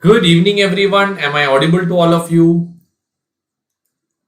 Good evening, everyone. Am I audible to all of you?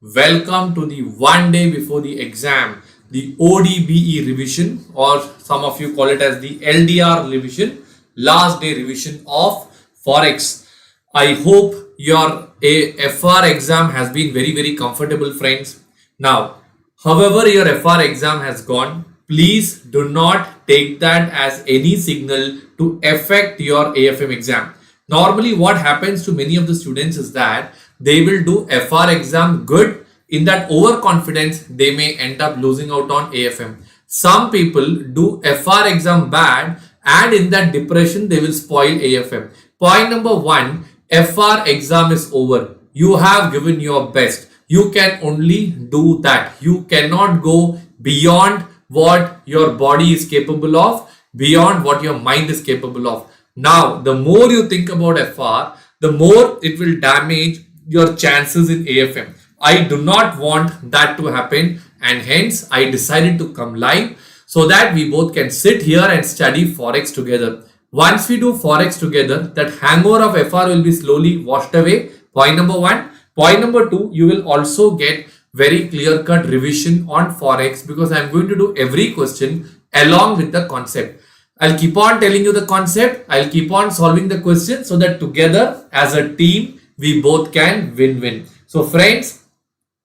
Welcome to the one day before the exam, the ODBE revision, or some of you call it as the LDR revision, last day revision of Forex. I hope your FR exam has been very comfortable, friends. Now, however your FR exam has gone, please do not take that as any signal to affect your AFM exam. Normally, what happens to many of the students is that they will do FR exam good. In that overconfidence, they may end up losing out on AFM. Some people do FR exam bad, and in that depression, they will spoil AFM. Point number one, FR exam is over. You have given your best. You can only do that. You cannot go beyond what your body is capable of, beyond what your mind is capable of. Now, the more you think about FR, the more it will damage your chances in AFM. I do not want that to happen, and hence I decided to come live so that we both can sit here and study Forex together. Once we do Forex together, that hangover of FR will be slowly washed away. Point number one. Point number two, you will also get very clear-cut revision on Forex because I am going to do every question along with the concept. I'll keep on telling you the concept. I'll keep on solving the question so that together as a team, we both can win-win. So friends,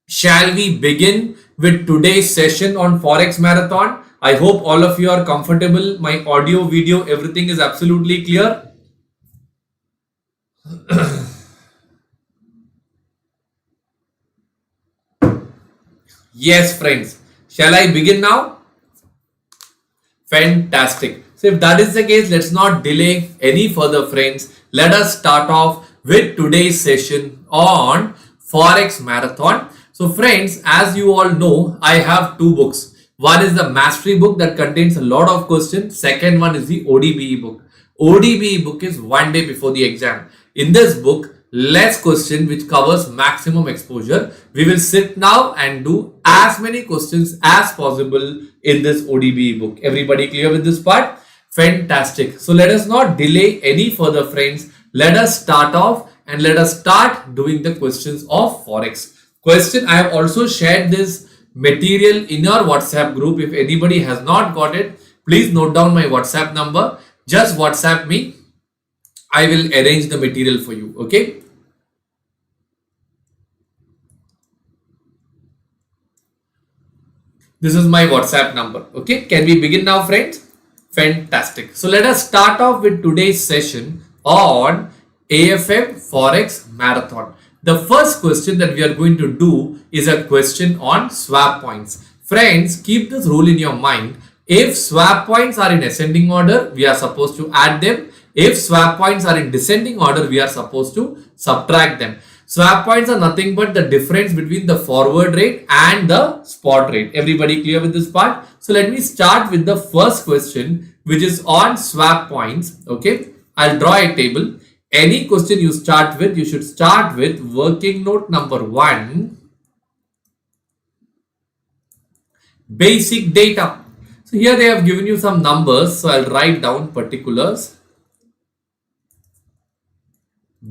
shall we begin with today's session on Forex Marathon? I hope all of you are comfortable. My audio, video, everything is absolutely clear. Yes, friends. Shall I begin now? Fantastic. So if that is the case, let's not delay any further, friends. Let us start off with today's session on Forex Marathon. So friends, as you all know, I have two books. One is the Mastery book that contains a lot of questions. Second one is the ODBE book. ODBE book is one day before the exam. In this book, less question which covers maximum exposure. We will sit now and do as many questions as possible in this ODBE book. Everybody clear with this part? Fantastic. So let us not delay any further, friends. Let us start off and let us start doing the questions of Forex. Question, I have also shared this material in your WhatsApp group. If anybody has not got it, please note down my WhatsApp number. Just WhatsApp me. I will arrange the material for you. Okay. This is my WhatsApp number. Okay. Can we begin now, friends? Fantastic. So let us start off with today's session on AFM Forex Marathon. The first question that we are going to do is a question on swap points. Friends, keep this rule in your mind. If swap points are in ascending order, we are supposed to add them. If swap points are in descending order, we are supposed to subtract them. Swap points are nothing but the difference between the forward rate and the spot rate. Everybody clear with this part? So let me start with the first question, which is on swap points. Okay, I'll draw a table. Any question you start with, you should start with working note number 1, basic data. So here they have given you some numbers. So I'll write down particulars.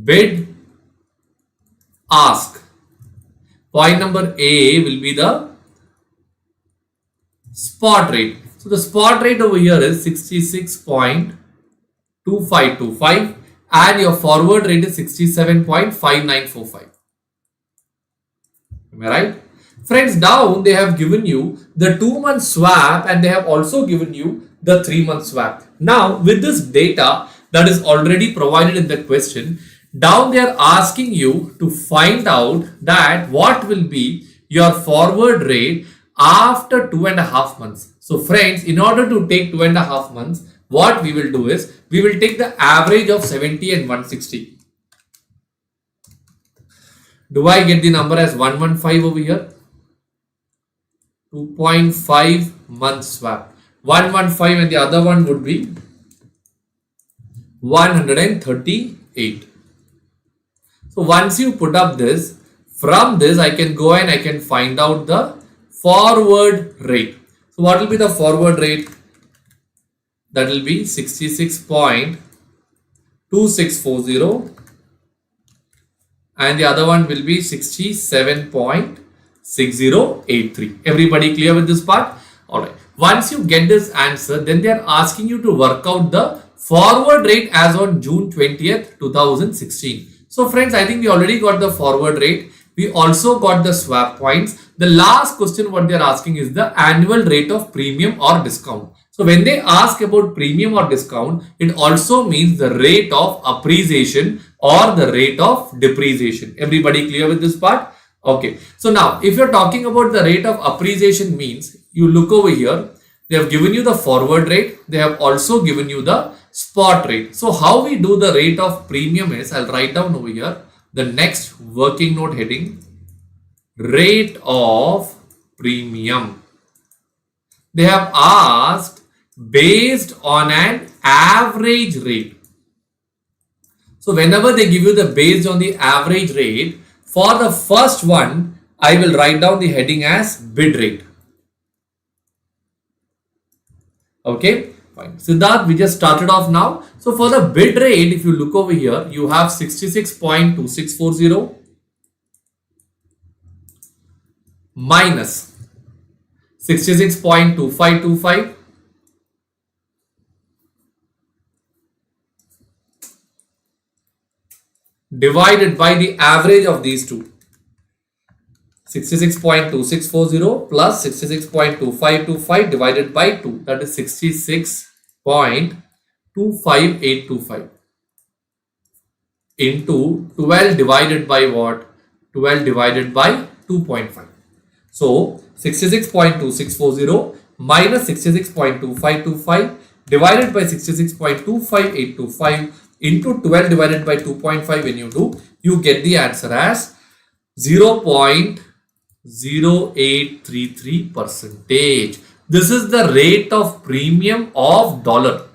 Bid, ask. Point number A will be the spot rate. So the spot rate over here is 66.2525 and your forward rate is 67.5945. Am I right? Friends, down they have given you the 2-month swap and they have also given you the 3-month swap. Now with this data that is already provided in the question, down they are asking you to find out that what will be your forward rate after 2.5 months. So friends, in order to take 2.5 months, what we will do is we will take the average of 70 and 160. Do I get the number as 115 over here? 2.5 month swap. 115 and the other one would be 138. So once you put up this, from this I can go and I can find out the forward rate. So what will be the forward rate? That will be 66.2640 and the other one will be 67.6083. Everybody clear with this part? Alright. Once you get this answer, then they are asking you to work out the forward rate as on June 20th, 2016. So friends, I think we already got the forward rate. We also got the swap points. The last question what they are asking is the annual rate of premium or discount. So when they ask about premium or discount, it also means the rate of appreciation or the rate of depreciation. Everybody clear with this part? Okay. So now if you're talking about the rate of appreciation means, you look over here, they have given you the forward rate. They have also given you the spot rate. So how we do the rate of premium is, I'll write down over here, the next working note heading, rate of premium. They have asked based on an average rate. So whenever they give you the based on the average rate, for the first one, I will write down the heading as bid rate. Okay, fine. Siddharth, we just started off now. So for the bid rate, if you look over here, you have 66.2640 minus 66.2525 divided by the average of these two. 66.2640 plus 66.2525 divided by 2, that is 66.25825 into 12 divided by what? 12 divided by 2.5. So 66.2640 minus 66.2525 divided by 66.25825 into 12 divided by 2.5. When you do, you get the answer as 0.0833 percentage. This is the rate of premium of dollar.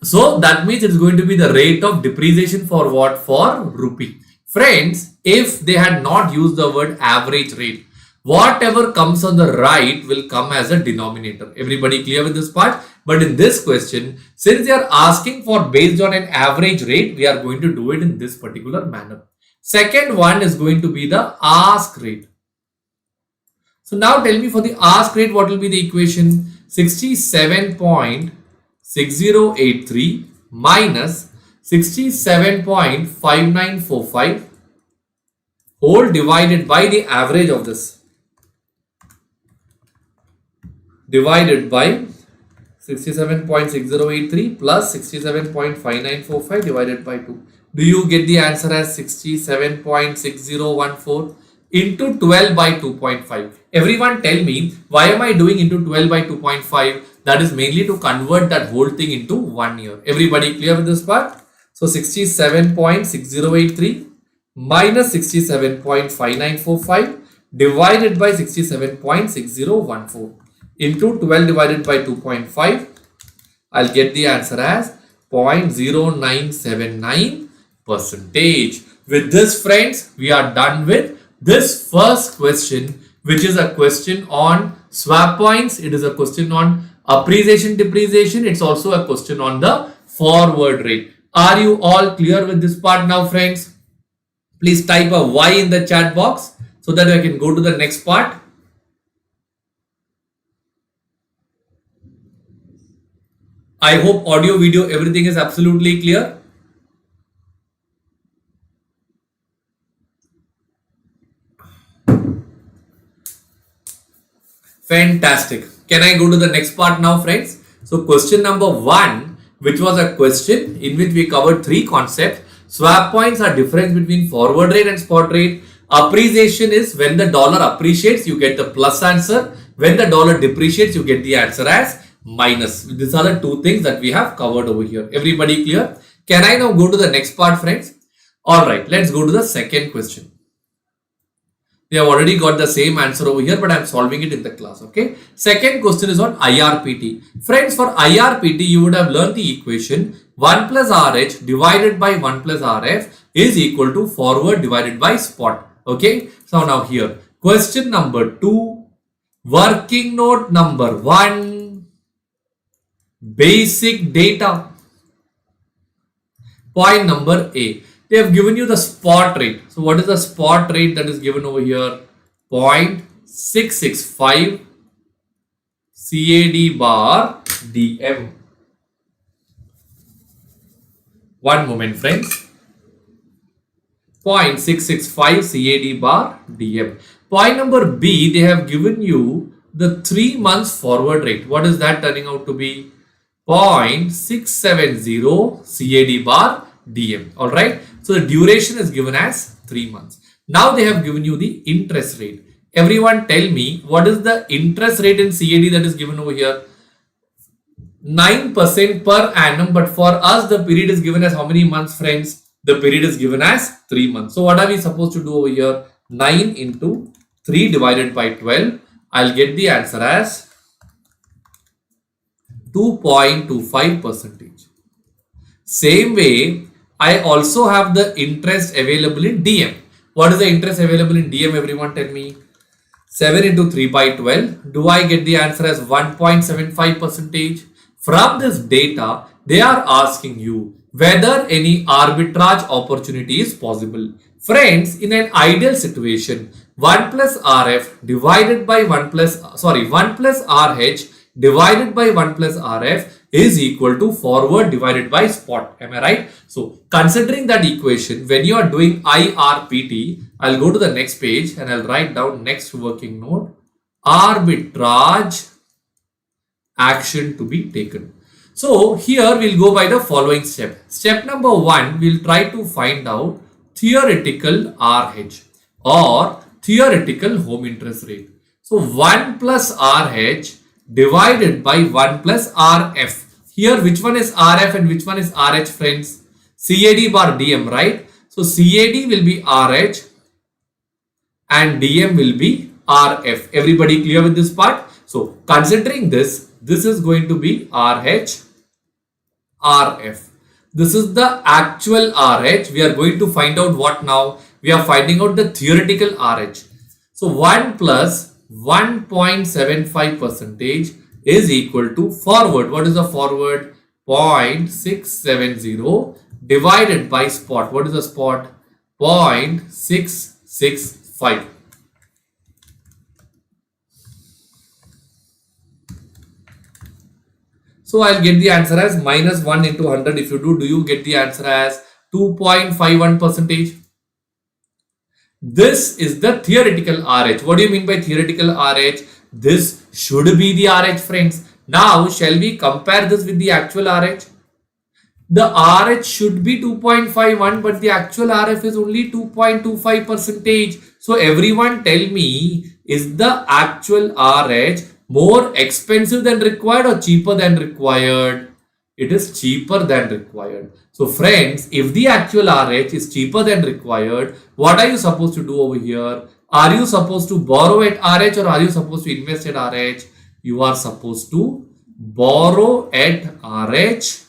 So that means it is going to be the rate of depreciation for what? For rupee. Friends, if they had not used the word average rate, whatever comes on the right will come as a denominator. Everybody clear with this part? But in this question, since they are asking for based on an average rate, we are going to do it in this particular manner. Second one is going to be the ask rate. So now tell me, for the ask rate, what will be the equation? 67.6083 minus 67.5945 whole divided by the average of this, divided by 67.6083 plus 67.5945 divided by 2. Do you get the answer as 67.6014 into 12 by 2.5? Everyone tell me, why am I doing into 12 by 2.5? That is mainly to convert that whole thing into 1 year. Everybody clear with this part? So 67.6083 minus 67.5945 divided by 67.6014 into 12 divided by 2.5. I'll get the answer as 0.0979 percentage. With this, friends, we are done with this first question, which is a question on swap points. It is a question on appreciation, depreciation. It's also a question on the forward rate. Are you all clear with this part now, friends? Please type a Y in the chat box so that I can go to the next part. I hope audio, video, everything is absolutely clear. Fantastic. Can I go to the next part now, friends? So question number 1, which was a question in which we covered 3 concepts. Swap points are difference between forward rate and spot rate. Appreciation is when the dollar appreciates, you get the plus answer. When the dollar depreciates, you get the answer as minus. These are the 2 things that we have covered over here. Everybody clear? Can I now go to the next part, friends? Alright, let's go to the second question. We have already got the same answer over here, but I am solving it in the class. Okay. Second question is on IRPT. Friends, for IRPT, you would have learned the equation 1 plus RH divided by 1 plus RF is equal to forward divided by spot. Okay. So now here, question number 2, working note number 1, basic data. Point number A. They have given you the spot rate. So what is the spot rate that is given over here? 0.665 CAD bar DM. One moment, friends. 0.665 CAD bar DM. Point number B, they have given you the 3 months forward rate. What is that turning out to be? 0.670 CAD bar DM. Alright. So the duration is given as 3 months. Now they have given you the interest rate. Everyone tell me what is the interest rate in CAD that is given over here? 9% per annum, but for us the period is given as how many months, friends? The period is given as 3 months. So what are we supposed to do over here? 9 into 3 divided by 12. I'll get the answer as 2.25%. Same way, I also have the interest available in DM. What is the interest available in DM? Everyone tell me. 7 into 3 by 12. Do I get the answer as 1.75%? From this data, they are asking you whether any arbitrage opportunity is possible. Friends, in an ideal situation, 1 plus RF divided by 1 plus RH divided by 1 plus RF is equal to forward divided by spot. Am I right? So, considering that equation, when you are doing IRPT, I'll go to the next page and I'll write down next working note, arbitrage action to be taken. So, here we'll go by the following step. Step number 1, we'll try to find out theoretical RH or theoretical home interest rate. So, 1 plus RH divided by 1 plus RF. Here, which one is RF and which one is RH, friends? CAD bar DM, right? So, CAD will be RH and DM will be RF. Everybody clear with this part? So, considering this is going to be RH, RF. This is the actual RH. We are going to find out what now? We are finding out the theoretical RH. So, 1 plus 1.75% is equal to forward. What is the forward? 0.670 divided by spot. What is the spot? 0.665. So I'll get the answer as minus 1 into 100. If you do you get the answer as 2.51%? This is the theoretical RH. What do you mean by theoretical RH? This should be the RH, friends. Now, shall we compare this with the actual RH? The RH should be 2.51, but the actual RF is only 2.25%. So, everyone tell me, is the actual RH more expensive than required or cheaper than required? It is cheaper than required. So friends, if the actual RH is cheaper than required, what are you supposed to do over here? Are you supposed to borrow at RH or are you supposed to invest at RH? You are supposed to borrow at RH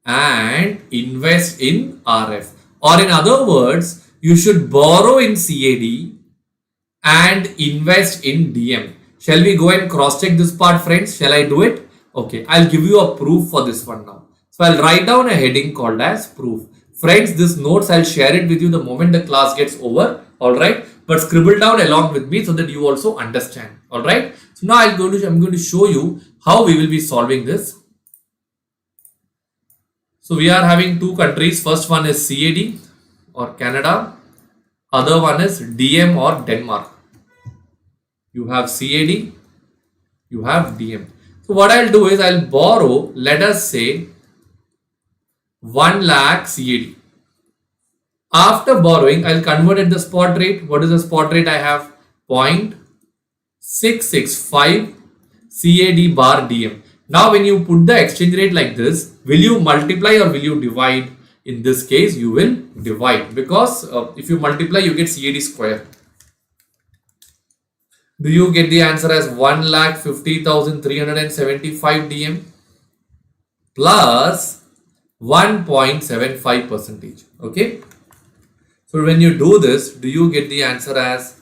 and invest in RF. Or in other words, you should borrow in CAD and invest in DM. Shall we go and cross check this part, friends? Shall I do it? Okay, I'll give you a proof for this one now. So I'll write down a heading called as proof. Friends, this notes I'll share it with you the moment the class gets over. Alright, but scribble down along with me so that you also understand. Alright, so now I'm going to show you how we will be solving this. So we are having two countries. First one is CAD or Canada. Other one is DM or Denmark. You have CAD, you have DM. So what I'll do is I'll borrow, let us say 1 lakh CAD. After borrowing, I'll convert at the spot rate. What is the spot rate I have? 0.665 CAD bar DM. Now when you put the exchange rate like this, will you multiply or will you divide? In this case, you will divide because if you multiply, you get CAD square. Do you get the answer as 1,50,375 DM plus 1.75%? Okay. So when you do this, do you get the answer as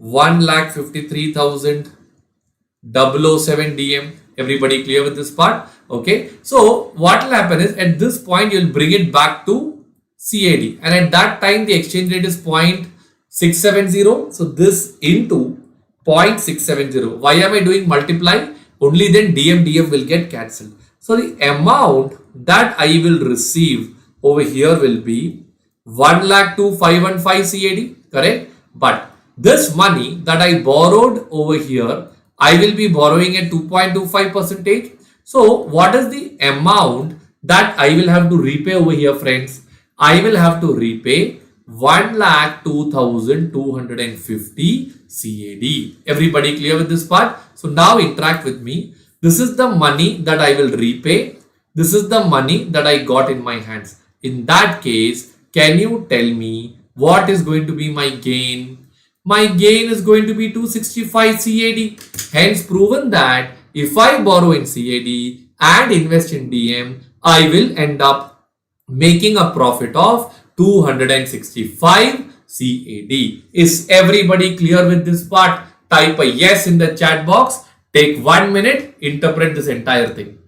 1,53,007 DM? Everybody clear with this part? Okay. So what will happen is at this point you'll bring it back to CAD, and at that time the exchange rate is 0.670. So this into 0.670. Why am I doing multiply? Only then DM will get cancelled. So the amount that I will receive over here will be 1,02,515 CAD, correct? But this money that I borrowed over here, I will be borrowing at 2.25 percentage. So what is the amount that I will have to repay over here, friends? I will have to repay 1,02,250 CAD. Everybody clear with this part? So now interact with me. This is the money that I will repay. This is the money that I got in my hands. In that case, can you tell me what is going to be my gain? My gain is going to be 265 CAD. Hence proven that if I borrow in CAD and invest in DM, I will end up making a profit of 265 CAD. Is everybody clear with this part? Type a yes in the chat box. Take 1 minute, interpret this entire thing.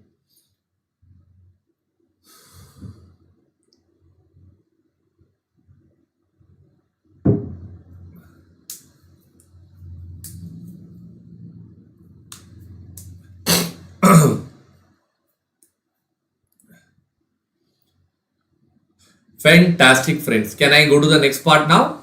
Fantastic, friends. Can I go to the next part now?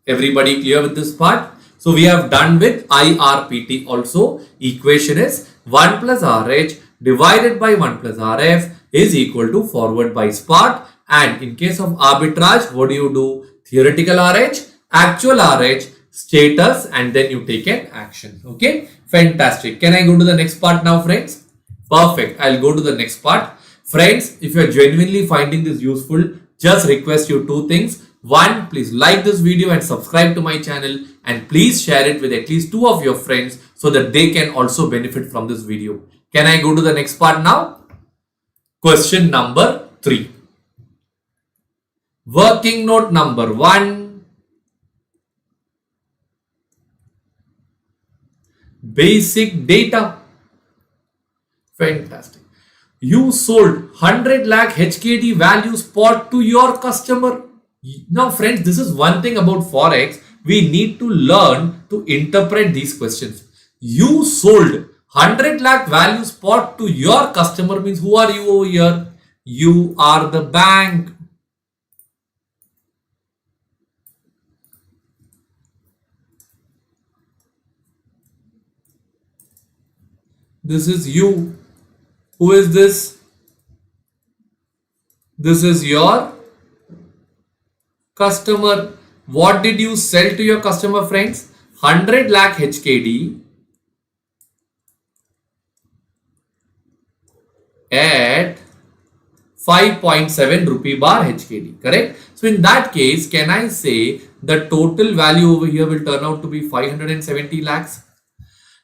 Everybody clear with this part? So we have done with IRPT also. Equation is 1 plus RH divided by 1 plus RF is equal to forward by spot. And in case of arbitrage, what do? Theoretical RH, actual RH, status, and then you take an action. Okay, fantastic. Can I go to the next part now, friends? Perfect. I'll go to the next part. Friends, if you are genuinely finding this useful, just request you two things. One, please like this video and subscribe to my channel, and please share it with at least 2 of your friends so that they can also benefit from this video. Can I go to the next part now? Question number 3. Working note number 1. Basic data. Fantastic. You sold 100 lakh HKD value spot to your customer. Now friends, this is one thing about Forex. We need to learn to interpret these questions. You sold 100 lakh value spot to your customer means who are you over here? You are the bank. This is you. Who is this? This is your customer. What did you sell to your customer, friends? 100 lakh HKD at 5.7 rupee bar HKD, correct? So in that case, can I say the total value over here will turn out to be 570 lakhs?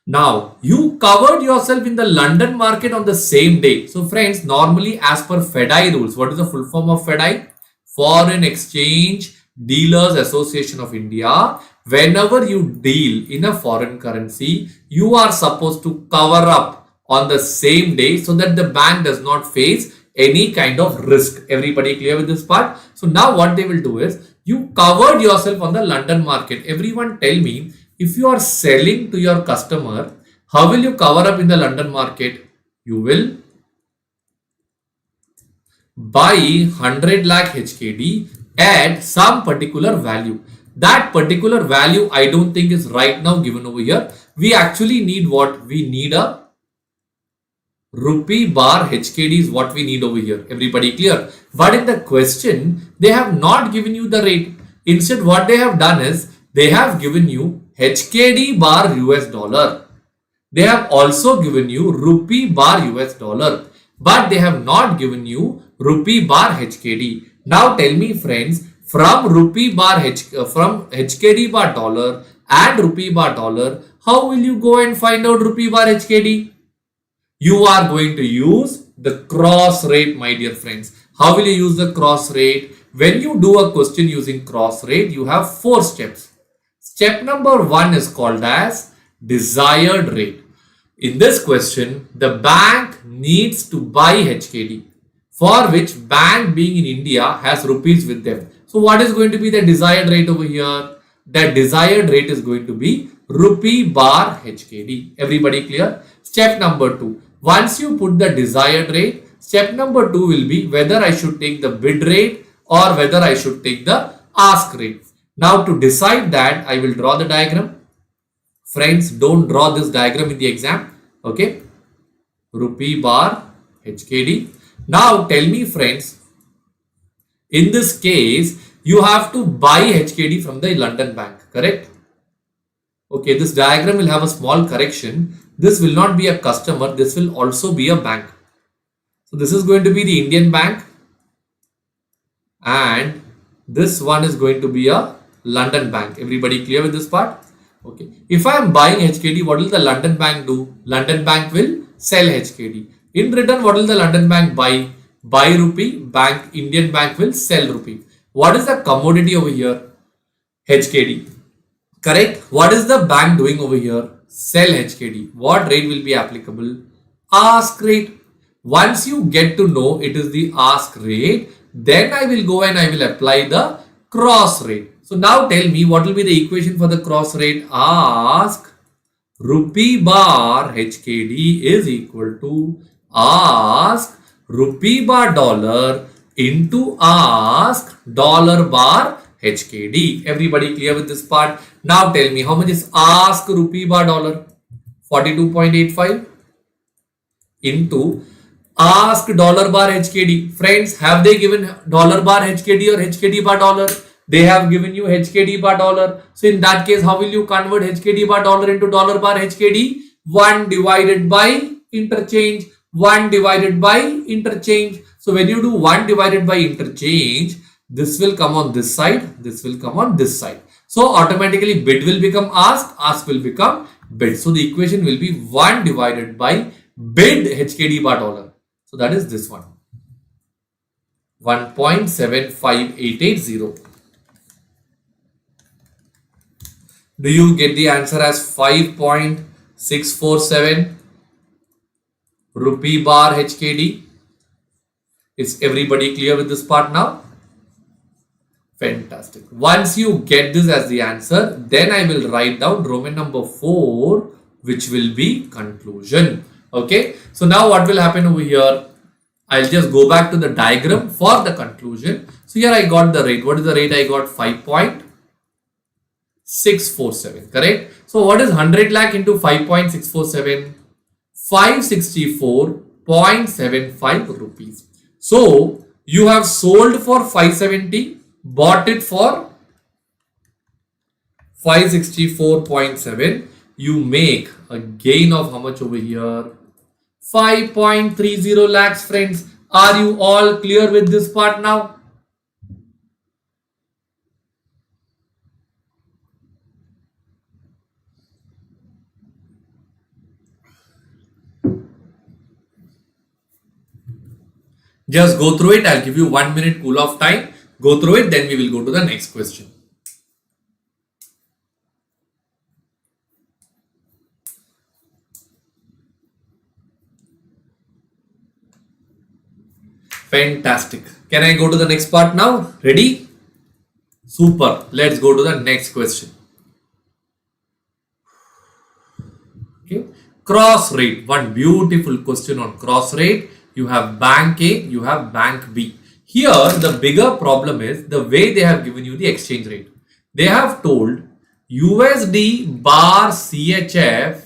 Now, you covered yourself in the London market on the same day. So friends, normally as per FEDI rules, what is the full form of FEDI? Foreign Exchange Dealers Association of India. Whenever you deal in a foreign currency, you are supposed to cover up on the same day so that the bank does not face any kind of risk. Everybody clear with this part? So now what they will do is, you covered yourself on the London market. Everyone tell me, if you are selling to your customer, how will you cover up in the London market? You will buy 100 lakh HKD at some particular value. That particular value I don't think is right now given over here. We actually need what? We need a rupee bar HKD is what we need over here. Everybody clear? But in the question, they have not given you the rate. Instead, what they have done is, they have given you HKD bar US dollar. They have also given you rupee bar US dollar. But they have not given you rupee bar HKD. Now tell me friends, from rupee bar from HKD bar dollar and rupee bar dollar, how will you go and find out rupee bar HKD? You are going to use the cross rate, my dear friends. How will you use the cross rate? When you do a question using cross rate, you have 4 steps. Step number 1 is called as desired rate. In this question, the bank needs to buy HKD, for which bank being in India has rupees with them. So what is going to be the desired rate over here? The desired rate is going to be rupee bar HKD. Everybody clear? Step number 2. Once you put the desired rate, step number 2 will be whether I should take the bid rate or whether I should take the ask rate. Now to decide that, I will draw the diagram. Friends, don't draw this diagram in the exam. Okay. Rupee bar HKD. Now tell me friends, in this case, you have to buy HKD from the London bank, correct? Okay, this diagram will have a small correction. This will not be a customer. This will also be a bank. So this is going to be the Indian bank. And this one is going to be a London bank. Everybody clear with this part? Okay. If I am buying HKD, what will the London bank do? London bank will sell HKD. In return, what will the London bank buy? Buy rupee. Indian bank will sell rupee. What is the commodity over here? HKD. Correct. What is the bank doing over here? Sell HKD. What rate will be applicable? Ask rate. Once you get to know it is the ask rate, then I will go and I will apply the cross rate. So now tell me what will be the equation for the cross rate? Ask rupee bar HKD is equal to ask rupee bar dollar into ask dollar bar HKD. Everybody clear with this part? Now tell me how much is ask rupee bar dollar? 42.85 into ask dollar bar HKD. Friends, have they given dollar bar HKD or HKD bar dollar? They have given you HKD bar dollar. So in that case, how will you convert HKD bar dollar into dollar bar HKD? 1 divided by interchange. 1 divided by interchange. So when you do 1 divided by interchange, this will come on this side. This will come on this side. So automatically bid will become ask. Ask will become bid. So the equation will be 1 divided by bid HKD bar dollar. So that is this one. 1.75880. Do you get the answer as 5.647 rupee bar HKD? Is everybody clear with this part now? Fantastic. Once you get this as the answer, then I will write down Roman number 4, which will be conclusion. Okay. So now what will happen over here? I'll just go back to the diagram for the conclusion. So here I got the rate. What is the rate I got? 5.647. Correct. So what is 100 lakh into 5.647? 564.75 rupees. So you have sold for 570, bought it for 564.7. You make a gain of how much over here? 5.30 lakhs, friends. Are you all clear with this part now? Just go through it. I'll give you 1 minute cool off time. Go through it, then we will go to the next question. Fantastic. Can I go to the next part now? Ready? Super. Let's go to the next question. Okay. Cross rate. One beautiful question on cross rate. You have bank A, you have bank B. Here, the bigger problem is the way they have given you the exchange rate. They have told USD bar CHF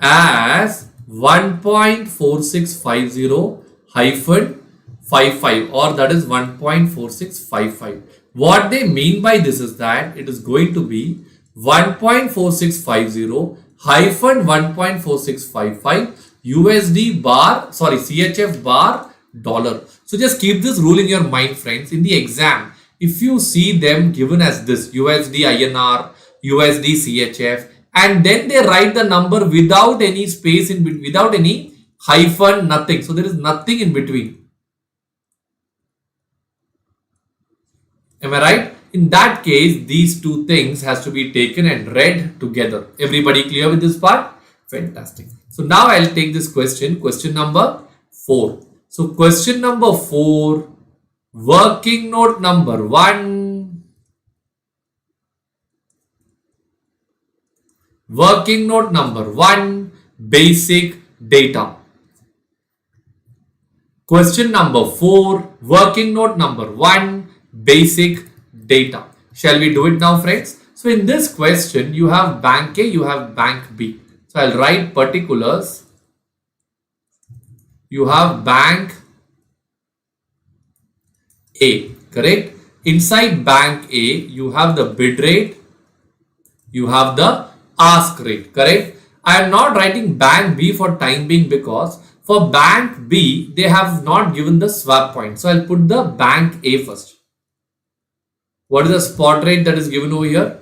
as 1.4650 hyphen 55, or that is 1.4655. What they mean by this is that it is going to be 1.4650 hyphen 1.4655 USD bar, CHF bar dollar. So just keep this rule in your mind, friends. In the exam, if you see them given as this USD INR, USD CHF, and then they write the number without any space in between, without any hyphen, nothing. So there is nothing in between. Am I right? In that case, these two things has to be taken and read together. Everybody clear with this part? Fantastic. So now I'll take this question number 4. So question number 4, working note number 1. Working note number 1, basic data. Question number 4, working note number 1, basic data. Shall we do it now, friends? So in this question, you have bank A, you have bank B. So I'll write particulars. You have bank A, correct? Inside bank A, you have the bid rate, you have the ask rate, correct? I am not writing bank B for time being because for bank B, they have not given the swap point. So I'll put the bank A first. What is the spot rate that is given over here?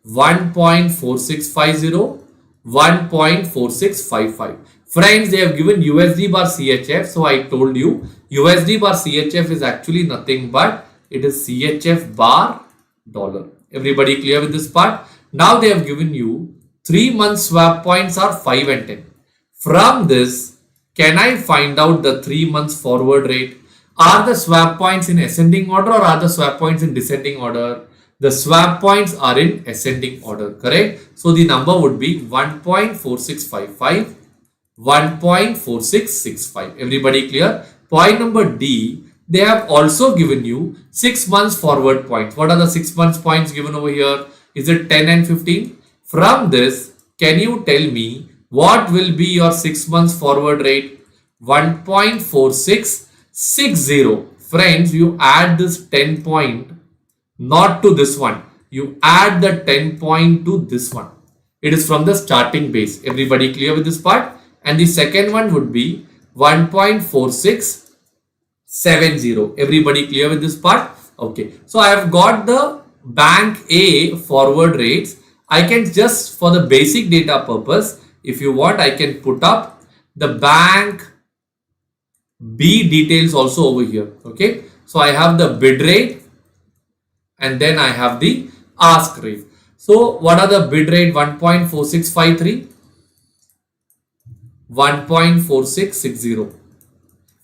1.4650, 1.4655. Friends, they have given USD bar CHF. So I told you USD bar CHF is actually nothing but it is CHF bar dollar. Everybody clear with this part? Now they have given you 3 month swap points are 5 and 10. From this, can I find out the 3 months forward rate? Are the swap points in ascending order or are the swap points in descending order? The swap points are in ascending order, correct? So the number would be 1.4655, 1.4665. Everybody clear? Point number D, they have also given you 6 months forward points. What are the 6 months points given over here? Is it 10 and 15? From this, can you tell me what will be your 6 months forward rate? 1.4660. Friends, you add this 10 point, not to this one. You add the 10 point to this one. It is from the starting base. Everybody clear with this part? And the second one would be 1.4670. Everybody clear with this part? Okay. So I have got the bank A forward rates. I can just, for the basic data purpose, if you want, I can put up the bank B details also over here. Okay. So I have the bid rate and then I have the ask rate. So what are the bid rate? 1.4653, 1.4660.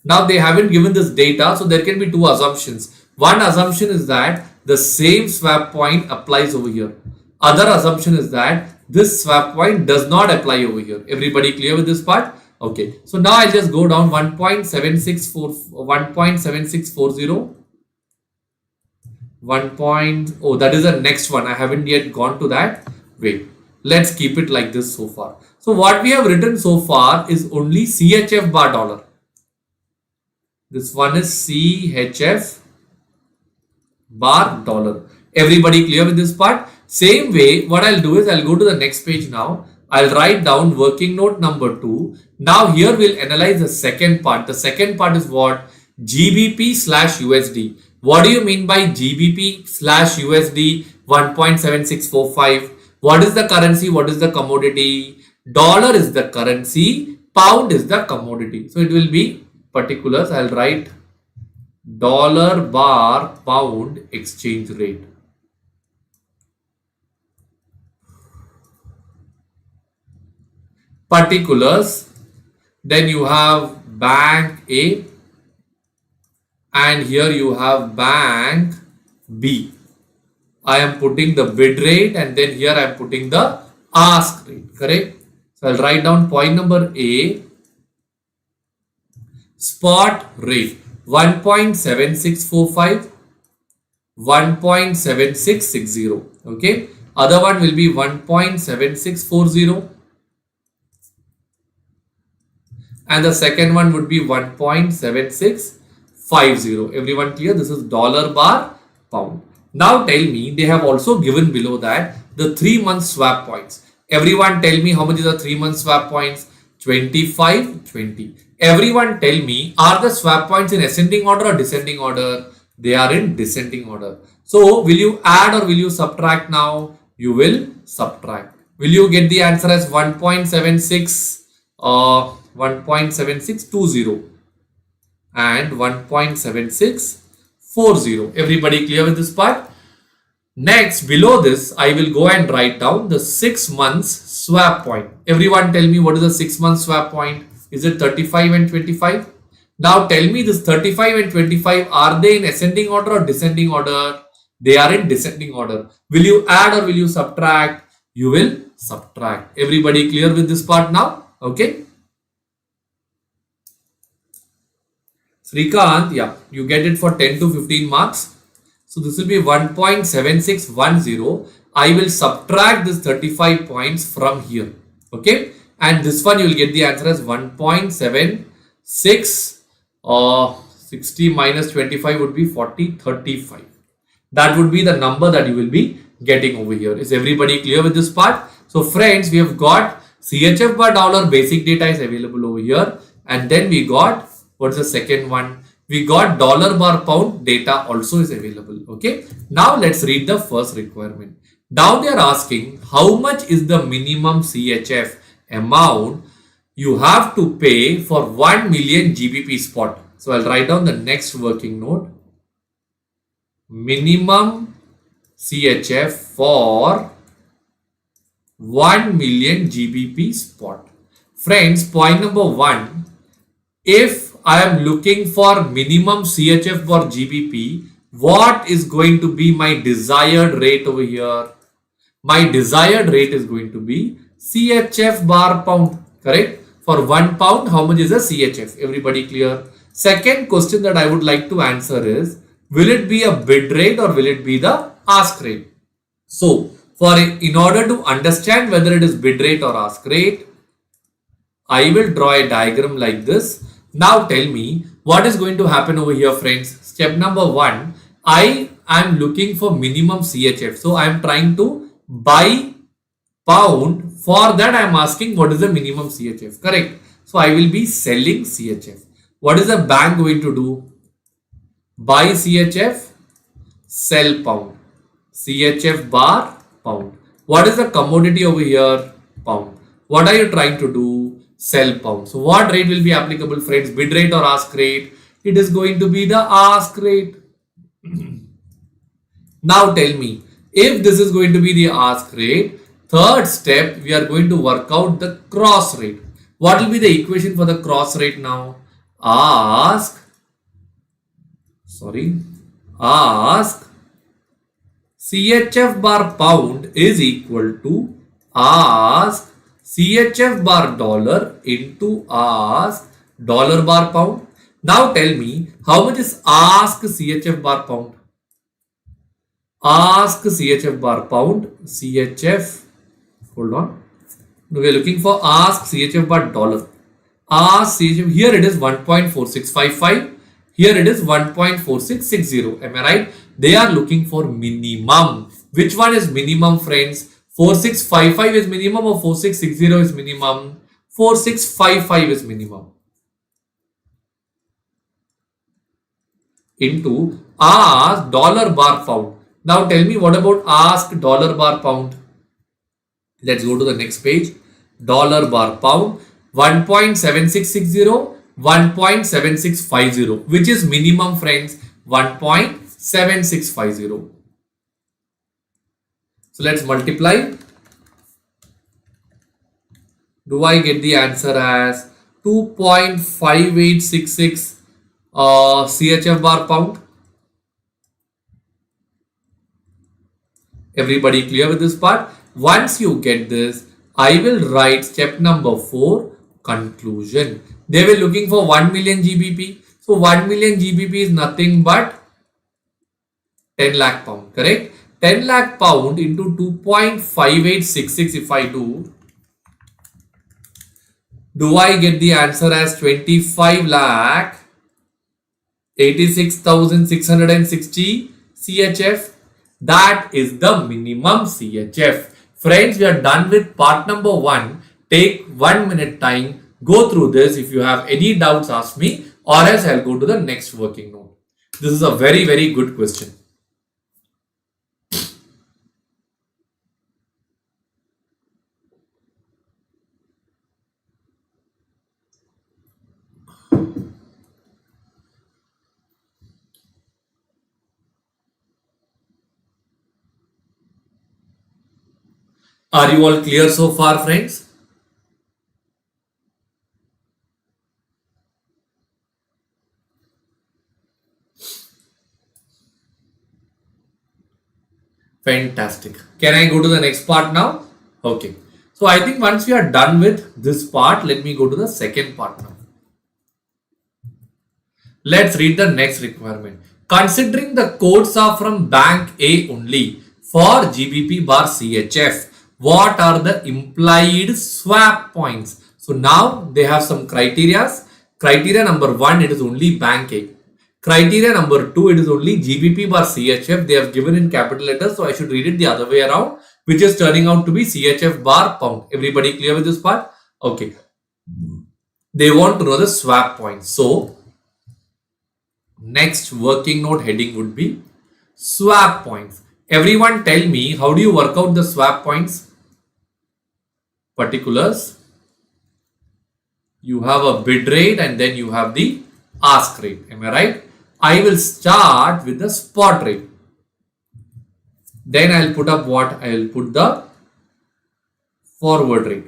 Now they haven't given this data, so there can be two assumptions. One assumption is that the same swap point applies over here. Other assumption is that this swap point does not apply over here. Everybody clear with this part? Okay. So now I'll just go down 1.7640. That is the next one. I haven't yet gone to that. Wait. Let's keep it like this so far. So what we have written so far is only CHF bar dollar. This one is CHF bar dollar. Everybody clear with this part? Same way, what I'll do is I'll go to the next page now. I'll write down working note number 2. Now here we'll analyze the second part. The second part is what? GBP slash USD. What do you mean by GBP slash USD 1.7645? What is the currency? What is the commodity? Dollar is the currency. Pound is the commodity. So it will be particulars. I'll write dollar bar pound exchange rate. Particulars. Then you have bank A and here you have bank B. I am putting the bid rate and then here I am putting the ask rate, correct? So I'll write down point number A, spot rate 1.7645, 1.7660, okay? Other one will be 1.7640 and the second one would be 1.7650. Everyone clear? This is dollar bar pound. Now tell me, they have also given below that the 3 month swap points. Everyone tell me how much is the 3 month swap points? 25, 20. Everyone tell me, are the swap points in ascending order or descending order? They are in descending order. So will you add or will you subtract now? You will subtract. Will you get the answer as 1.7620 and 1.7640. Everybody clear with this part? Next, below this, I will go and write down the 6 months swap point. Everyone tell me what is the 6-month swap point? Is it 35 and 25? Now tell me this 35 and 25, are they in ascending order or descending order? They are in descending order. Will you add or will you subtract? You will subtract. Everybody clear with this part now? Okay. Srikanth, yeah, you get it for 10 to 15 marks. So this will be 1.7610. I will subtract this 35 points from here. Okay. And this one you will get the answer as 1.76 60 minus 25 would be 40, 35. That would be the number that you will be getting over here. Is everybody clear with this part? So friends, we have got CHF bar dollar basic data is available over here. And then we got, what's the second one? We got dollar bar pound data also is available. Okay. Now let's read the first requirement. Now they are asking how much is the minimum CHF amount you have to pay for 1 million GBP spot. So I'll write down the next working note. Minimum CHF for 1 million GBP spot. Friends, point number 1. If I am looking for minimum CHF for GBP, what is going to be my desired rate over here? My desired rate is going to be CHF bar pound, correct? For 1 pound, how much is a CHF? Everybody clear? Second question that I would like to answer is, will it be a bid rate or will it be the ask rate? So, in order to understand whether it is bid rate or ask rate, I will draw a diagram like this. Now tell me what is going to happen over here, friends. Step number 1, I am looking for minimum CHF. So I am trying to buy pound. For that I am asking what is the minimum CHF, correct? So I will be selling CHF. What is the bank going to do? Buy CHF, sell pound. CHF bar pound. What is the commodity over here? Pound. What are you trying to do? Sell pound. So what rate will be applicable, friends? Bid rate or ask rate? It is going to be the ask rate. Now tell me, if this is going to be the ask rate, third step, we are going to work out the cross rate. What will be the equation for the cross rate now? Ask CHF bar pound is equal to ask CHF bar dollar into ask dollar bar pound. Now tell me, how much is ask CHF bar pound? Ask CHF bar pound, CHF, hold on. We are looking for ask CHF bar dollar. Ask CHF, here it is 1.4655. Here it is 1.4660. Am I right? They are looking for minimum. Which one is minimum, friends? 4655 is minimum or 4660 is minimum? 4655 is minimum. Into ask dollar bar pound. Now tell me what about ask dollar bar pound? Let's go to the next page. Dollar bar pound 1.7660, 1.7650. Which is minimum, friends? 1.7650. So let's multiply. Do I get the answer as 2.5866 CHF bar pound? Everybody clear with this part? Once you get this, I will write step number 4, conclusion. They were looking for 1 million GBP. So 1 million GBP is nothing but 10 lakh pound, correct? 10 lakh pound into 2.5866 if I do I get the answer as 25 lakh 86,660 CHF? That is the minimum CHF. Friends, we are done with part number 1. Take 1 minute time. Go through this. If you have any doubts, ask me, or else I'll go to the next working note. This is a very, very good question. Are you all clear so far, friends? Fantastic. Can I go to the next part now? Okay. So I think once we are done with this part, let me go to the second part now. Let's read the next requirement. Considering the codes are from Bank A only for GBP bar CHF, what are the implied swap points? So now they have some criteria. Criteria number 1, it is only Bank A. Criteria number 2, it is only GBP bar CHF. They have given in capital letters, so I should read it the other way around, which is turning out to be CHF bar pound. Everybody clear with this part? Okay. They want to know the swap points. So next working note heading would be swap points. Everyone tell me, how do you work out the swap points? Particulars. You have a bid rate and then you have the ask rate. Am I right? I will start with the spot rate. Then I'll put up what? I'll put the forward rate.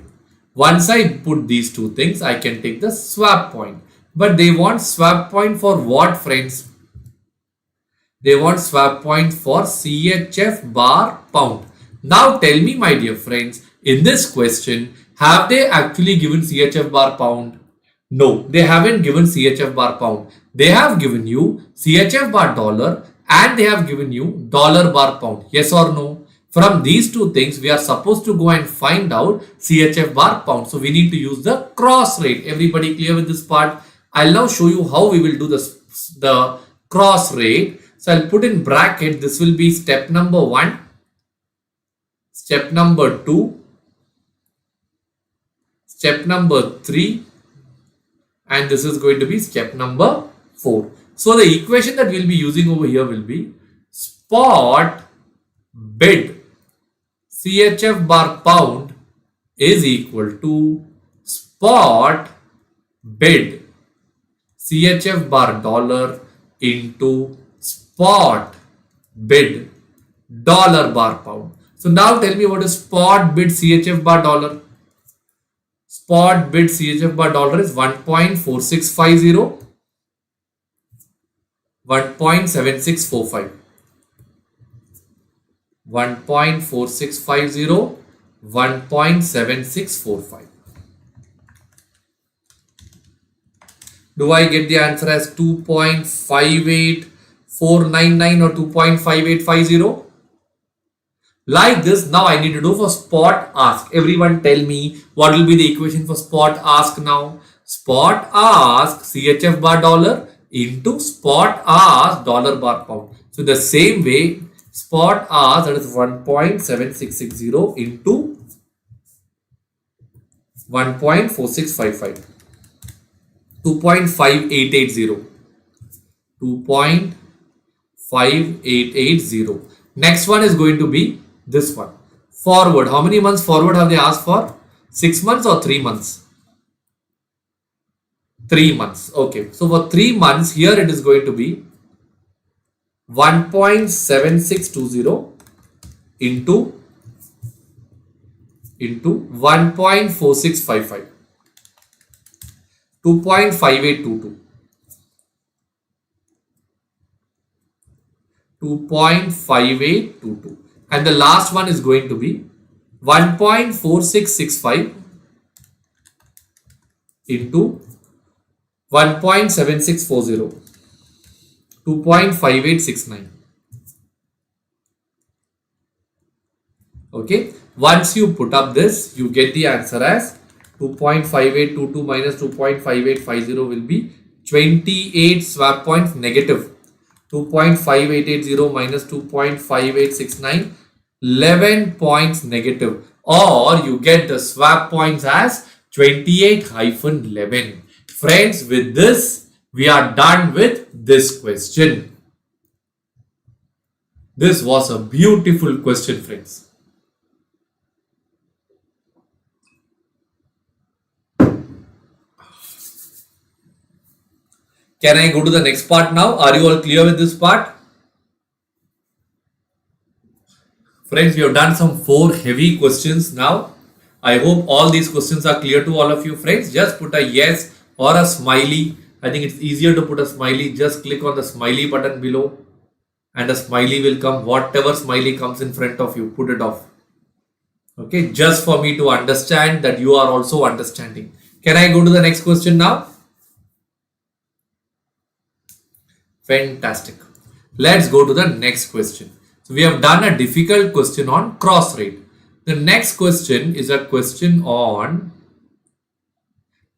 Once I put these two things, I can take the swap point. But they want swap point for what, friends? They want swap point for CHF bar pound. Now tell me, my dear friends, in this question, have they actually given CHF bar pound? No, they haven't given CHF bar pound. They have given you CHF bar dollar and they have given you dollar bar pound. Yes or no? From these two things, we are supposed to go and find out CHF bar pound. So we need to use the cross rate. Everybody clear with this part? I'll now show you how we will do this, the cross rate. So I'll put in bracket. This will be step number 1, step number 2, step number 3, and this is going to be step number 4. So the equation that we'll be using over here will be spot bid CHF bar pound is equal to spot bid CHF bar dollar into spot bid dollar bar pound. So now tell me, what is spot bid CHF bar dollar? Spot bid CHF bar dollar is 1.4650, 1.7645, 1.4650, 1.7645. Do I get the answer as 2.58499 or 2.5850? Like this, now I need to do for spot ask. Everyone tell me, what will be the equation for spot ask now? Spot ask CHF bar dollar into spot ask dollar bar pound. So the same way, spot ask, that is 1.7660 into 1.4655. 2.5880. 2.5880. Next one is going to be this one. Forward. How many months forward have they asked for? 6 months or 3 months? 3 months. Okay. So for 3 months, here it is going to be 1.7620 into 1.4655. 2.5822. 2.5822. And the last one is going to be 1.4665 into 1.7640. 2.5869. Okay. Once you put up this, you get the answer as 2.5822 minus 2.5850 will be 28 swap points negative. 2.5880 minus 2.5869, 11 points negative. Or you get the swap points as 28-11. Friends, with this, we are done with this question. This was a beautiful question, friends. Can I go to the next part now? Are you all clear with this part? Friends, we have done some 4 heavy questions now. I hope all these questions are clear to all of you friends. Just put a yes or a smiley. I think it's easier to put a smiley. Just click on the smiley button below and a smiley will come. Whatever smiley comes in front of you, put it off. Okay, just for me to understand that you are also understanding. Can I go to the next question now? Fantastic. Let's go to the next question. So we have done a difficult question on cross rate. The next question is a question on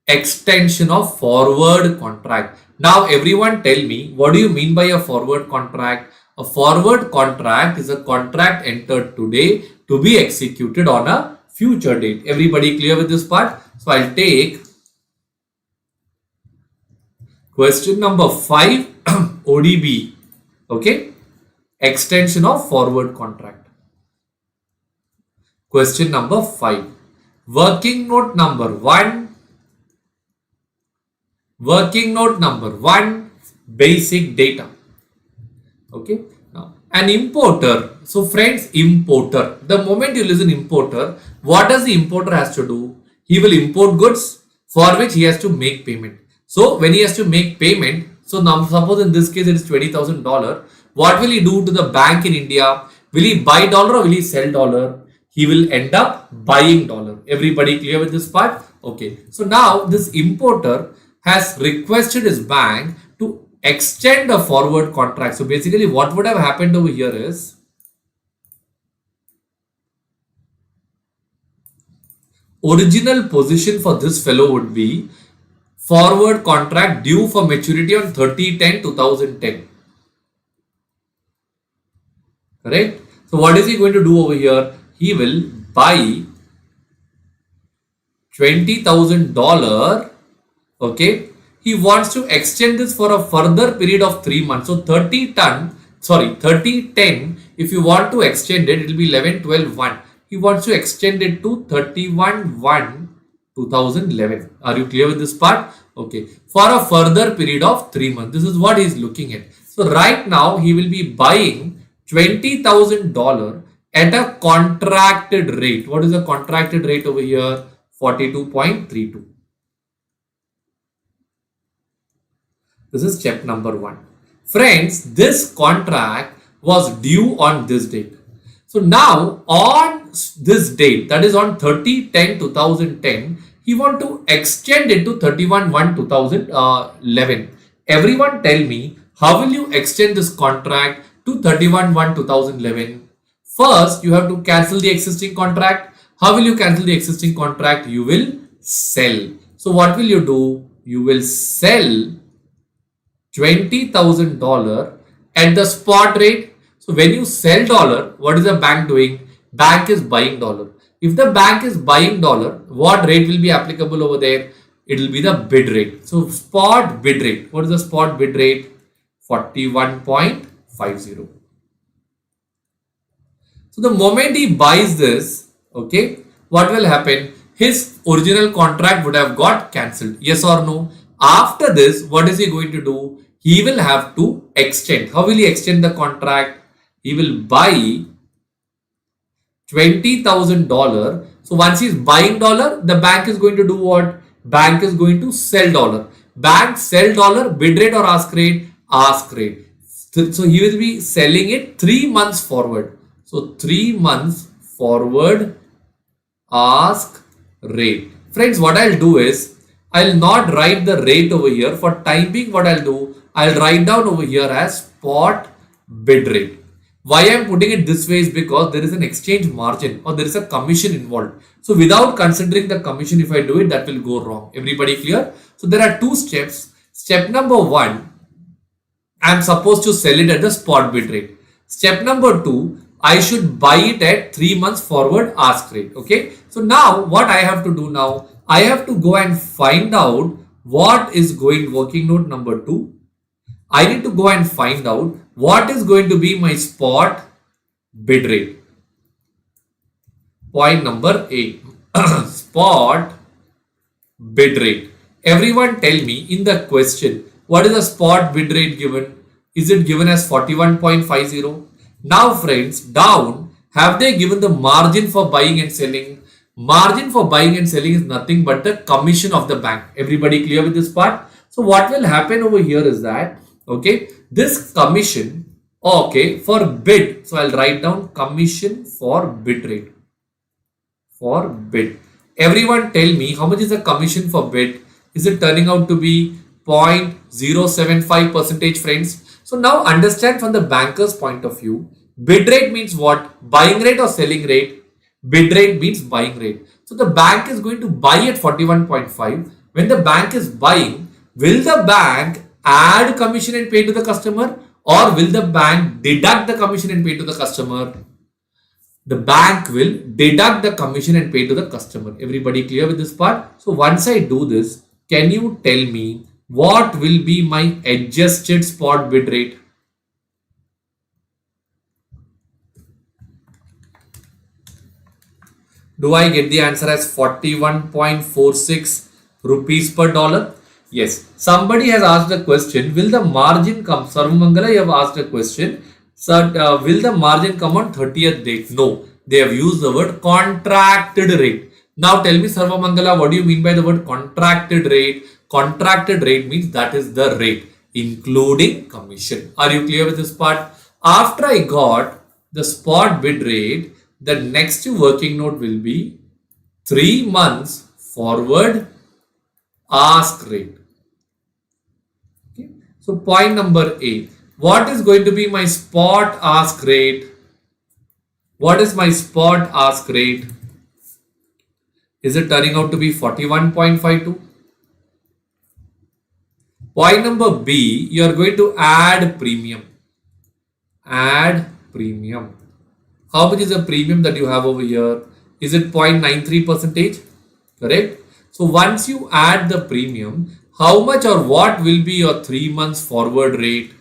extension of forward contract. Now everyone tell me, what do you mean by a forward contract? A forward contract is a contract entered today to be executed on a future date. Everybody clear with this part? So I'll take question number 5, ODBE. Okay, extension of forward contract. Question number 5, working note number 1. Working note number 1, basic data. Okay, now an importer. So friends, importer, the moment you listen importer, what does the importer has to do? He will import goods for which he has to make payment. So when he has to make payment, so now suppose in this case it is $20,000. What will he do to the bank in India? Will he buy dollar or will he sell dollar? He will end up buying dollar. Everybody clear with this part? Okay. So now this importer has requested his bank to extend a forward contract. So basically what would have happened over here is, original position for this fellow would be forward contract due for maturity on 30/10/2010. Correct? So what is he going to do over here? He will buy $20,000. Okay. He wants to extend this for a further period of 3 months. So 30/10. If you want to extend it, it will be 11/12/1. He wants to extend it to 31/1/2011. Are you clear with this part? Okay. For a further period of 3 months. This is what he is looking at. So right now he will be buying $20,000 at a contracted rate. What is the contracted rate over here? 42.32. This is step number 1. Friends, this contract was due on this date. So now on this date, that is on 30/10/2010, he want to extend it to 31/1/2011. Everyone tell me, how will you extend this contract to 31/1/2011? First, you have to cancel the existing contract. How will you cancel the existing contract? You will sell. So what will you do? You will sell $20,000 at the spot rate. So when you sell dollar, what is the bank doing? Bank is buying dollar. If the bank is buying dollar, what rate will be applicable over there? It will be the bid rate. So spot bid rate. What is the spot bid rate? 41.50. So the moment he buys this, okay, what will happen? His original contract would have got cancelled. Yes or no? After this, what is he going to do? He will have to extend. How will he extend the contract? He will buy $20,000. So once he is buying dollar, the bank is going to do what? Bank is going to sell dollar. Bank sell dollar, bid rate or ask rate? Ask rate. So he will be selling it 3 months forward. So 3 months forward ask rate. Friends, what I'll do is, I'll not write the rate over here. For time being, what I'll do, I'll write down over here as spot bid rate. Why I'm putting it this way is because there is an exchange margin or there is a commission involved. So without considering the commission, if I do it, that will go wrong. Everybody clear? So there are 2 steps. Step number 1, I'm supposed to sell it at the spot bid rate. Step number 2, I should buy it at 3 months forward ask rate. Okay. So now what I have to do now, I have to go and find out what is going, working note number 2. I need to go and find out what is going to be my spot bid rate. Point number 8. Spot bid rate. Everyone tell me in the question, what is the spot bid rate given? Is it given as 41.50? Now friends, down Have they given the margin for buying and selling? Margin for buying and selling is nothing but the commission of the bank. Everybody clear with this part? So what will happen over here is that, okay, this commission, okay, for bid. So I'll write down commission for bid rate. For bid. Everyone tell me how much is the commission for bid? Is it turning out to be 0.075 percentage, friends? So now understand from the banker's point of view, bid rate means what? Buying rate or selling rate? Bid rate means buying rate. So the bank is going to buy at 41.5. When the bank is buying, will the bank add commission and pay to the customer, or will the bank deduct the commission and pay to the customer? The bank will deduct the commission and pay to the customer. Everybody clear with this part? So once I do this, can you tell me what will be my adjusted spot bid rate? Do I get the answer as 41.46 rupees per dollar? Yes. Somebody has asked a question. Will the margin come? Sarvamangala, you have asked a question. So, will the margin come on 30th date? No. They have used the word contracted rate. Now tell me, Sarvamangala, what do you mean by the word contracted rate? Contracted rate means that is the rate, including commission. Are you clear with this part? After I got the spot bid rate, the next working note will be 3 months forward ask rate. Okay. So point number A. What is going to be my spot ask rate? What is my spot ask rate? Is it turning out to be 41.52? Point number B, you are going to add premium. Add premium. How much is the premium that you have over here? Is it 0.93 percentage? Correct? So once you add the premium, how much or what will be your 3 months forward rate?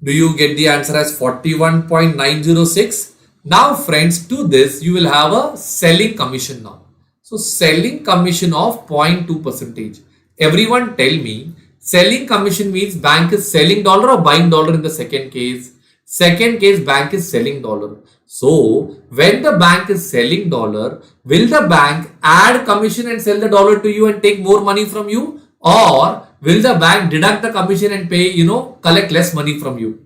Do you get the answer as 41.906? Now friends, to this you will have a selling commission now. So selling commission of 0.2 percentage. Everyone tell me, selling commission means bank is selling dollar or buying dollar in the second case? Second case, bank is selling dollar. So when the bank is selling dollar, will the bank add commission and sell the dollar to you and take more money from you? Or will the bank deduct the commission and pay, collect less money from you?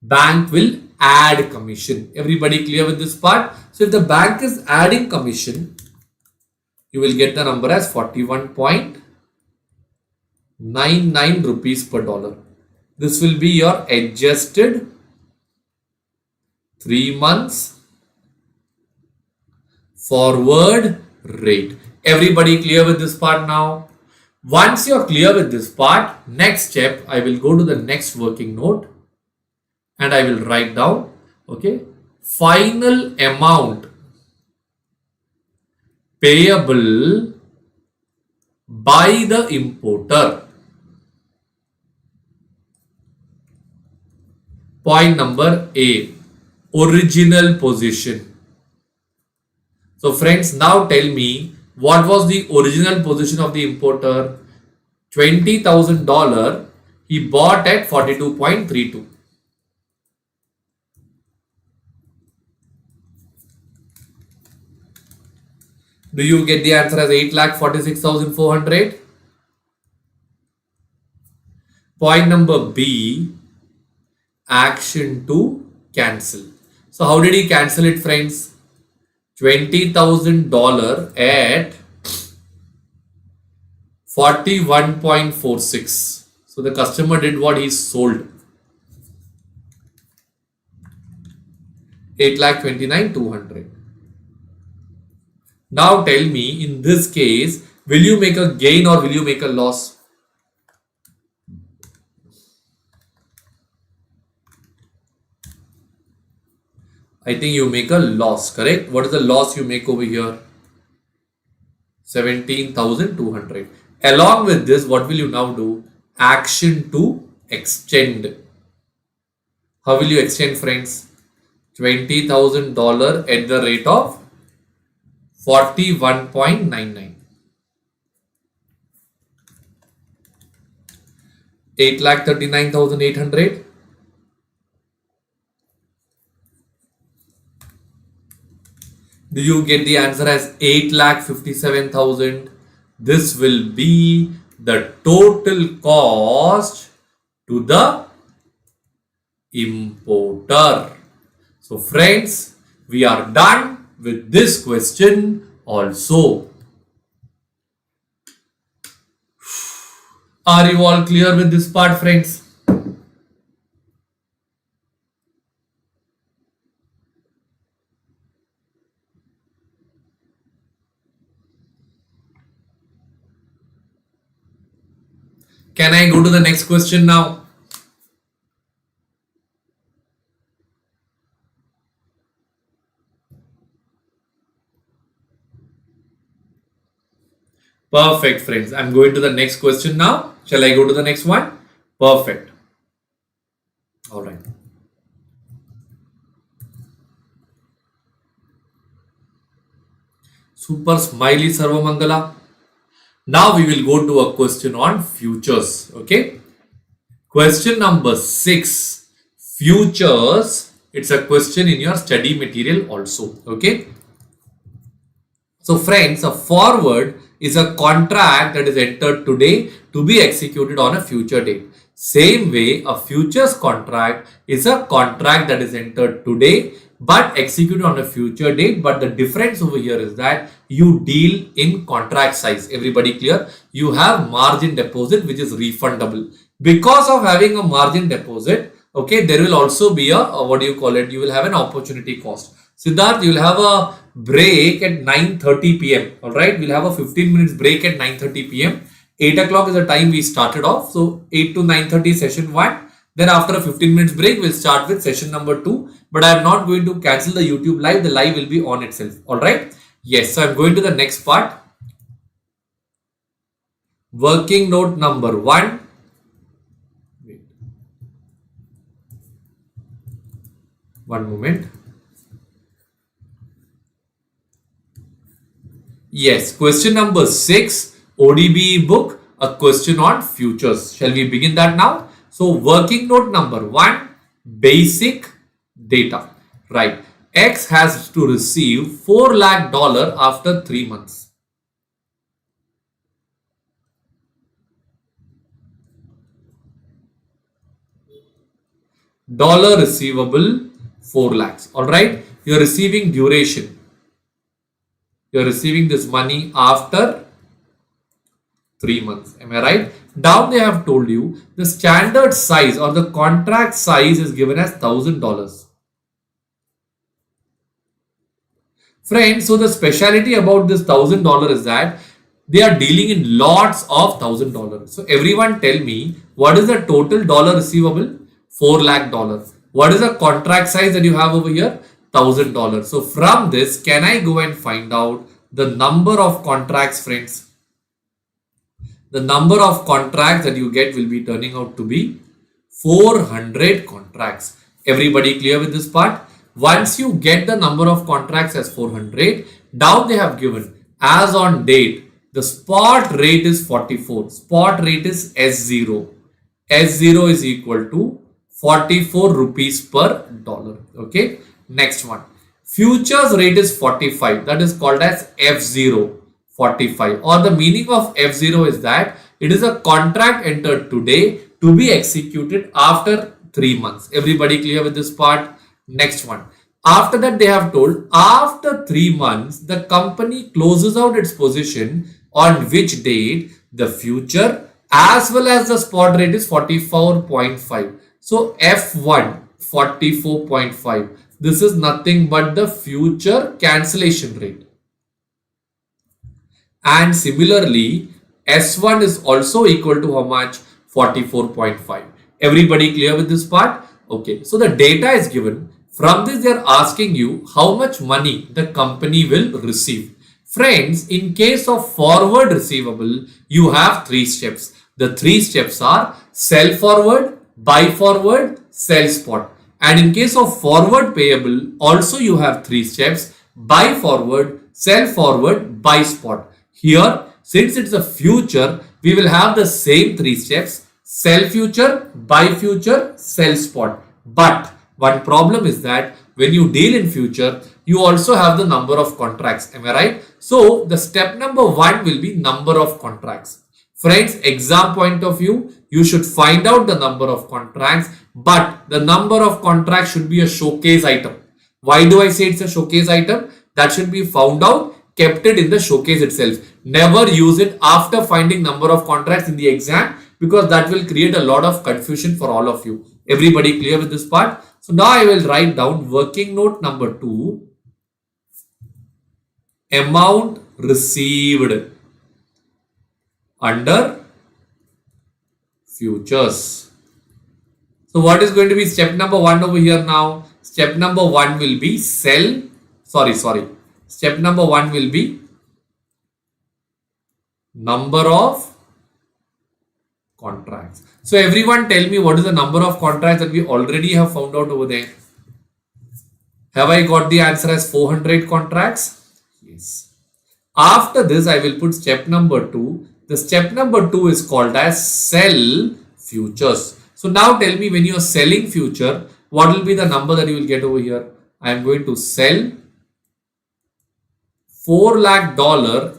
Bank will add commission. Everybody clear with this part? So if the bank is adding commission, you will get the number as 41.99 rupees per dollar. This will be your adjusted 3 months forward rate. Everybody clear with this part now? Once you are clear with this part, next step, I will go to the next working note and I will write down, okay, final amount payable by the importer. Point number A, original position. So friends, now tell me, what was the original position of the importer? $20,000 he bought at 42.32. Do you get the answer as 8,46,400? Point number B, action to cancel. So how did he cancel it, friends? $20,000 at 41.46. So the customer did what? He sold 8,29,200. Now tell me, in this case, will you make a gain or will you make a loss? I think you make a loss, correct? What is the loss you make over here? 17,200. Along with this, what will you now do? Action to extend. How will you extend, friends? $20,000 at the rate of 41.99. 8,39,800. Do you get the answer as 8,57,000? This will be the total cost to the importer. So friends, we are done with this question also. Are you all clear with this part, friends? Can I go to the next question now? Perfect, friends. I'm going to the next question now. Shall I go to the next one? Perfect. All right. Super smiley Sarvamangala. Now we will go to a question on futures. Okay. Question number 6. Futures. It's a question in your study material also. Okay. So friends, a forward is a contract that is entered today to be executed on a future date. Same way, a futures contract is a contract that is entered today but executed on a future date. But the difference over here is that you deal in contract size. Everybody clear? You have margin deposit which is refundable. Because of having a margin deposit, okay, there will also be a what do you call it? You will have an opportunity cost. Siddharth, you will have a break at 9:30 p.m. All right, we'll have a 15 minutes break at 9:30 p.m. 8 o'clock is the time we started off. So 8 to 9:30 session 1. Then after a 15 minutes break, we'll start with session number 2. But I am not going to cancel the YouTube live. The live will be on itself. All right. Yes. So I'm going to the next part. Working note number 1. Wait. One moment. Yes, question number 6, ODBE book, a question on futures. Shall we begin that now? So, working note number 1, basic data. Right. X has to receive $4 lakh after 3 months. Dollar receivable 4 lakhs. All right. You are receiving duration. You're receiving this money after 3 months. Am I right? Down they have told you the standard size or the contract size is given as $1,000. Friends, so the speciality about this $1,000 is that they are dealing in lots of $1,000. So everyone tell me what is the total dollar receivable? $4 lakh. What is the contract size that you have over here? $1,000. So from this, can I go and find out the number of contracts, friends? The number of contracts that you get will be turning out to be 400 contracts. Everybody clear with this part? Once you get the number of contracts as 400, down they have given as on date, the spot rate is 44. Spot rate is S0. S0 is equal to 44 rupees per dollar. Okay. Next one. Futures rate is 45. That is called as F0. 45. Or the meaning of F0 is that it is a contract entered today to be executed after 3 months. Everybody clear with this part? Next one. After that they have told after 3 months the company closes out its position on which date the future as well as the spot rate is 44.5. So F1 44.5. This is nothing but the future cancellation rate. And similarly, S1 is also equal to how much? 44.5. Everybody clear with this part? Okay. So the data is given. From this, they are asking you how much money the company will receive. Friends, in case of forward receivable, you have 3 steps. The 3 steps are sell forward, buy forward, sell spot. And in case of forward payable, also you have 3 steps: buy forward, sell forward, buy spot. Here, since it's a future, we will have the same 3 steps: sell future, buy future, sell spot. But one problem is that when you deal in future, you also have the number of contracts. Am I right? So the step number 1 will be number of contracts. Friends, exam point of view, you should find out the number of contracts, but the number of contracts should be a showcase item. Why do I say it's a showcase item? That should be found out, kept it in the showcase itself. Never use it after finding number of contracts in the exam, because that will create a lot of confusion for all of you. Everybody clear with this part? So now I will write down working note number 2, amount received under futures. So what is going to be step number 1 over here now? Step number 1 will be sell. Step number 1 will be number of contracts. So everyone tell me what is the number of contracts that we already have found out over there. Have I got the answer as 400 contracts? Yes. After this, I will put step number 2. The step number 2 is called as sell futures. So now tell me, when you are selling future, what will be the number that you will get over here? I am going to sell $4 lakh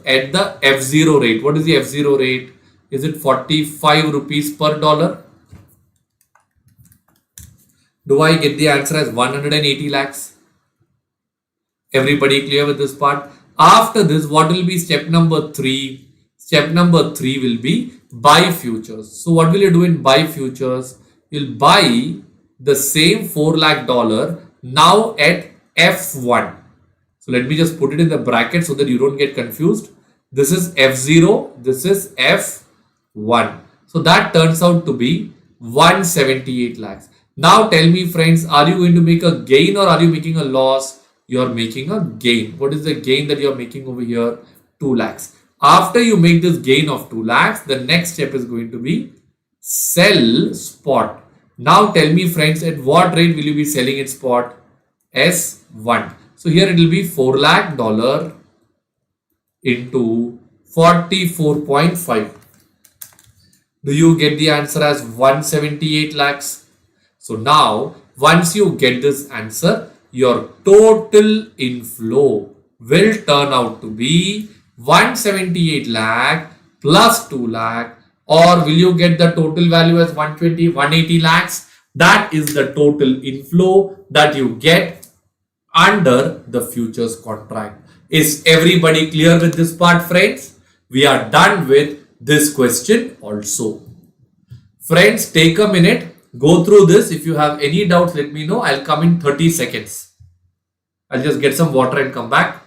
at the F0 rate. What is the F0 rate? Is it 45 rupees per dollar? Do I get the answer as 180 lakhs? Everybody clear with this part? After this, what will be step number 3? Step number 3 will be buy futures. So what will you do in buy futures? You'll buy the same $4 lakh now at F1. So let me just put it in the bracket so that you don't get confused. This is F0, this is F1. So that turns out to be 178 lakhs. Now tell me, friends, are you going to make a gain or are you making a loss? You are making a gain. What is the gain that you are making over here? 2 lakhs. After you make this gain of 2 lakhs, the next step is going to be sell spot. Now tell me, friends, at what rate will you be selling at spot? S1. So here it will be $4 lakh into 44.5. Do you get the answer as 178 lakhs? So now, once you get this answer, your total inflow will turn out to be 178 lakh plus 2 lakh, or will you get the total value as 180 lakhs? That is the total inflow that you get under the futures contract. Is everybody clear with this part, friends? We are done with this question also. Friends, take a minute, go through this. If you have any doubts, let me know. I'll come in 30 seconds. I'll just get some water and come back.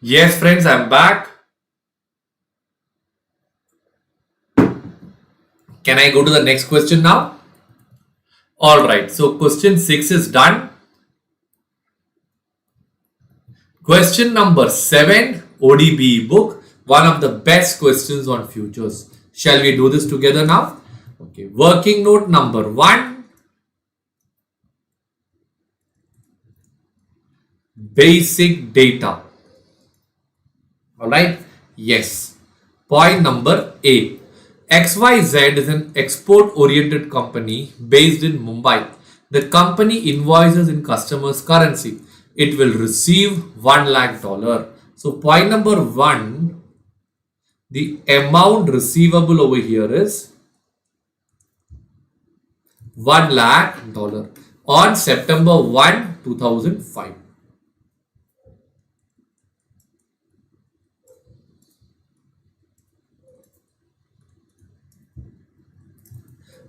Yes, friends, I'm back. Can I go to the next question now? Alright, so question 6 is done. Question number 7, ODBE book, one of the best questions on futures. Shall we do this together now? Okay, working note number 1, basic data. Alright, yes. Point number A. XYZ is an export oriented company based in Mumbai The company invoices in customer's currency. It will receive $1 lakh. So point number 1, the amount receivable over here is $1 lakh on September 1, 2005.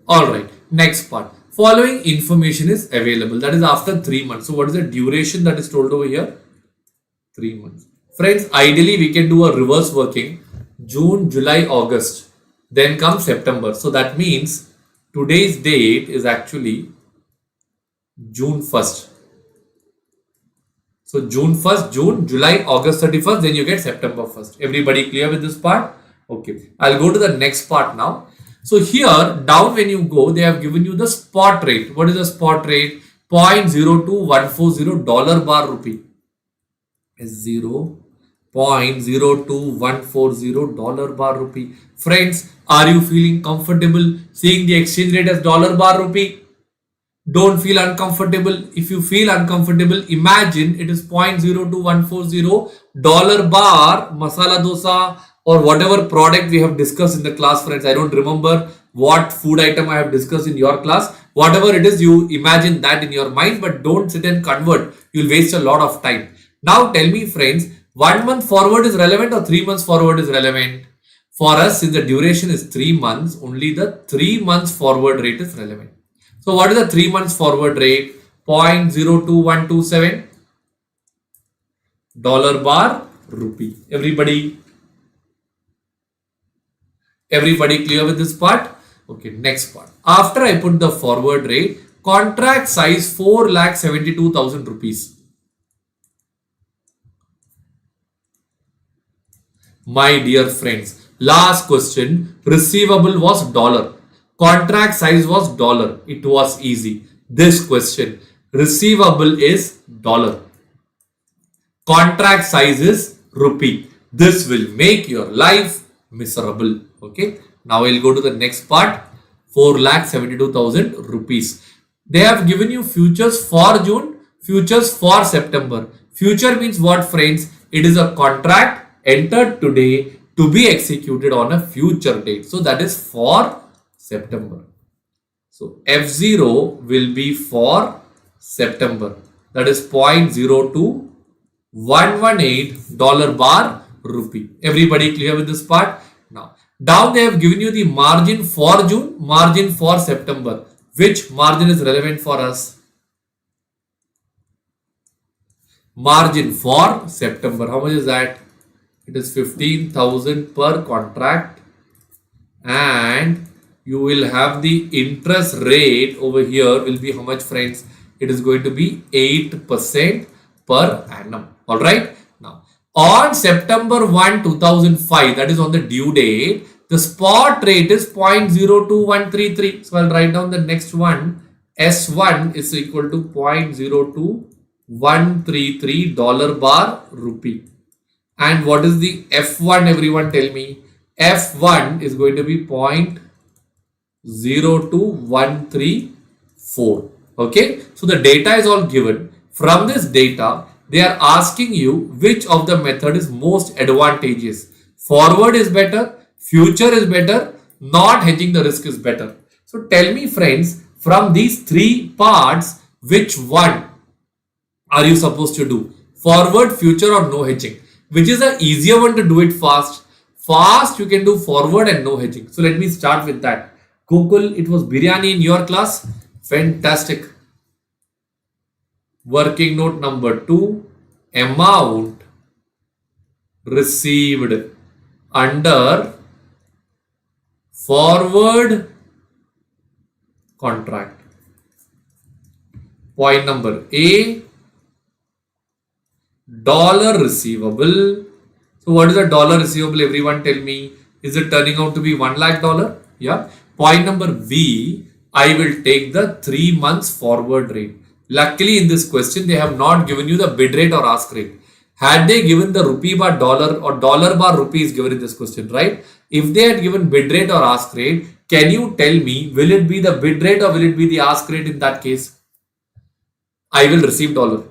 Alright, next part. Following information is available. That is after 3 months. So what is the duration that is told over here? 3 months. Friends, ideally we can do a reverse working. June, July, August. Then comes September. So that means today's date is actually June 1st. So June 1st, June, July, August 31st. Then you get September 1st. Everybody clear with this part? Okay. I'll go to the next part now. So here down when you go, they have given you the spot rate. What is the spot rate? 0.02140 dollar bar rupee is 0.02140 dollar bar rupee. Friends, are you feeling comfortable seeing the exchange rate as dollar bar rupee? Don't feel uncomfortable. If you feel uncomfortable, imagine it is 0.02140 dollar bar masala dosa or whatever product we have discussed in the class, friends. I don't remember what food item I have discussed in your class. Whatever it is, you imagine that in your mind, but don't sit and convert. You'll waste a lot of time. Now tell me, friends, 1 month forward is relevant or 3 months forward is relevant? For us, since the duration is 3 months, only the 3 months forward rate is relevant. So what is the 3 months forward rate? 0.02127 dollar bar rupee. Everybody clear with this part? Okay, next part. After I put the forward rate, contract size 4,72,000 rupees. My dear friends, last question, receivable was dollar. Contract size was dollar. It was easy. This question, receivable is dollar. Contract size is rupee. This will make your life miserable. Okay. Now we'll go to the next part. 4,72,000 rupees. They have given you futures for June, futures for September. Future means what, friends? It is a contract entered today to be executed on a future date. So that is for September. So F0 will be for September. That is 0.02118 dollar bar rupee. Everybody clear with this part? Now, down they have given you the margin for June, margin for September. Which margin is relevant for us? Margin for September. How much is that? It is 15,000 per contract, and you will have the interest rate over here will be how much, friends? It is going to be 8% per annum. All right. Now, on September 1, 2005, that is on the due date, the spot rate is 0.02133. So I'll write down the next one. S1 is equal to 0.02133 dollar bar rupee. And what is the F1? Everyone tell me. F1 is going to be 0.02134. Okay. So the data is all given. From this data, they are asking you which of the method is most advantageous. Forward is better. Future is better. Not hedging the risk is better. So tell me, friends, from these three parts, which one are you supposed to do? Forward, future, or no hedging? Which is the easier one to do it fast? Fast, you can do forward and no hedging. So let me start with that. Gokul, it was biryani in your class. Fantastic. Working note number 2. Amount received under forward contract. Point number A. Dollar receivable. So what is a dollar receivable? Everyone tell me. Is it turning out to be $1 lakh? Yeah. Point number B. I will take the 3 months forward rate. Luckily in this question they have not given you the bid rate or ask rate. Had they given the rupee bar dollar or dollar bar rupee is given in this question, right? If they had given bid rate or ask rate, can you tell me, will it be the bid rate or will it be the ask rate in that case? I will receive dollar.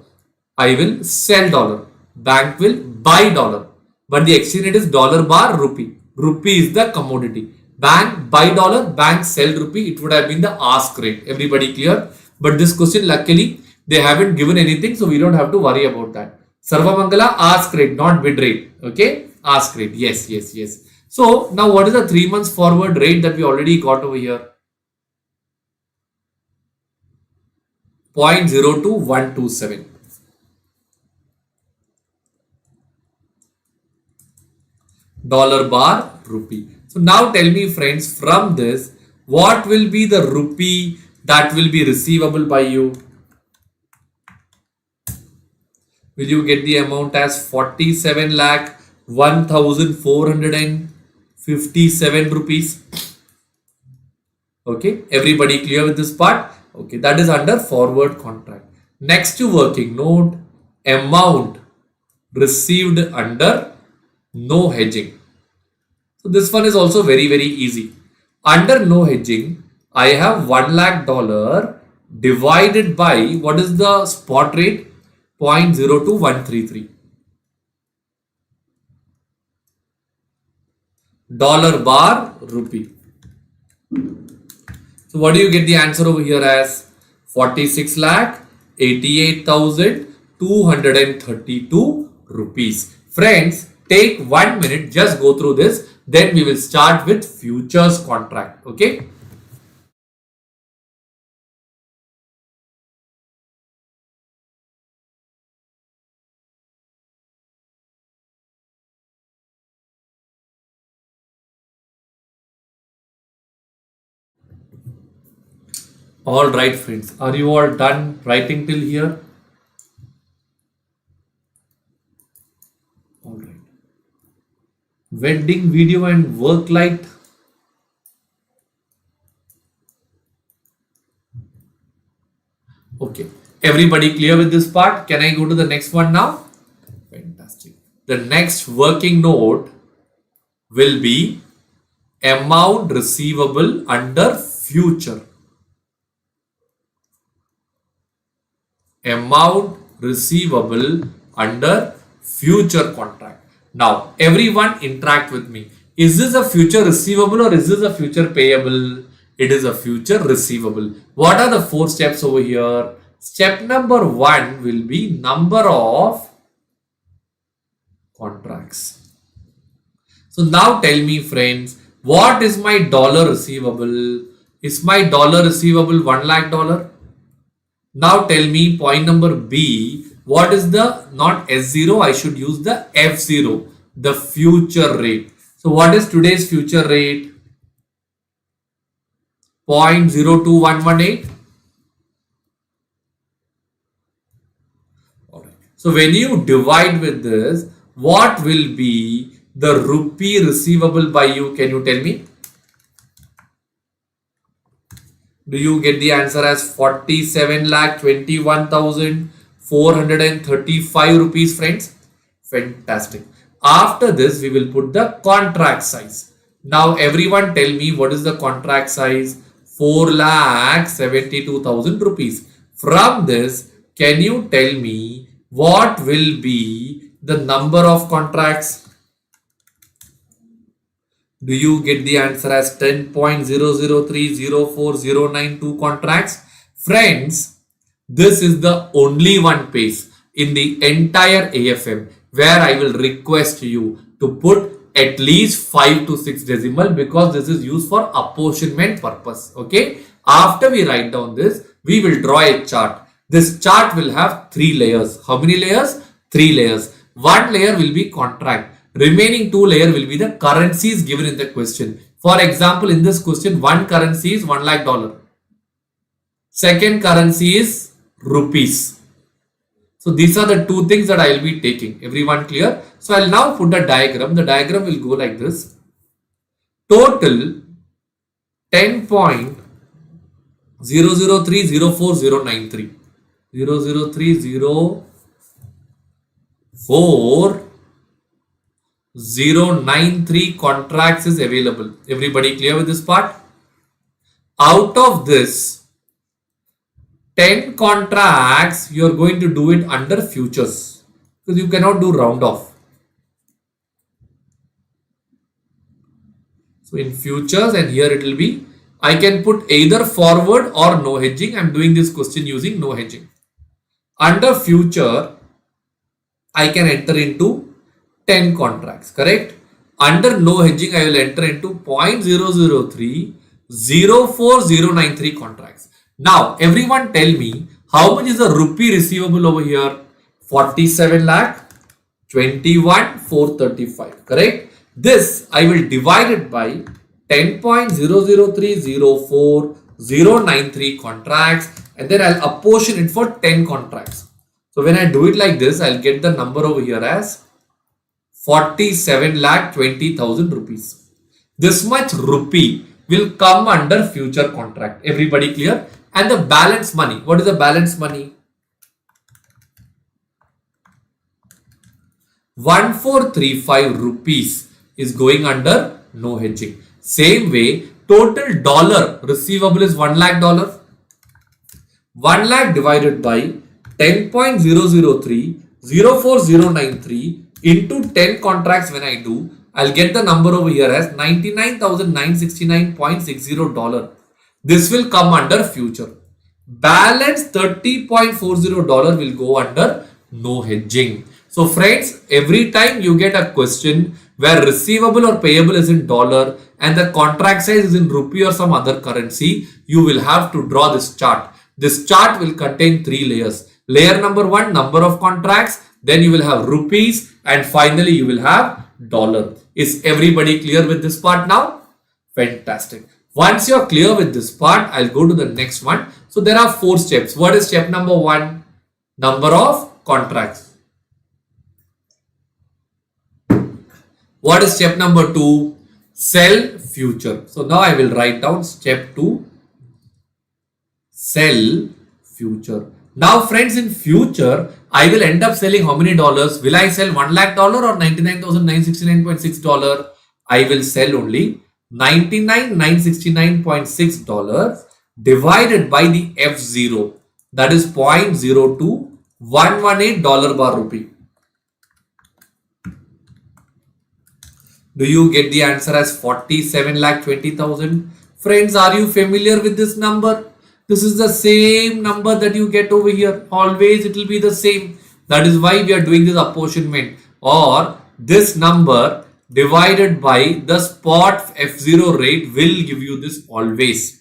I will sell dollar. Bank will buy dollar. But the exchange rate is dollar bar rupee. Rupee is the commodity. Bank buy dollar, bank sell rupee. It would have been the ask rate. Everybody clear? But this question, luckily, they haven't given anything, so we don't have to worry about that. Sarvamangala ask rate, not bid rate. Okay? Ask rate. Yes, yes, yes. So now what is the 3 months forward rate that we already got over here? 0.02127. Dollar bar rupee. So now tell me friends, from this, what will be the rupee that will be receivable by you? Will you get the amount as 47 lakh 1457 rupees? Okay, everybody clear with this part? Okay, that is under forward contract. Next to working note, amount received under no hedging. So this one is also very easy. Under no hedging, I have $1 lakh divided by, what is the spot rate? 0.02133. Dollar bar rupee. So what do you get the answer over here as? 46 lakh 88,232 rupees. Friends, take 1 minute, just go through this. Then we will start with futures contract. Okay. All right, friends. Are you all done writing till here? All right. Wedding video and work light. Okay. Everybody clear with this part? Can I go to the next one now? Fantastic. The next working note will be amount receivable under future. Amount receivable under future contract. Now, everyone interact with me. Is this a future receivable or is this a future payable? It is a future receivable. What are the 4 steps over here? Step number 1 will be number of contracts. So now tell me friends, what is my dollar receivable? Is my dollar receivable $1 lakh? Now tell me point number B, what is the, not S0, I should use the F0, the future rate. So what is today's future rate? 0.02118. Alright. So when you divide with this, what will be the rupee receivable by you? Can you tell me? Do you get the answer as 47,21,435 rupees, friends? Fantastic. After this, we will put the contract size. Now, everyone tell me what is the contract size? 4,72,000 rupees. From this, can you tell me what will be the number of contracts? Do you get the answer as 10.00304,092 contracts? Friends, this is the only one page in the entire AFM where I will request you to put at least 5 to 6 decimal, because this is used for apportionment purpose. Okay. After we write down this, we will draw a chart. This chart will have 3 layers. How many layers? 3 layers. One layer will be contract. Remaining 2 layer will be the currencies given in the question. For example, in this question, one currency is $1 lakh. Second currency is rupees. So these are the 2 things that I will be taking. Everyone clear? So I will now put a diagram. The diagram will go like this. Total 10.00304,093. 00304,093 contracts is available. Everybody clear with this part? Out of this, 10 contracts, you're going to do it under futures because you cannot do round off. So in futures, and here it will be, I can put either forward or no hedging. I'm doing this question using no hedging. Under future, I can enter into 10 contracts, correct? Under no hedging, I will enter into 0.003 04093 contracts. Now, everyone tell me how much is the rupee receivable over here? 47 lakh 21,435, correct? This I will divide it by 10.00304,093 contracts, and then I'll apportion it for 10 contracts. So when I do it like this, I'll get the number over here as 47 lakh 20,000 rupees. This much rupee will come under future contract. Everybody clear? And the balance money. What is the balance money? 1435 rupees is going under no hedging. Same way, total dollar receivable is $1 lakh. 1 lakh divided by 10.003 04093 into 10 contracts. When I do, I'll get the number over here as $99,969.60. This will come under future. Balance $30.40 will go under no hedging. So friends, every time you get a question where receivable or payable is in dollar and the contract size is in rupee or some other currency, you will have to draw this chart. This chart will contain 3 layers. Layer number 1, number of contracts, then you will have rupees, and finally you will have dollar. Is everybody clear with this part now? Fantastic. Once you are clear with this part, I'll go to the next one. So there are 4 steps. What is step number 1? Number of contracts. What is step number 2? Sell future. So now I will write down step 2. Sell future. Now friends, in future, I will end up selling how many dollars? Will I sell $1 lakh or $99,969.6? I will sell only $99,969.6 divided by the F0. That is 0.02118 dollar bar rupee. Do you get the answer as 47,20,000? Friends, are you familiar with this number? This is the same number that you get over here. Always it will be the same. That is why we are doing this apportionment, or this number divided by the spot F0 rate will give you this always.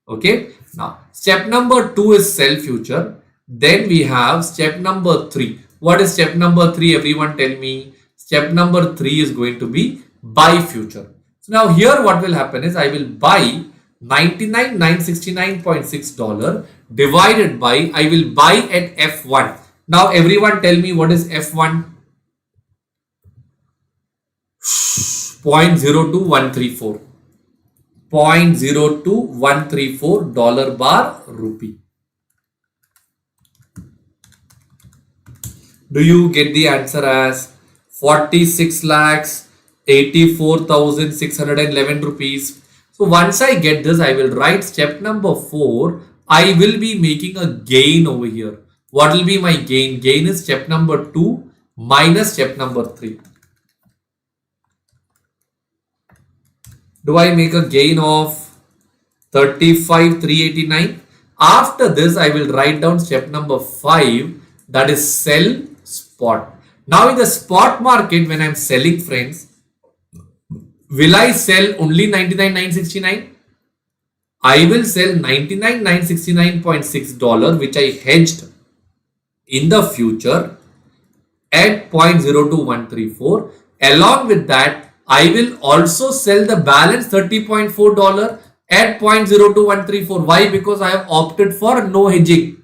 Okay. Now step number 2 is sell future. Then we have step number 3. What is step number 3? Everyone tell me. Step number 3 is going to be buy future. So now here what will happen is I will buy $99,969.6 divided by, I will buy at F1. Now everyone tell me what is F1? 0.02134. 0.02134 dollar bar rupee. Do you get the answer as 46 lakhs 84,611 rupees? So once I get this, I will write step number 4. I will be making a gain over here. What will be my gain? Gain is step number 2 minus step number 3. Do I make a gain of 35,389? After this, I will write down step number 5, that is sell spot. Now in the spot market, when I am selling, friends, will I sell only 99,969? I will sell $99,969.6 which I hedged in the future at 0.02134. Along with that, I will also sell the balance $30.4 at 0.02134. Why? Because I have opted for no hedging.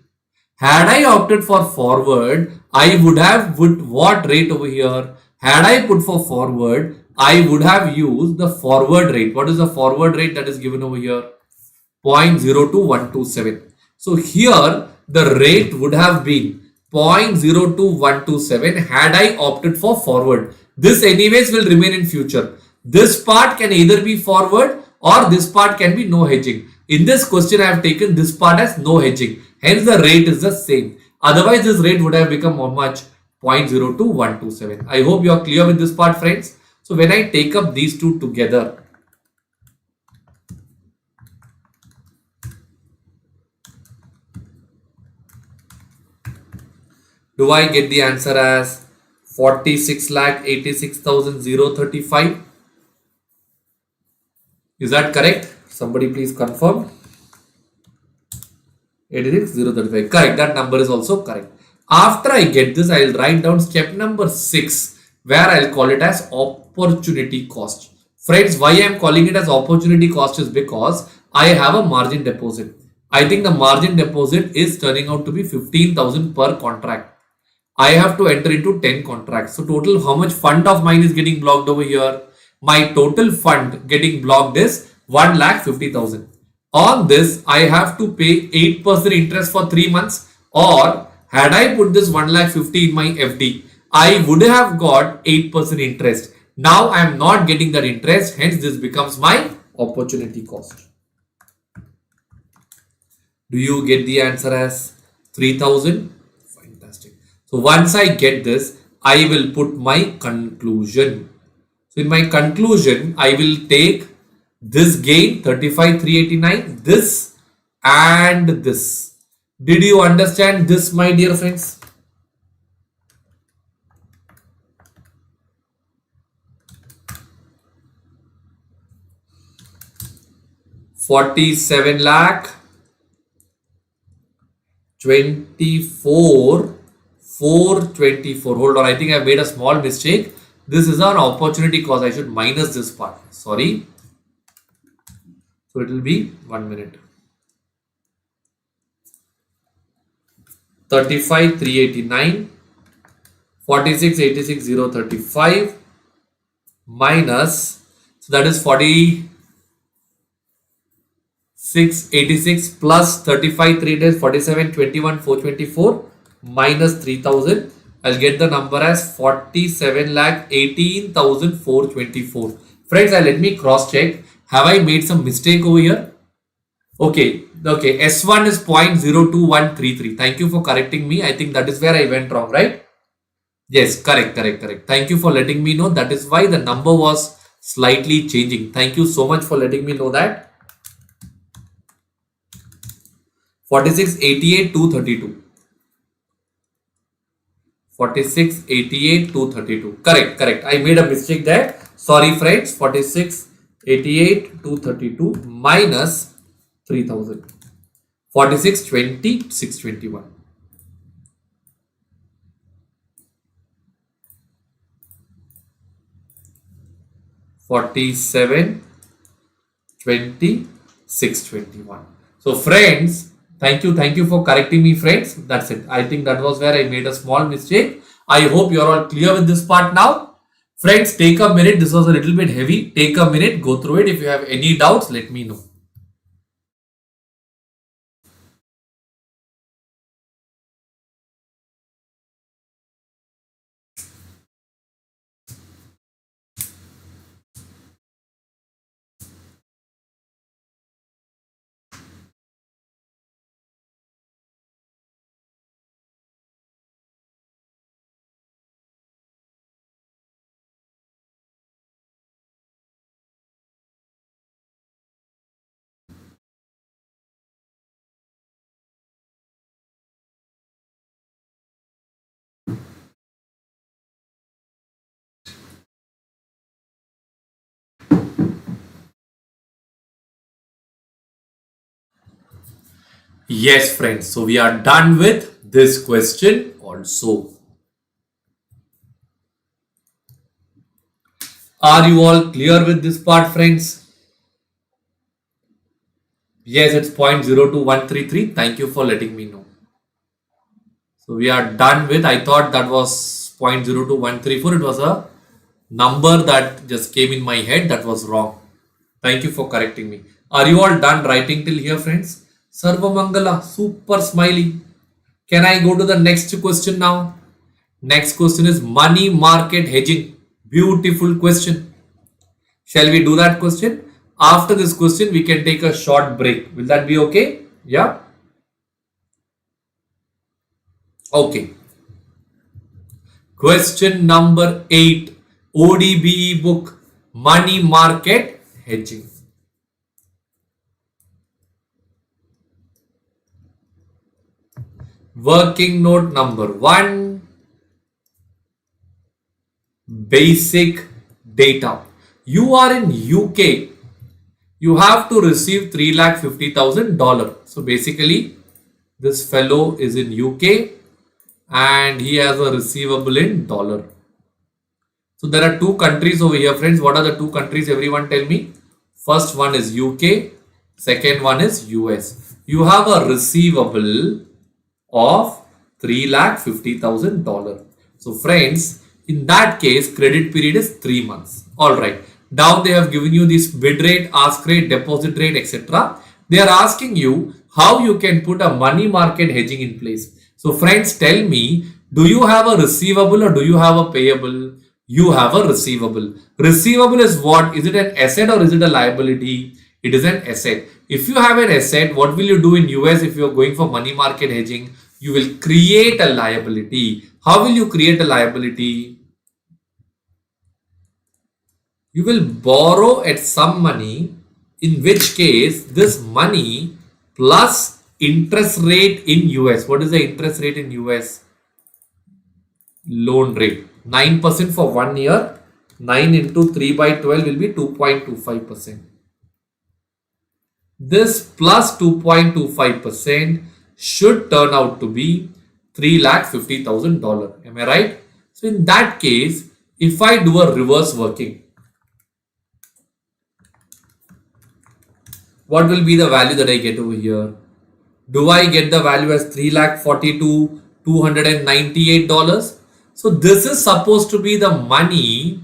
Had I opted for forward, I would have put what rate over here? Had I put for forward, I would have used the forward rate. What is the forward rate that is given over here? 0.02127. So here the rate would have been 0.02127 had I opted for forward. This anyways will remain in future. This part can either be forward or this part can be no hedging. In this question, I have taken this part as no hedging. Hence, the rate is the same. Otherwise, this rate would have become how much? 0.02127. I hope you are clear with this part, friends. So, when I take up these two together, do I get the answer as 46,86,035? Is that correct? Somebody please confirm. 86,035. Correct. That number is also correct. After I get this, I will write down step number 6, where I'll call it as opportunity cost. Friends, why I am calling it as opportunity cost is because I have a margin deposit. I think the margin deposit is turning out to be 15,000 per contract. I have to enter into 10 contracts. So total how much fund of mine is getting blocked over here? My total fund getting blocked is 1,50,000. On this, I have to pay 8% interest for 3 months, or had I put this 1,50,000 in my FD, I would have got 8% interest. Now I am not getting that interest, hence this becomes my opportunity cost. Do you get the answer as 3,000? Fantastic. So once I get this, I will put my conclusion. So in my conclusion, I will take this gain 35,389, this and this. Did you understand this, my dear friends? $47 lakh 24,424. Hold on, I think I made a small mistake. This is an opportunity cost. I should minus this part. Sorry. So it will be 1 minute. 35,389, 46,86,035 minus, so that is 46,86 plus 35,3 47,21,424 minus 3,000. I'll get the number as 47,18,424. Friends, let me cross check. Have I made some mistake over here? Okay, S1 is 0.02133. Thank you for correcting me. I think that is where I went wrong, right? Yes, correct. Thank you for letting me know. That is why the number was slightly changing. Thank you so much for letting me know that. 46,88,232. 46,88,232. Correct. I made a mistake there. Sorry, friends. 46,88,232 minus 3,000. 46,20,621. 47,20,621. So friends, thank you for correcting me, friends. That's it. I think that was where I made a small mistake. I hope you're all clear with this part now. Friends, take a minute. This was a little bit heavy. Take a minute, go through it. If you have any doubts, let me know. Yes, friends. So we are done with this question also. Are you all clear with this part, friends? Yes, it's 0.02133. Thank you for letting me know. So we are done with, I thought that was 0.02134. It was a number that just came in my head. That was wrong. Thank you for correcting me. Are you all done writing till here, friends? Sarva Mangala, super smiley. Can I go to the next question now? Next question is money market hedging. Beautiful question. Shall we do that question? After this question, we can take a short break. Will that be okay? Yeah. Okay. Question number 8. ODBE book, money market hedging. Working note number 1. Basic data. You are in UK. You have to receive $350,000. So basically, this fellow is in UK and he has a receivable in dollar. So there are two countries over here, friends. What are the two countries? Everyone tell me. First one is UK. Second one is US. You have a receivable of $350,000. So friends, in that case, credit period is 3 months. Alright. Now they have given you this bid rate, ask rate, deposit rate, etc. They are asking you how you can put a money market hedging in place. So friends, tell me, do you have a receivable or do you have a payable? You have a receivable. Receivable is what? Is it an asset or is it a liability? It is an asset. If you have an asset, what will you do in US if you are going for money market hedging? You will create a liability. How will you create a liability? You will borrow at some money, in which case this money plus interest rate in US. What is the interest rate in US? Loan rate. 9% for 1 year. 9 into 3 by 12 will be 2.25%. This plus 2.25% should turn out to be $350,000. Am I right? So in that case, if I do a reverse working, what will be the value that I get over here? Do I get the value as $342,298? So this is supposed to be the money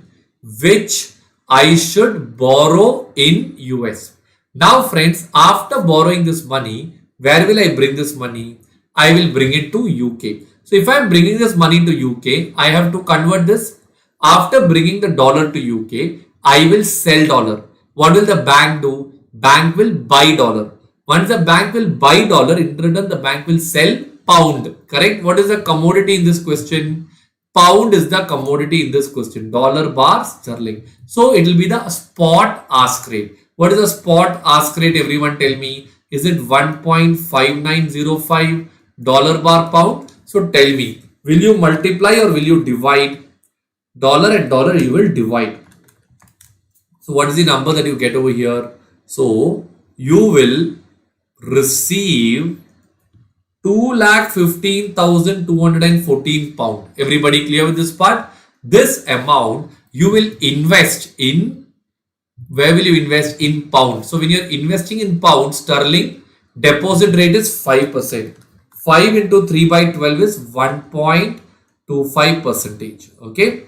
which I should borrow in US. Now friends, after borrowing this money, where will I bring this money? I will bring it to UK. So if I am bringing this money to UK, I have to convert this. After bringing the dollar to UK, I will sell dollar. What will the bank do? Bank will buy dollar. Once the bank will buy dollar, in return the bank will sell pound. Correct? What is the commodity in this question? Pound is the commodity in this question. Dollar bar sterling. So it will be the spot ask rate. What is the spot ask rate? Everyone tell me. Is it 1.5905 dollar bar pound? So tell me, will you multiply or will you divide? Dollar and dollar you will divide. So what is the number that you get over here? So you will receive 2,15,214 pound. Everybody clear with this part? This amount you will invest in. Where will you invest? In pound. So when you are investing in pound sterling, deposit rate is 5%. 5 into 3 by 12 is 1.25%. Okay.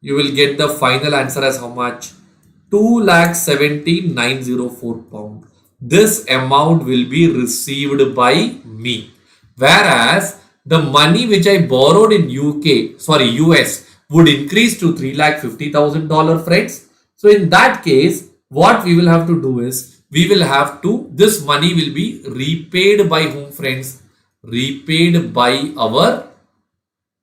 You will get the final answer as how much? 2,70,904 pound. This amount will be received by me. Whereas the money which I borrowed in US would increase to $350,000, friends. So in that case, what we will have to do is, this money will be repaid by whom, friends? Repaid by our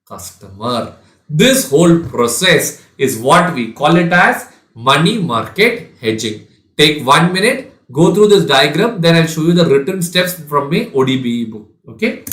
customer. This whole process is what we call it as money market hedging. Take 1 minute, go through this diagram, then I'll show you the written steps from my ODBE book. Okay.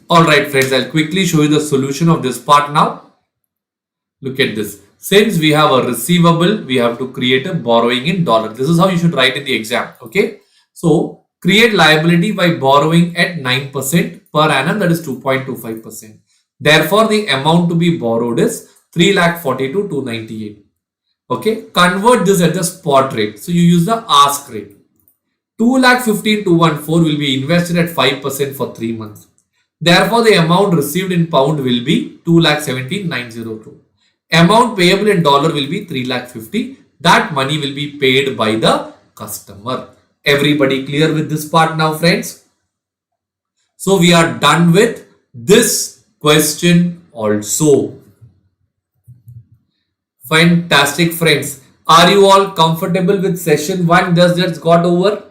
Alright friends, I'll quickly show you the solution of this part now. Look at this. Since we have a receivable, we have to create a borrowing in dollar. This is how you should write in the exam. Okay. So create liability by borrowing at 9% per annum, that is 2.25%. Therefore, the amount to be borrowed is 3,42,298. Okay. Convert this at the spot rate. So you use the ask rate. 2,15,214 will be invested at 5% for 3 months. Therefore, the amount received in pound will be 2,17,902. Amount payable in dollar will be 3,50,000. That money will be paid by the customer. Everybody clear with this part now, friends? So we are done with this question also. Fantastic, friends. Are you all comfortable with session 1? Does that got over?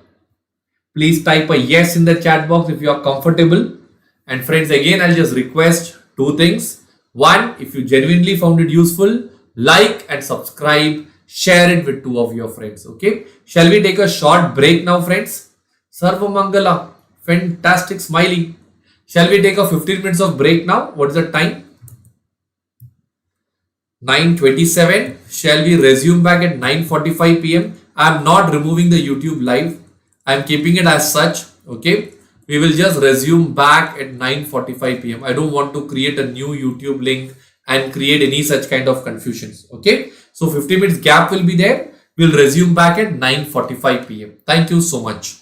Please type a yes in the chat box if you are comfortable. And friends, again, I'll just request two things. One, if you genuinely found it useful, like and subscribe, share it with two of your friends. Okay. Shall we take a short break now, friends? Sarva Mangala. Fantastic smiley. Shall we take a 15 minutes of break now? What is the time? 9:27. Shall we resume back at 9:45 p.m.? I am not removing the YouTube live. I am keeping it as such. Okay. We will just resume back at 9:45 p.m. I don't want to create a new YouTube link and create any such kind of confusions. Okay. So 15 minutes gap will be there. We'll resume back at 9:45 p.m. Thank you so much.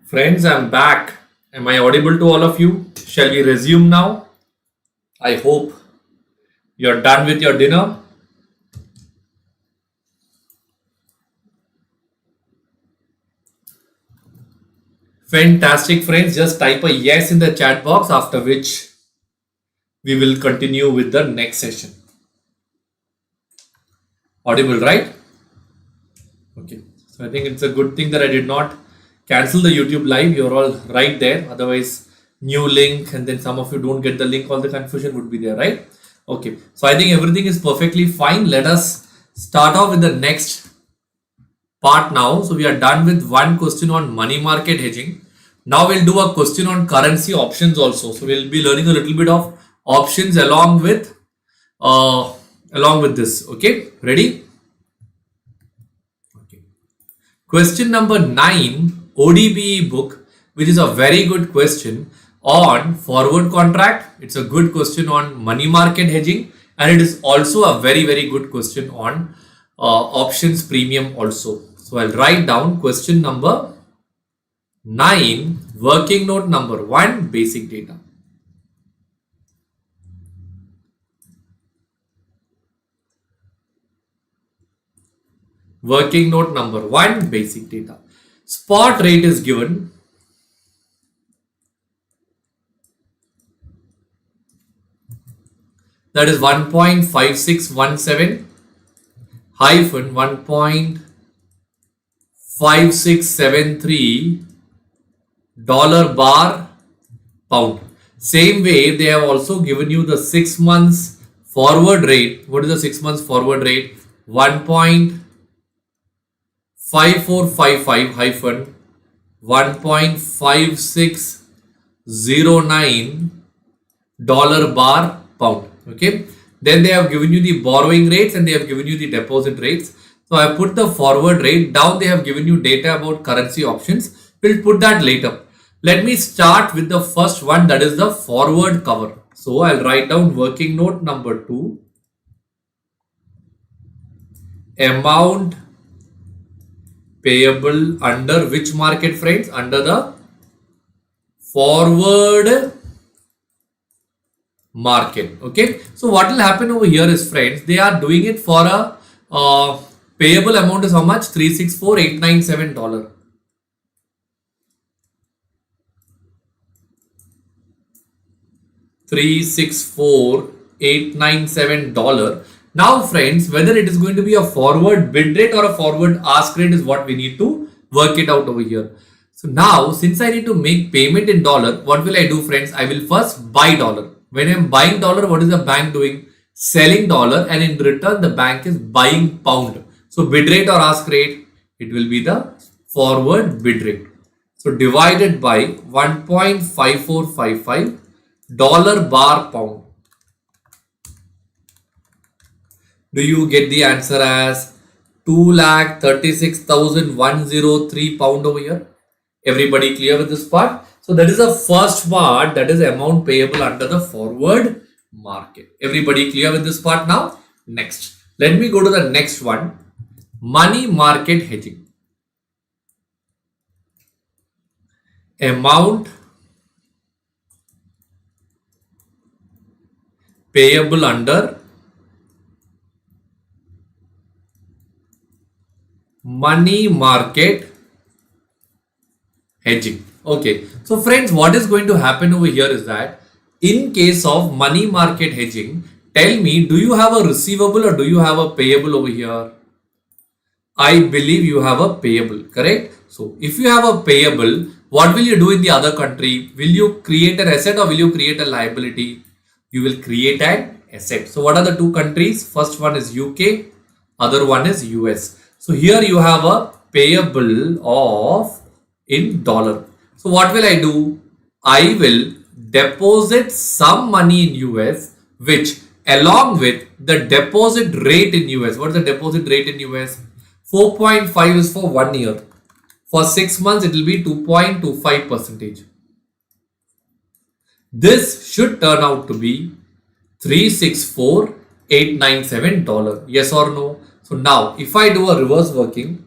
Friends, I'm back. Am I audible to all of you? Shall we resume now? I hope you're done with your dinner. Fantastic, friends. Just type a yes in the chat box, after which we will continue with the next session. Audible, right? Okay. So I think it's a good thing that I did not cancel the YouTube live. You're all right there. Otherwise, new link, and then some of you don't get the link. All the confusion would be there, right? Okay. So I think everything is perfectly fine. Let us start off with the next part now. So we are done with one question on money market hedging. Now we'll do a question on currency options also. So we'll be learning a little bit of options along with this. Okay, ready? Okay. Question number 9, ODBE book, which is a very good question on forward contract. It's a good question on money market hedging, and it is also a very good question on options premium also. So I'll write down question number 9, working note number 1, basic data. Working note number 1, basic data. Spot rate is given. That is 1.5617 hyphen 1.5673 dollar bar pound. Same way, they have also given you the 6 months forward rate. What is the 6 months forward rate? 1.5455 hyphen 1.5609 dollar bar pound. Okay. Then they have given you the borrowing rates and they have given you the deposit rates. So I put the forward rate down. They have given you data about currency options. We'll put that later. Let me start with the first one, that is the forward cover. So I'll write down working note number 2. Amount payable under which market, friends? Under the forward market. Okay. So what will happen over here is, friends, they are doing it for a payable amount is how much? $364,897. $364,897. Now, friends, whether it is going to be a forward bid rate or a forward ask rate is what we need to work it out over here. So now, since I need to make payment in dollar, what will I do, friends? I will first buy dollar. When I'm buying dollar, what is the bank doing? Selling dollar, and in return, the bank is buying pound. So bid rate or ask rate, it will be the forward bid rate. So divided by 1.5455 dollar bar pound. Do you get the answer as 2,36,103 pound over here? Everybody clear with this part? So that is the first part, that is amount payable under the forward market. Everybody clear with this part now? Next, let me go to the next one, money market hedging. Amount payable under money market hedging. Okay, so friends, what is going to happen over here is that in case of money market hedging, tell me, do you have a receivable or do you have a payable over here? I believe you have a payable, correct? So if you have a payable, what will you do in the other country? Will you create an asset or will you create a liability? You will create an asset. So what are the two countries? First one is UK, other one is US. So here you have a payable of in dollar. So what will I do? I will deposit some money in US, which along with the deposit rate in US. What is the deposit rate in US? 4.5 is for 1 year. For 6 months, it will be 2.25%. This should turn out to be $364,897. Yes or no? So now, if I do a reverse working,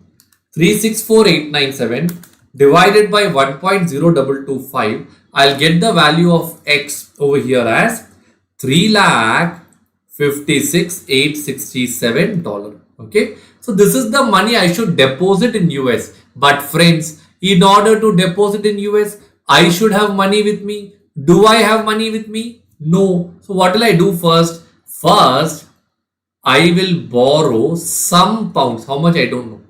364,897 divided by 1.0225. I'll get the value of X over here as 3,56,867 dollars. Okay. So this is the money I should deposit in US. But friends, in order to deposit in US, I should have money with me. Do I have money with me? No. So what will I do first? First, I will borrow some pounds. How much I don't know.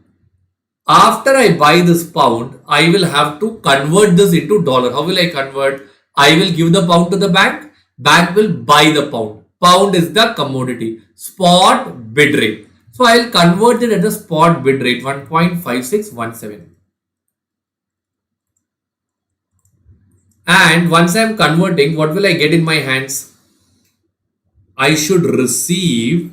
After I buy this pound, I will have to convert this into dollar. How will I convert? I will give the pound to the bank. Bank will buy the pound. Pound is the commodity. Spot bid rate. So I will convert it at the spot bid rate 1.5617. And once I am converting, what will I get in my hands? I should receive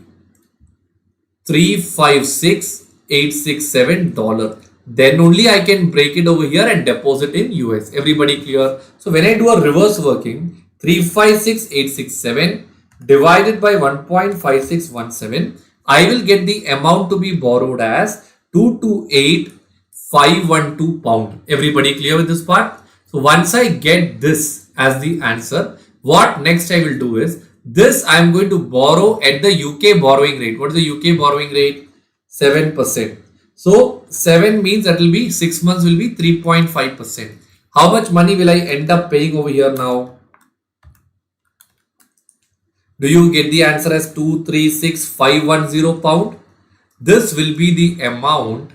356,867 dollar. Then only I can break it over here and deposit in US. Everybody clear? So when I do a reverse working, 356,867 divided by 1.5617, I will get the amount to be borrowed as 228,512 pound. Everybody clear with this part? So once I get this as the answer, what next I will do is, this I am going to borrow at the UK borrowing rate. What is the UK borrowing rate? 7%. So 7 means that will be 6 months will be 3.5%. How much money will I end up paying over here now? Do you get the answer as 236,510 pound? This will be the amount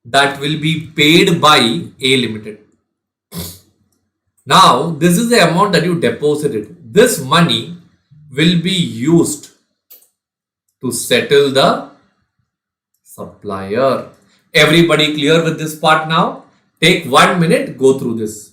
that will be paid by A Limited. Now, this is the amount that you deposited. This money will be used to settle the supplier. Everybody clear with this part now? Take 1 minute, go through this.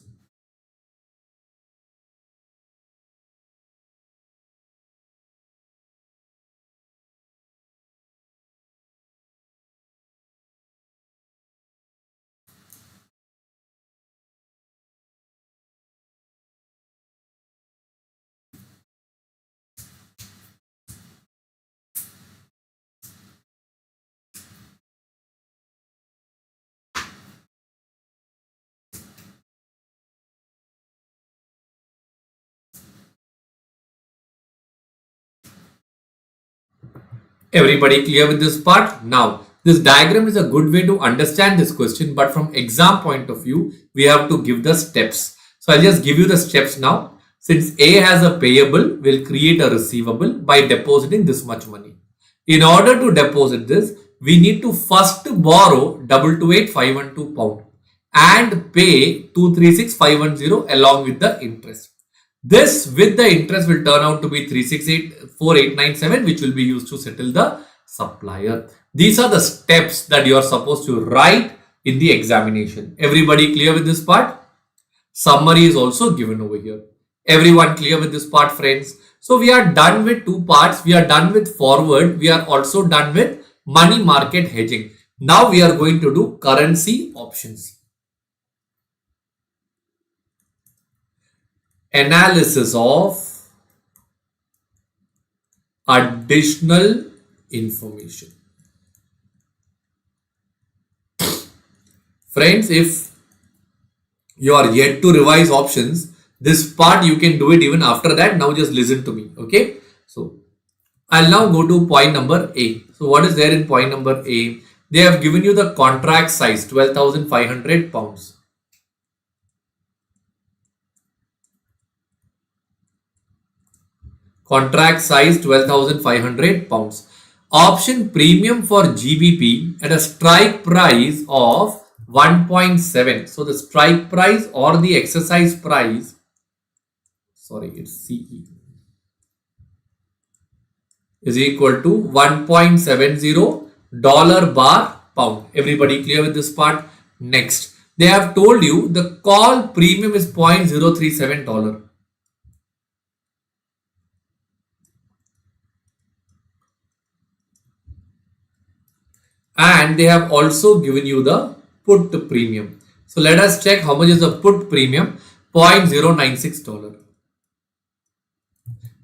Everybody clear with this part? Now, this diagram is a good way to understand this question, but from exam point of view, we have to give the steps. So I'll just give you the steps now. Since A has a payable, we'll create a receivable by depositing this much money. In order to deposit this, we need to first borrow 228,512 pound and pay 236,510 along with the interest. This with the interest will turn out to be 368,4897, which will be used to settle the supplier. These are the steps that you are supposed to write in the examination. Everybody clear with this part? Summary is also given over here. Everyone clear with this part, friends? So we are done with two parts. We are done with forward. We are also done with money market hedging. Now we are going to do currency options. Analysis of additional information. Friends, if you are yet to revise options, this part you can do it even after that. Now just listen to me. Okay. So I'll now go to point number A. So what is there in point number A? They have given you the contract size 12,500 pounds. Contract size 12,500 pounds. Option premium for GBP at a strike price of 1.7. So the strike price or the exercise price, sorry, it's CE, is equal to 1.70 dollar bar pound. Everybody clear with this part? Next, they have told you the call premium is 0.037 dollar. And they have also given you the put premium. So let us check how much is the put premium. 0.096 dollar.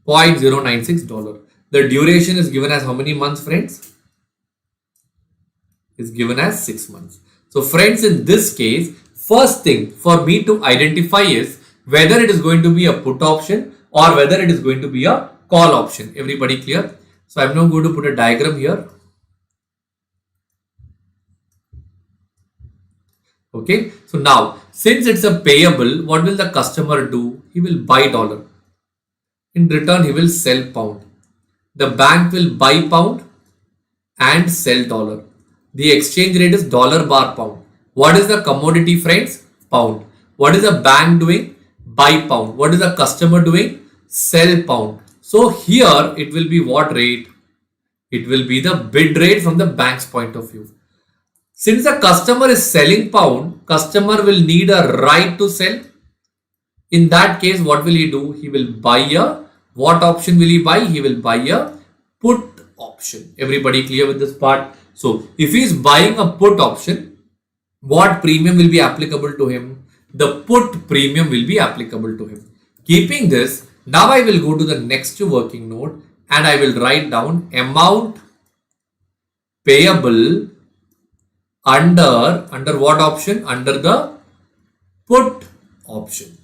0.096 dollar. The duration is given as how many months, friends? Is given as 6 months. So friends, in this case, first thing for me to identify is whether it is going to be a put option or whether it is going to be a call option. Everybody clear? So I'm now going to put a diagram here. Okay, so now since it's a payable, what will the customer do? He will buy dollar. In return, he will sell pound. The bank will buy pound and sell dollar. The exchange rate is dollar bar pound. What is the commodity, friends? Pound. What is the bank doing? Buy pound. What is the customer doing? Sell pound. So here it will be what rate? It will be the bid rate from the bank's point of view. Since the customer is selling pound, customer will need a right to sell. In that case, what will he do? He will buy a, what option will he buy? He will buy a put option. Everybody clear with this part? So if he is buying a put option, what premium will be applicable to him? The put premium will be applicable to him. Keeping this, now I will go to the next working note and I will write down amount payable under what option? Under the put option.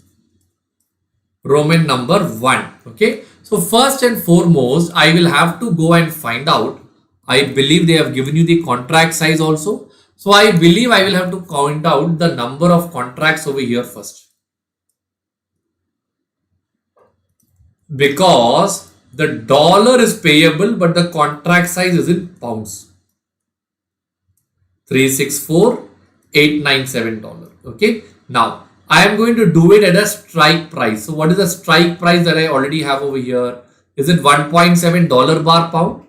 Roman number 1. Okay. So first and foremost, I will have to go and find out. I believe they have given you the contract size also. So I believe I will have to count out the number of contracts over here first. Because the dollar is payable, but the contract size is in pounds. $364,897. Okay. Now I am going to do it at a strike price. So what is the strike price that I already have over here? Is it $1.7 bar pound?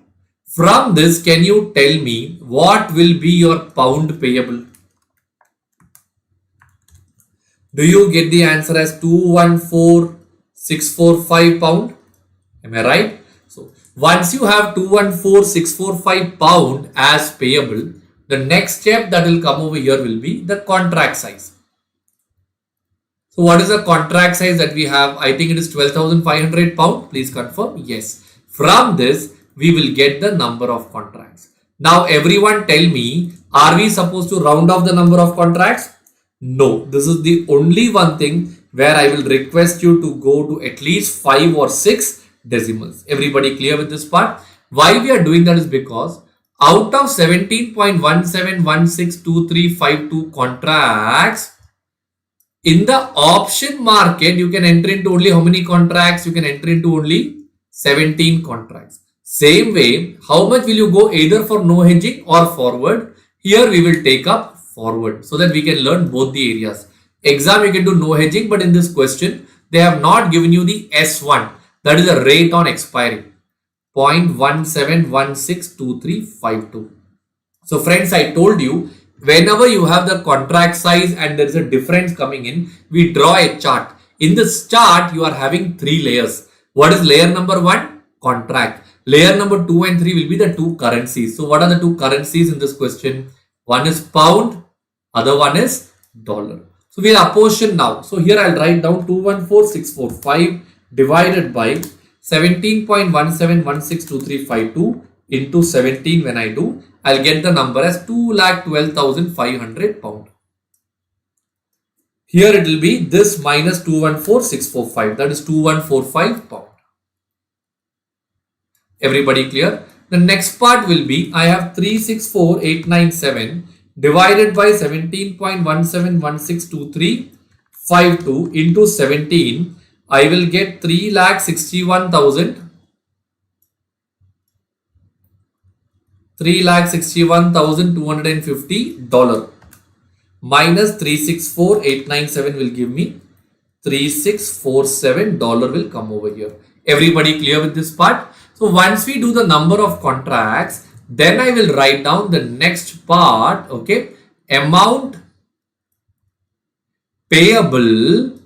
From this, can you tell me what will be your pound payable? Do you get the answer as 214,645 pound? Am I right? So once you have 214,645 pound as payable, the next step that will come over here will be the contract size. So what is the contract size that we have? I think it is 12,500 pound. Please confirm. Yes. From this, we will get the number of contracts. Now everyone tell me, are we supposed to round off the number of contracts? No. This is the only one thing where I will request you to go to at least 5 or 6 decimals. Everybody clear with this part? Why we are doing that is because out of 17.17162352 contracts, in the option market, you can enter into only how many contracts? You can enter into only 17 contracts. Same way, how much will you go either for no hedging or forward? Here we will take up forward so that we can learn both the areas. Exam you can do no hedging, but in this question, they have not given you the S1. That is the rate on expiry. 0.17162352. So friends, I told you, whenever you have the contract size and there is a difference coming in, we draw a chart. In this chart, you are having 3 layers. What is layer number 1? Contract. Layer number 2 and 3 will be the 2 currencies. So what are the 2 currencies in this question? One is pound, other one is dollar. So we will apportion now. So here I will write down 214,645 divided by 17.17162352 into 17 when I do. I'll get the number as 2,12,500 pound. Here it will be this minus 214,645. That is 2,145 pound. Everybody clear? The next part will be I have 364,897 divided by 17.17162352 into 17. I will get 3,61,250 dollar minus 364,897 will give me 3,647 dollar will come over here. Everybody clear with this part? So once we do the number of contracts, then I will write down the next part. Okay, amount payable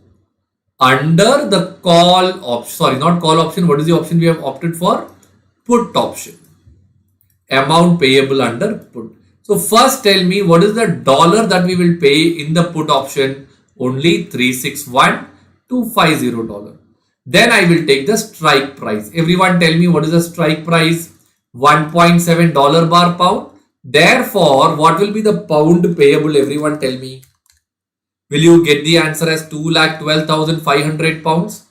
under the call option. Sorry, not call option. What is the option we have opted for? Put option. Amount payable under put. So first tell me what is the dollar that we will pay in the put option? Only 361,250 dollar. Then I will take the strike price. Everyone tell me what is the strike price? $1.7 bar pound. Therefore, what will be the pound payable? Everyone tell me. Will you get the answer as 2,12,500 pounds?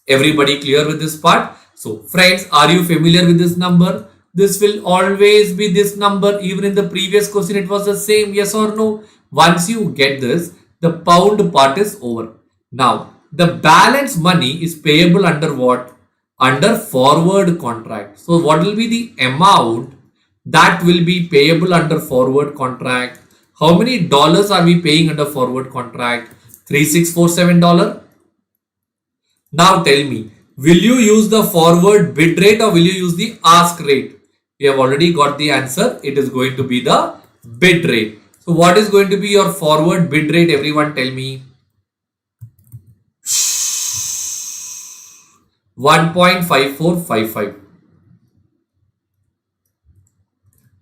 Everybody clear with this part? So friends, are you familiar with this number? This will always be this number. Even in the previous question, it was the same. Yes or no? Once you get this, the pound part is over. Now, the balance money is payable under what? Under forward contract. So what will be the amount that will be payable under forward contract? How many dollars are we paying under forward contract? $3647. Now tell me, will you use the forward bid rate or will you use the ask rate? We have already got the answer. It is going to be the bid rate. So what is going to be your forward bid rate? Everyone tell me. 1.5455.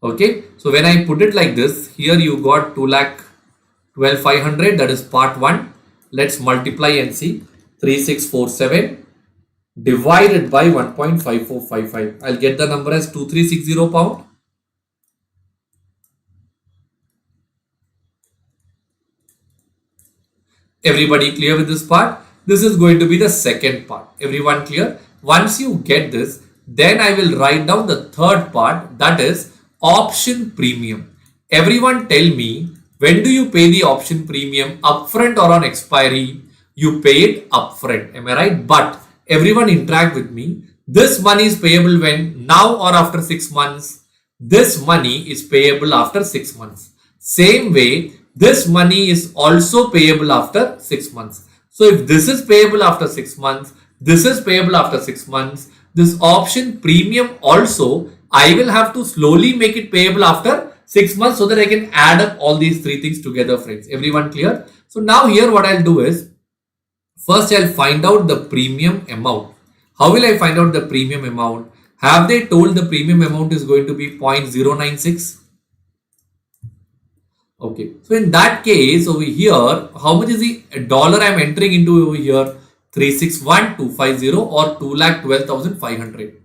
Okay. So when I put it like this, here you got 2,12,500. That is part 1. Let's multiply and see. 3647 divided by 1.5455. I'll get the number as 2360 pound. Everybody clear with this part? This is going to be the second part. Everyone clear? Once you get this, then I will write down the third part, that is option premium. Everyone tell me, when do you pay the option premium, upfront or on expiry? You pay it upfront. Am I right? But everyone interact with me. This money is payable when? Now or after 6 months? This money is payable after 6 months. Same way, this money is also payable after 6 months. So if this is payable after 6 months, this is payable after 6 months, this option premium also, I will have to slowly make it payable after 6 months so that I can add up all these three things together, friends. Everyone clear? So now here what I'll do is, first I'll find out the premium amount. How will I find out the premium amount? Have they told the premium amount is going to be 0.096? Okay, so in that case over here, how much is the dollar I'm entering into over here? 361250 or 2,12,500.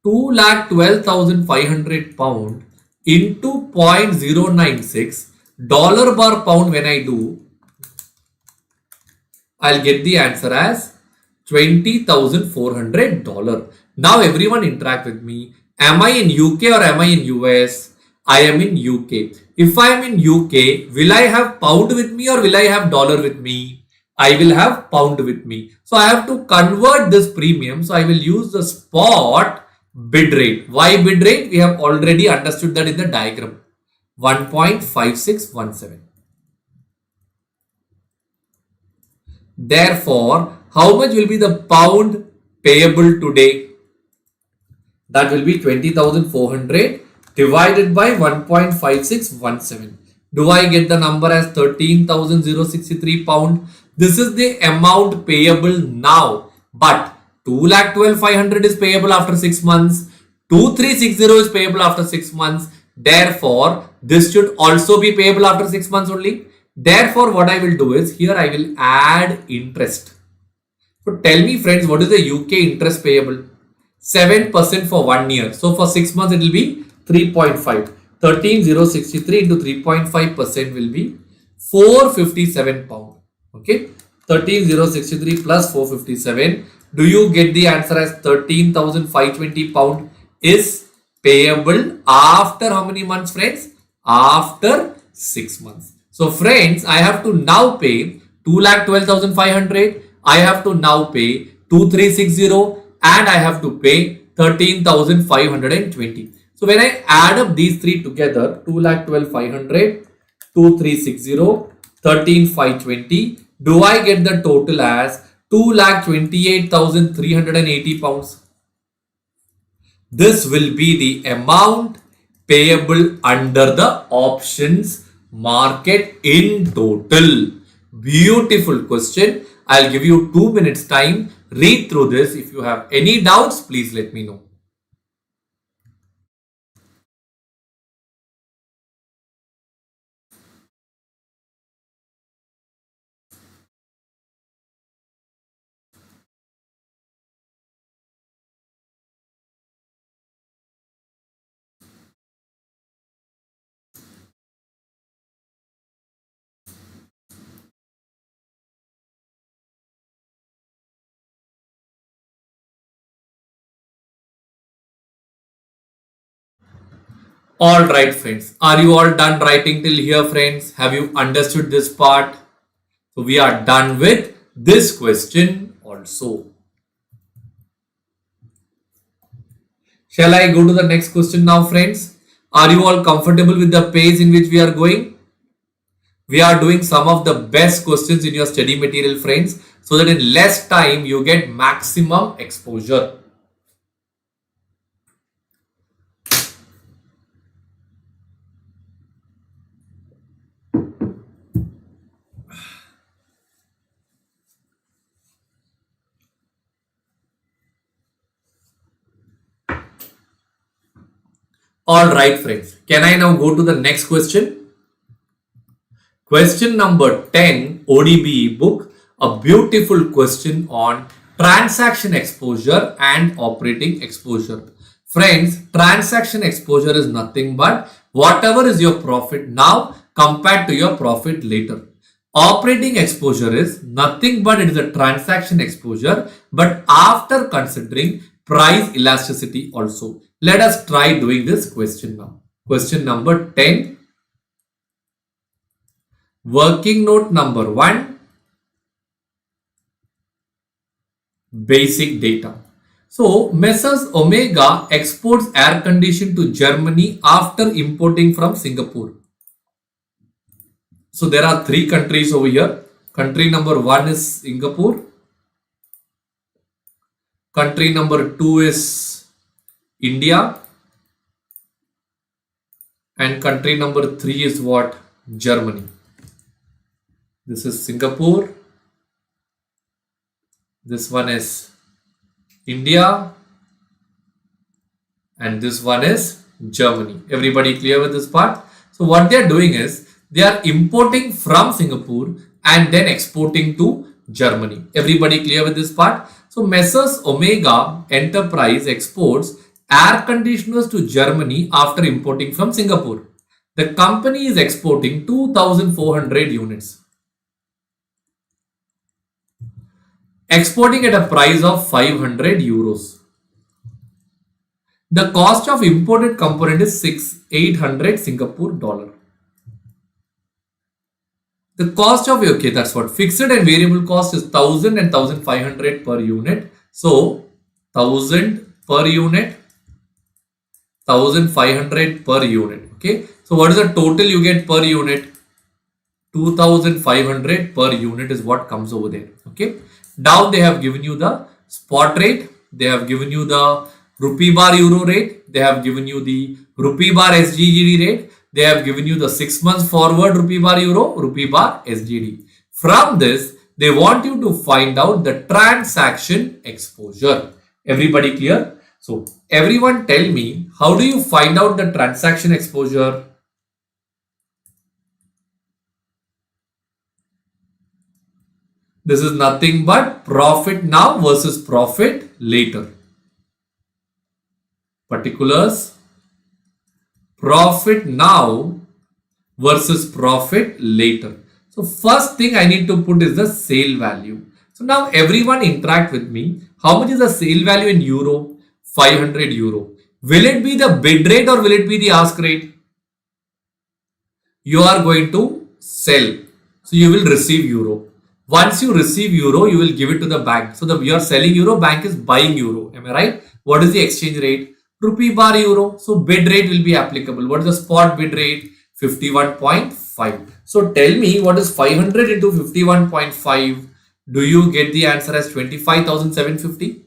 2,12,500 pound into 0.096 dollar per pound. When I do, I'll get the answer as $20,400. Now everyone interact with me. Am I in UK or am I in US? I am in UK. If I am in UK, will I have pound with me or will I have dollar with me? I will have pound with me. So I have to convert this premium. So I will use the spot bid rate. Why bid rate? We have already understood that in the diagram. 1.5617. Therefore, how much will be the pound payable today? That will be 20,400 divided by 1.5617. Do I get the number as 13,063 pound? This is the amount payable now. But 2,12,500 is payable after 6 months. 2360 is payable after 6 months. Therefore, this should also be payable after 6 months only. Therefore, what I will do is, here I will add interest. So tell me friends, what is the UK interest payable? 7% for 1 year. So for 6 months it will be 3.5. 13,063 into 3.5% will be 457 pound. Okay. 13,063 plus 457. Do you get the answer as 13,520 pound is payable after how many months, friends? After 6 months. So friends, I have to now pay 2,12,500. I have to now pay 2360 and I have to pay 13,520. So when I add up these three together, 2,12,500, 2360, 13,520, do I get the total as 2,28,380 pounds? This will be the amount payable under the options market in total. Beautiful question. I'll give you 2 minutes time. Read through this. If you have any doubts, please let me know. All right, friends. Are you all done writing till here, friends? Have you understood this part? So we are done with this question also. Shall I go to the next question now, friends? Are you all comfortable with the pace in which we are going? We are doing some of the best questions in your study material, friends, so that in less time you get maximum exposure. All right, friends. Can I now go to the next question? Question number 10, ODBE book, a beautiful question on transaction exposure and operating exposure. Friends, transaction exposure is nothing but whatever is your profit now compared to your profit later. Operating exposure is nothing but it is a transaction exposure, but after considering price elasticity also. Let us try doing this question now. Question number 10. Working note number 1, basic data. So, Messrs. Omega exports air condition to Germany after importing from Singapore. So, there are 3 countries over here. Country number 1 is Singapore. Country number 2 is India. And country number 3 is what? Germany. This is Singapore. This one is India. And this one is Germany. Everybody clear with this part? So what they are doing is they are importing from Singapore and then exporting to Germany. Everybody clear with this part? So Messrs. Omega Enterprise exports air conditioners to Germany after importing from Singapore. The company is exporting 2,400 units. Exporting at a price of 500 euros. The cost of imported component is 800 Singapore dollar. The cost of, okay, that's what fixed and variable cost is 1000 and 1500 per unit. So 1000 per unit, 1500 per unit. Okay. So what is the total you get per unit? 2500 per unit is what comes over there. Okay. Now they have given you the spot rate. They have given you the rupee bar euro rate. They have given you the rupee bar SGD rate. They have given you the 6 months forward rupee bar euro, rupee bar SGD. From this, they want you to find out the transaction exposure. Everybody clear? So everyone tell me, how do you find out the transaction exposure? This is nothing but profit now versus profit later. Particulars, profit now versus profit later. So first thing I need to put is the sale value. So now everyone interact with me. How much is the sale value in euro? 500 euro. Will it be the bid rate or will it be the ask rate? You are going to sell. So you will receive euro. Once you receive euro, you will give it to the bank. So you are selling euro, bank is buying euro. Am I right? What is the exchange rate? Rupee bar euro. So bid rate will be applicable. What is the spot bid rate? 51.5. So tell me what is 500 into 51.5? Do you get the answer as 25,750?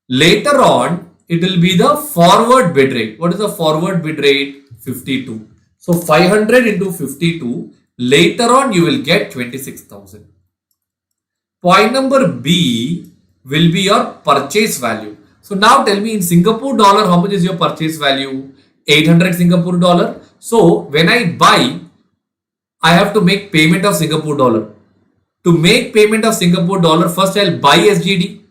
Later on, it will be the forward bid rate. What is the forward bid rate? 52. So 500 into 52. Later on, you will get 26,000. Point number B will be your purchase value. So now tell me in Singapore dollar, how much is your purchase value? 800 Singapore dollar. So when I buy, I have to make payment of Singapore dollar. To make payment of Singapore dollar, first I'll buy SGD.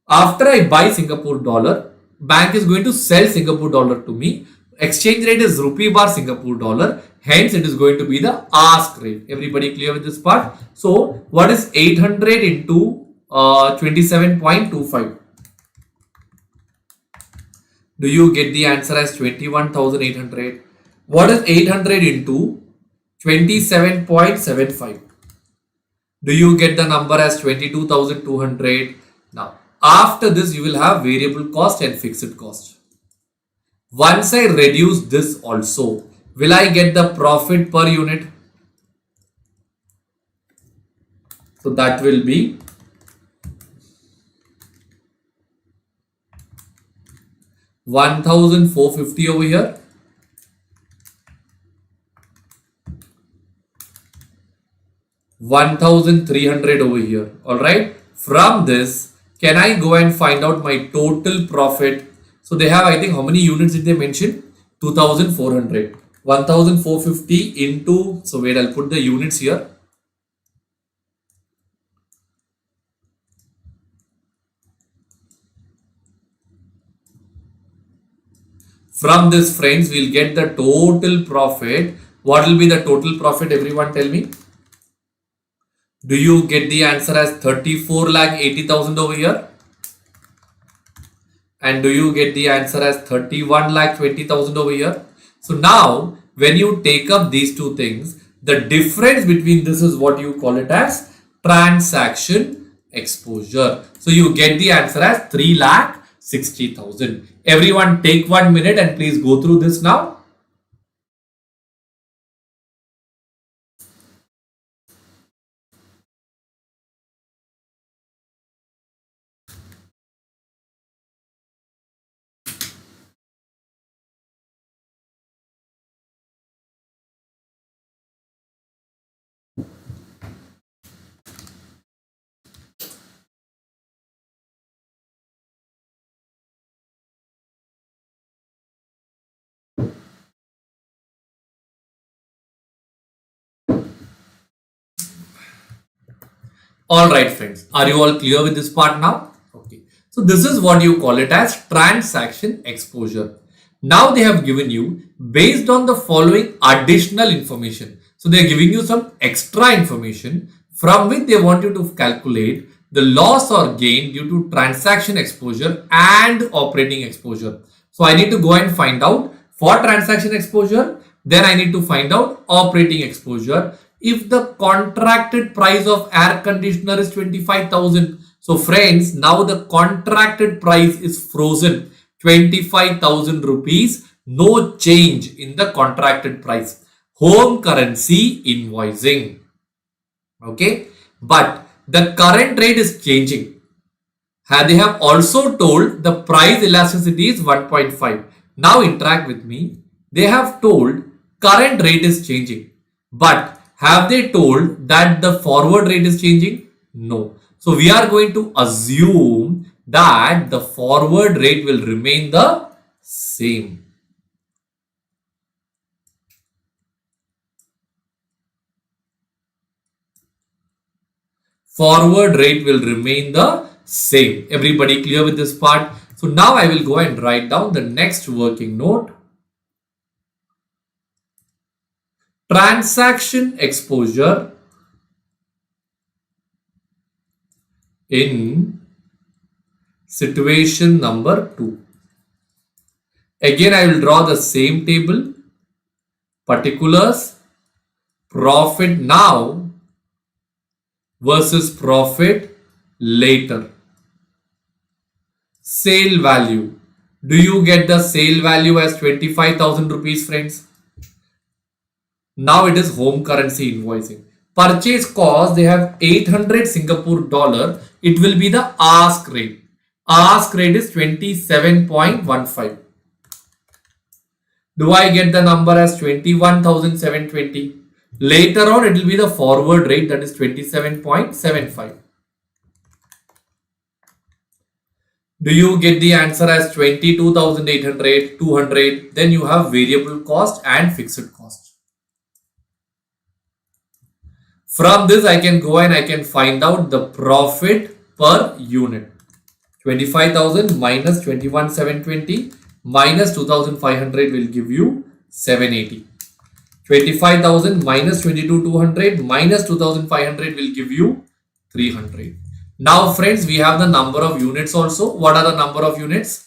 After I buy Singapore dollar, bank is going to sell Singapore dollar to me. Exchange rate is rupee bar Singapore dollar. Hence, it is going to be the ask rate. Everybody clear with this part? So, what is 800 into 27.25? Do you get the answer as 21,800? What is 800 into 27.75? Do you get the number as 22,200? Now, after this, you will have variable cost and fixed cost. Once I reduce this also, will I get the profit per unit? So that will be 1,450 over here. 1,300 over here. Alright. From this, can I go and find out my total profit? So they have, I think, how many units did they mention? 2,400. 1,450 into, so wait, I'll put the units here. From this, friends, we'll get the total profit. What will be the total profit? Everyone tell me. Do you get the answer as 34,80,000 over here? And do you get the answer as 31,20,000 over here? So now, when you take up these two things, the difference between this is what you call it as transaction exposure. So you get the answer as 3,60,000. Everyone take 1 minute and please go through this now. All right, friends. Are you all clear with this part now? Okay. So this is what you call it as transaction exposure. Now they have given you based on the following additional information. So they are giving you some extra information from which they want you to calculate the loss or gain due to transaction exposure and operating exposure. So I need to go and find out for transaction exposure. Then I need to find out operating exposure. If the contracted price of air conditioner is 25,000. So friends, now the contracted price is frozen. 25,000 rupees. No change in the contracted price. Home currency invoicing. Okay. But the current rate is changing. They have also told the price elasticity is 1.5. Now interact with me. They have told current rate is changing. But have they told that the forward rate is changing? No. So we are going to assume that the forward rate will remain the same. Forward rate will remain the same. Everybody clear with this part? So now I will go and write down the next working note. Transaction exposure in situation number 2. Again, I will draw the same table. Particulars, profit now versus profit later. Sale value. Do you get the sale value as 25,000 rupees, friends? Now it is home currency invoicing. Purchase cost, they have 800 Singapore dollar. It will be the ask rate. Ask rate is 27.15. Do I get the number as 21,720? Later on, it will be the forward rate, that is 27.75. Do you get the answer as 22,800, 200? Then you have variable cost and fixed cost. From this, I can go and I can find out the profit per unit. 25,000 minus 21,720 minus 2,500 will give you 780. 25,000 minus 22,200 minus 2,500 will give you 300. Now friends, we have the number of units also. What are the number of units?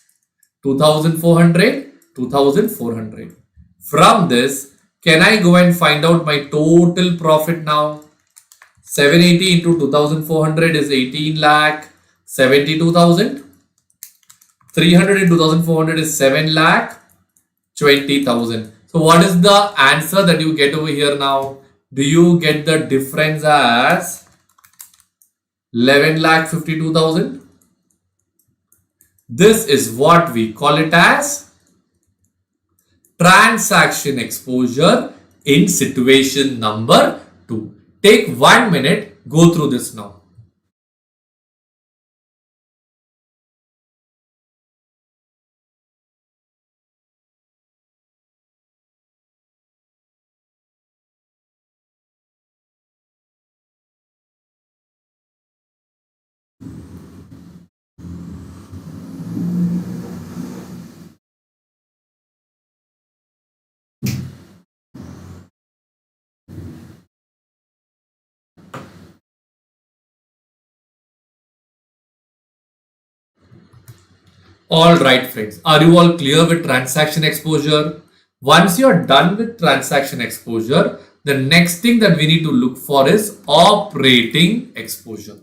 2,400, 2,400. From this, can I go and find out my total profit now? 780 into 2400 is 18 lakh 72,000. 300 into 2400 is 7 lakh 20,000. So what is the answer that you get over here now? Do you get the difference as 11 lakh 52,000? This is what we call it as transaction exposure in situation number 2. Take 1 minute, go through this now. All right, friends. Are you all clear with transaction exposure? Once you are done with transaction exposure, the next thing that we need to look for is operating exposure.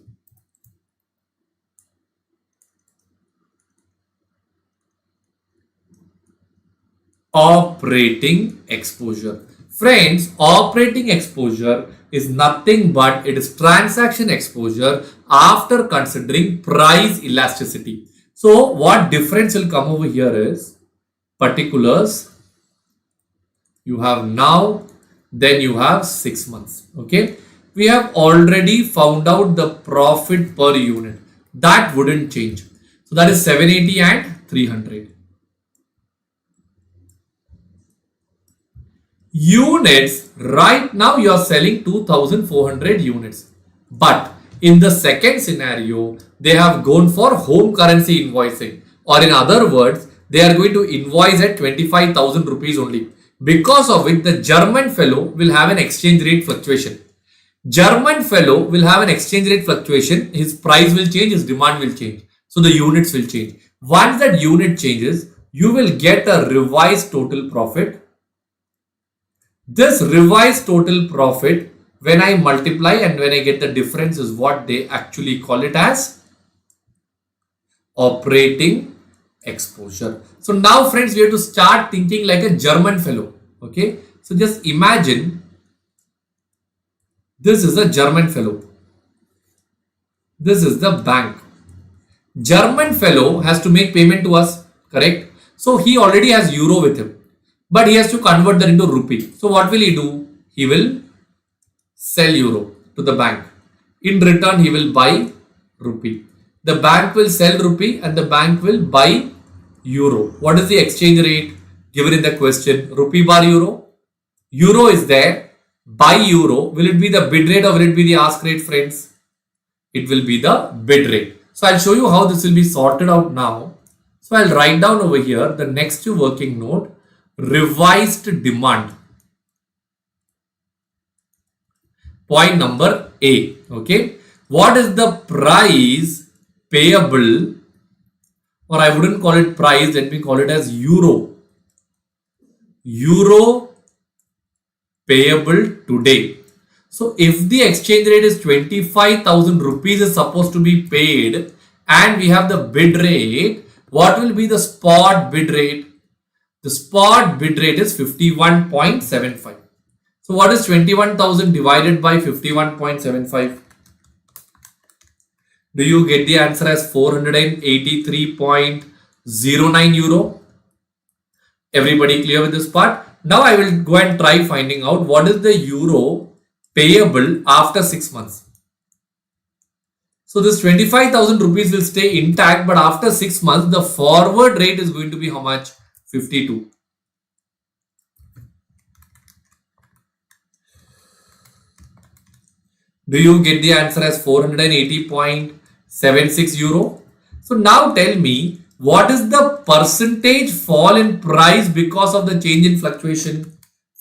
Operating exposure. Friends, operating exposure is nothing but it is transaction exposure after considering price elasticity. So what difference will come over here is particulars. You have now, then you have 6 months. Okay. We have already found out the profit per unit. That wouldn't change. So that is 780 and 300. Units, right now you are selling 2400 units, but in the second scenario they have gone for home currency invoicing, or in other words they are going to invoice at 25,000 rupees only, because of which the German fellow will have an exchange rate fluctuation. German fellow will have an exchange rate fluctuation, his price will change, his demand will change, so the units will change. Once that unit changes, you will get a revised total profit. This revised total profit, when I multiply and when I get the difference, is what they actually call it as operating exposure. So now friends, we have to start thinking like a German fellow. Okay. So just imagine this is a German fellow. This is the bank. German fellow has to make payment to us, correct? So he already has euro with him, but he has to convert that into rupee. So what will he do? He will sell euro to the bank. In return, he will buy rupee. The bank will sell rupee and the bank will buy euro. What is the exchange rate given in the question? Rupee bar euro. Euro is there. Buy euro. Will it be the bid rate or will it be the ask rate, friends? It will be the bid rate. So I'll show you how this will be sorted out now. So I'll write down over here the next working note. Revised demand. Point number A. Okay. What is the price payable, or I wouldn't call it price, let me call it as euro. Euro payable today. So if the exchange rate is 25,000 rupees is supposed to be paid and we have the bid rate, what will be the spot bid rate? The spot bid rate is 51.75. So what is 21,000 divided by 51.75? Do you get the answer as 483.09 euro? Everybody clear with this part? Now I will go and try finding out what is the euro payable after 6 months. So this 25,000 rupees will stay intact, but after 6 months the forward rate is going to be how much? 52. Do you get the answer as 480.76 euro? So now tell me, what is the percentage fall in price because of the change in fluctuation?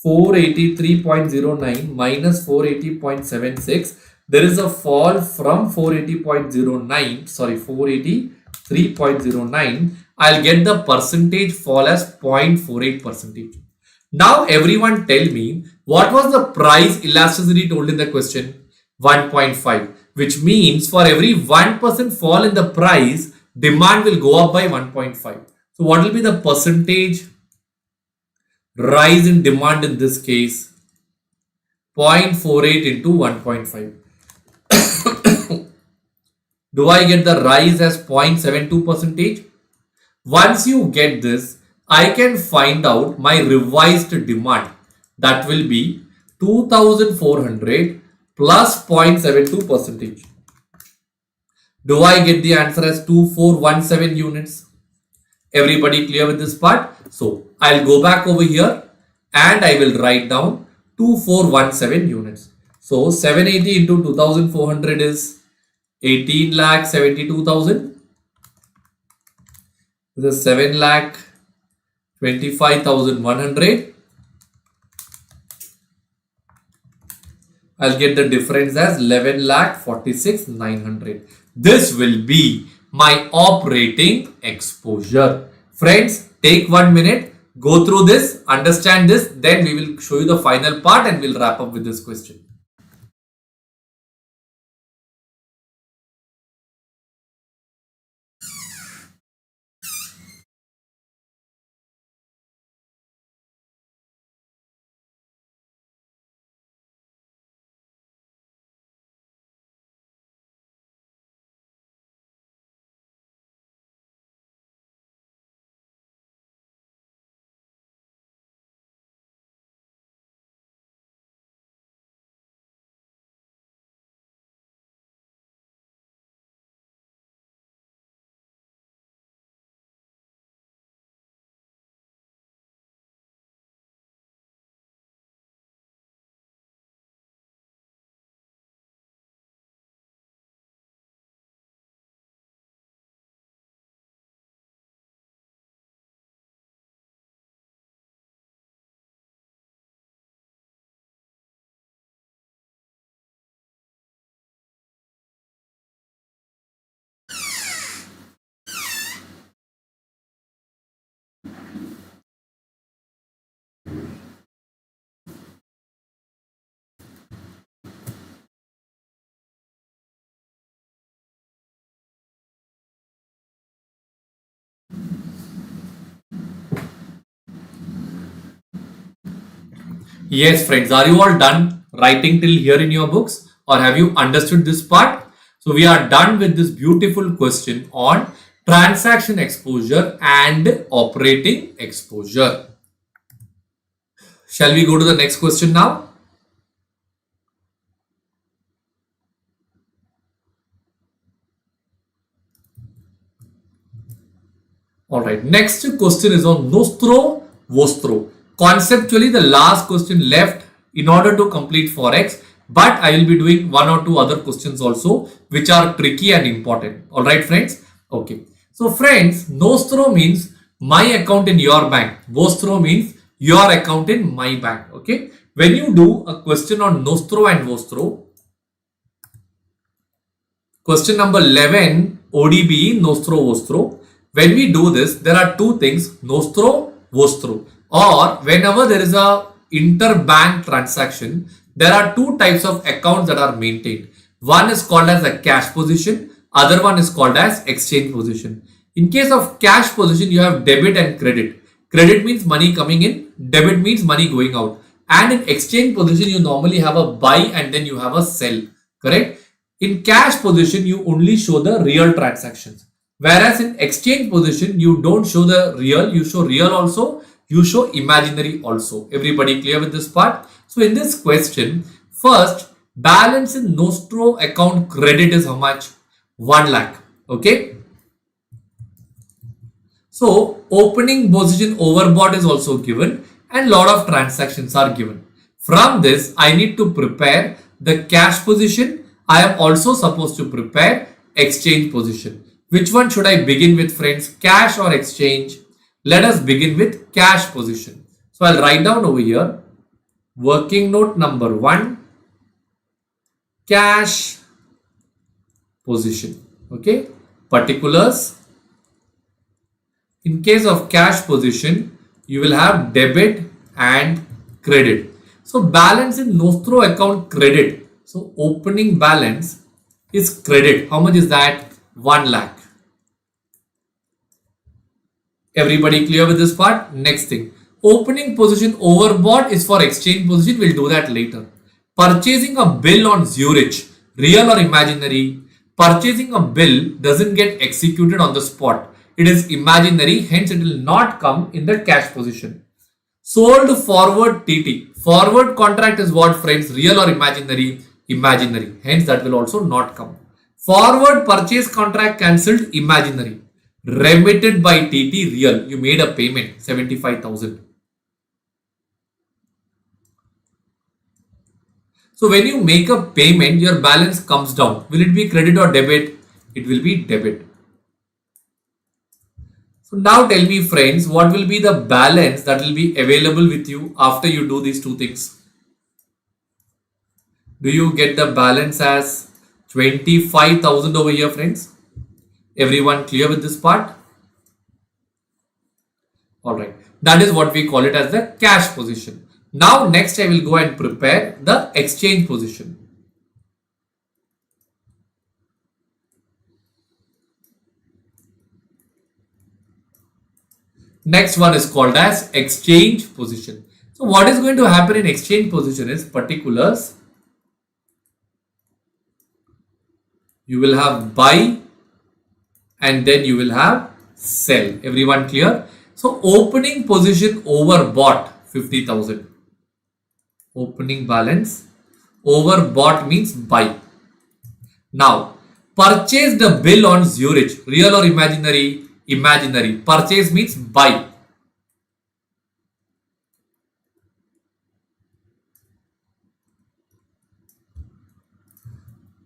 483.09 minus 480.76. There is a fall from 483.09. I'll get the percentage fall as 0.48%. Now everyone tell me, what was the price elasticity told in the question? 1.5, which means for every 1% fall in the price, demand will go up by 1.5. So what will be the percentage rise in demand in this case? 0.48 into 1.5. Do I get the rise as 0.72 percentage? Once you get this, I can find out my revised demand. That will be 2400 plus 0.72 percentage. Do I get the answer as 2417 units? Everybody clear with this part? So I'll go back over here and I will write down 2417 units. So 780 into 2400 is 18,72,000. This is 7,25,100. I'll get the difference as 11,46,900. This will be my operating exposure. Friends, take 1 minute, go through this, understand this, then we will show you the final part and we'll wrap up with this question. Yes, friends, are you all done writing till here in your books or have you understood this part? So we are done with this beautiful question on transaction exposure and operating exposure. Shall we go to the next question now? All right. Next question is on Nostro Vostro. Conceptually, the last question left in order to complete Forex, but I will be doing one or two other questions also, which are tricky and important. All right, friends. Okay. So, friends, Nostro means my account in your bank. Vostro means your account in my bank. Okay. When you do a question on Nostro and Vostro, question number 11, ODBE, Nostro, Vostro. When we do this, there are two things, Nostro, Vostro. Or whenever there is a interbank transaction, there are two types of accounts that are maintained. One is called as a cash position, other one is called as exchange position. In case of cash position, you have debit and credit. Credit means money coming in, debit means money going out. And in exchange position, you normally have a buy and then you have a sell. Correct? In cash position, you only show the real transactions. Whereas in exchange position, you don't show the real, you show real also, you show imaginary also. Everybody clear with this part? So in this question, first, balance in Nostro account credit is how much? 1 lakh. Okay. So opening position overbought is also given and lot of transactions are given. From this, I need to prepare the cash position. I am also supposed to prepare exchange position. Which one should I begin with, friends? Cash or exchange? Let us begin with cash position. So I'll write down over here working note number 1, cash position. Okay, particulars. In case of cash position, you will have debit and credit. So balance in Nostro account credit. So opening balance is credit. How much is that? 1 lakh. Everybody clear with this part? Next thing. Opening position overbought is for exchange position. We'll do that later. Purchasing a bill on Zurich, real or imaginary? Purchasing a bill doesn't get executed on the spot. It is imaginary, hence it will not come in the cash position. Sold forward TT. Forward contract is what, friends? Real or imaginary? Imaginary. Hence that will also not come. Forward purchase contract cancelled, imaginary. Remitted by TT, real. You made a payment, 75,000. So when you make a payment, your balance comes down. Will it be credit or debit? It will be debit. So now tell me, friends, what will be the balance that will be available with you after you do these two things? Do you get the balance as 25,000 over here, friends? Everyone clear with this part? Alright, that is what we call it as the cash position. Now next I will go and prepare the exchange position. Next one is called as exchange position. So what is going to happen in exchange position is particulars. You will have buy and then you will have sell. Everyone clear? So opening position overbought 50,000. Opening balance overbought means buy. Now purchase the bill on Zurich. Real or imaginary? Imaginary. Purchase means buy.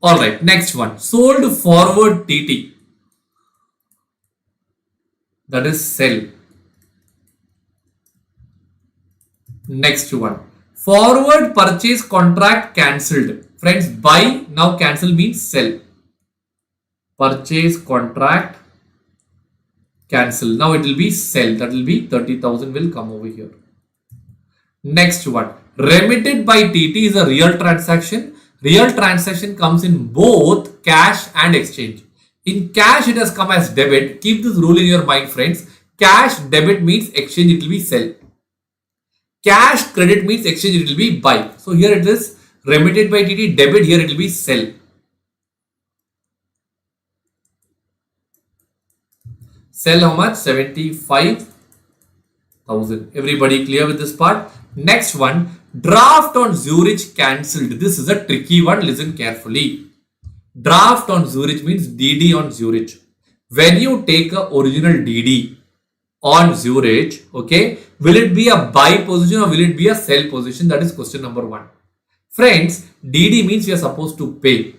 Alright, next one. Sold forward TT. That is sell. Next one. Forward purchase contract cancelled. Friends, buy, now cancel means sell. Purchase contract cancel. Now it will be sell. That will be 30,000 will come over here. Next one. Remitted by TT is a real transaction. Real transaction comes in both cash and exchange. In cash it has come as debit. Keep this rule in your mind, friends. Cash debit means exchange, it will be sell. Cash credit means exchange, it will be buy. So here it is remitted by TT, debit, here it will be sell. Sell how much? 75,000. Everybody clear with this part? Next one, draft on Zurich cancelled. This is a tricky one. Listen carefully. Draft on Zurich means DD on Zurich. When you take a original DD on Zurich, okay, will it be a buy position or will it be a sell position? That is question number one. Friends, DD means you are supposed to pay.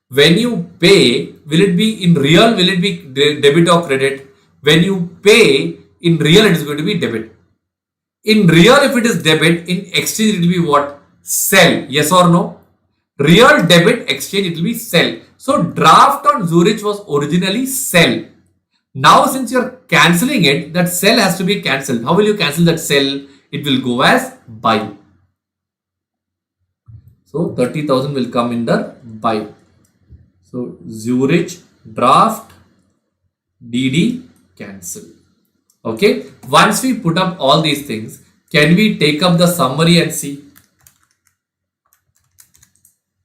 When you pay, will it be in real? Will it be debit or credit? When you pay in real, it is going to be debit. In real, if it is debit, in exchange, it will be what? Sell. Yes or no? Real debit, exchange, it will be sell. So, draft on Zurich was originally sell. Now, since you are cancelling it, that sell has to be cancelled. How will you cancel that sell? It will go as buy. So, 30,000 will come in the buy. So, Zurich, draft, DD, cancel. Okay. Once we put up all these things, can we take up the summary and see?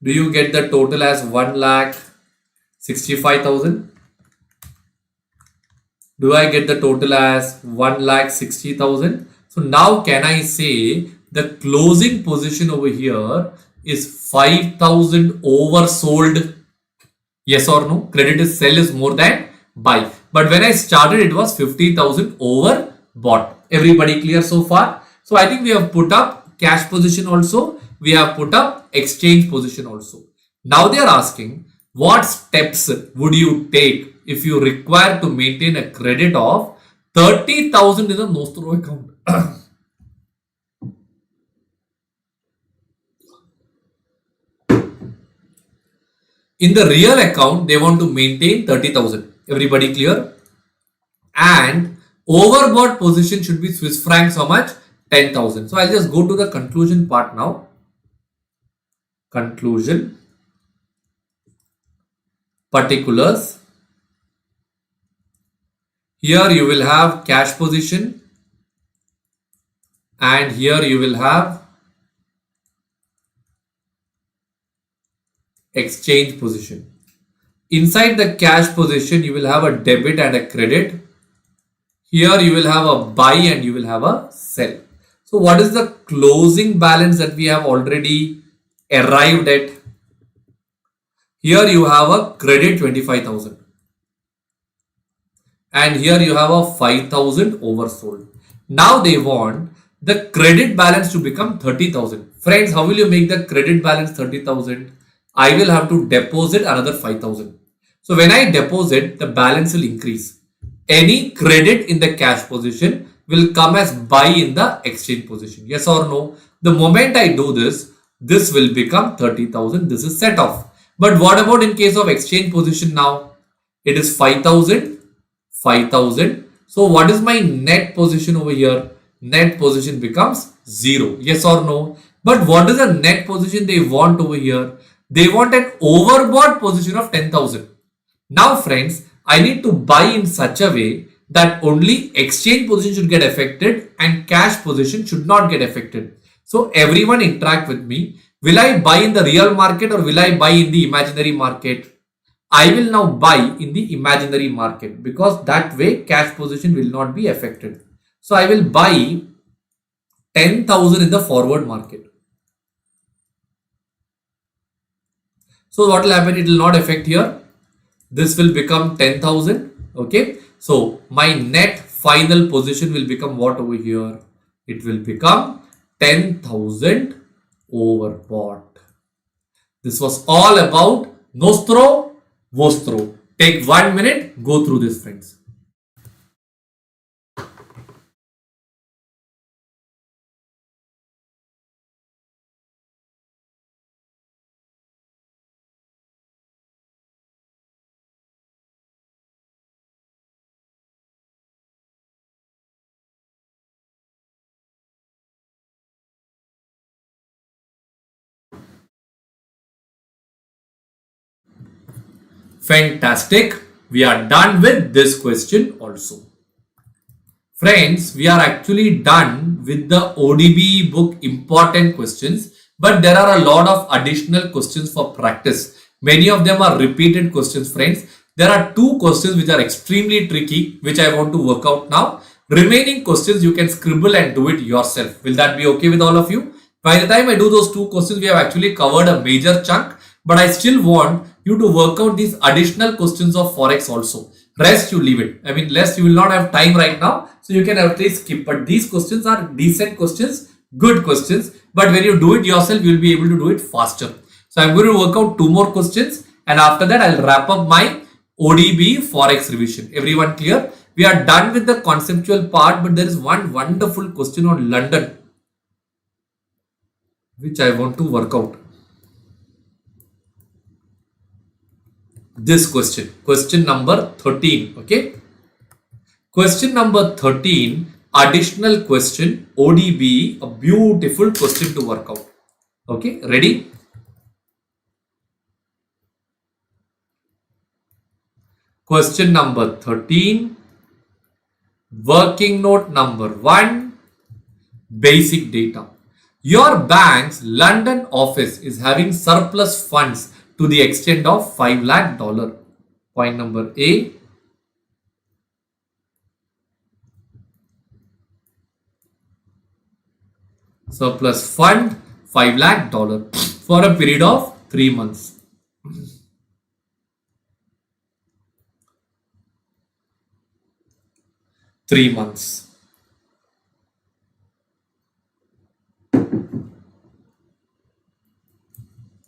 Do you get the total as 1,65,000? Do I get the total as 1,60,000? So now can I say the closing position over here is 5,000 oversold? Yes or no? Credit is sell is more than buy. But when I started, it was 50,000 over bought. Everybody clear so far? So I think we have put up cash position also. We have put up exchange position also. Now they are asking, what steps would you take if you require to maintain a credit of 30,000 in a Nostro account? In the real account, they want to maintain 30,000. Everybody clear? And overbought position should be Swiss francs how much? 10,000. So I'll just go to the conclusion part now. Conclusion, particulars. Here you will have cash position and here you will have exchange position. Inside the cash position, you will have a debit and a credit. Here you will have a buy and you will have a sell. So what is the closing balance that we have already arrived at? Here you have a credit 25,000. And here you have a 5,000 oversold. Now they want the credit balance to become 30,000. Friends, how will you make the credit balance 30,000? I will have to deposit another 5,000. So when I deposit, the balance will increase. Any credit in the cash position will come as buy in the exchange position. Yes or no? The moment I do this, this will become 30,000. This is set off. But what about in case of exchange position now? It is 5,000, 5,000. So what is my net position over here? Net position becomes 0. Yes or no? But what is the net position they want over here? They want an overbought position of 10,000. Now friends, I need to buy in such a way that only exchange position should get affected and cash position should not get affected. So everyone interact with me. Will I buy in the real market or will I buy in the imaginary market? I will now buy in the imaginary market because that way cash position will not be affected. So I will buy 10,000 in the forward market. So what will happen? It will not affect here. This will become 10,000. Okay. So my net final position will become what over here? It will become 10,000 overbought. This was all about Nostro, Vostro. Take 1 minute, go through this, friends. Fantastic. We are done with this question also. Friends, we are actually done with the ODBE book important questions, but there are a lot of additional questions for practice. Many of them are repeated questions, friends. There are 2 questions which are extremely tricky, which I want to work out now. Remaining questions you can scribble and do it yourself. Will that be okay with all of you? By the time I do those 2 questions, we have actually covered a major chunk, but I still want you to work out these additional questions of Forex also. Rest you leave it. I mean, rest you will not have time right now, so you can at least skip. But these questions are decent questions, good questions. But when you do it yourself, you will be able to do it faster. So I'm going to work out 2 more questions, and after that I'll wrap up my ODBE Forex revision. Everyone clear? We are done with the conceptual part, but there is one wonderful question on London which I want to work out. This question number 13. Okay, question number 13, additional question, ODBE, a beautiful question to work out. Okay, ready? Question number 13, working note number 1, basic data. Your bank's London office is having surplus funds to the extent of $5 lakh. Point number A. Surplus fund $5 lakh for a period of 3 months.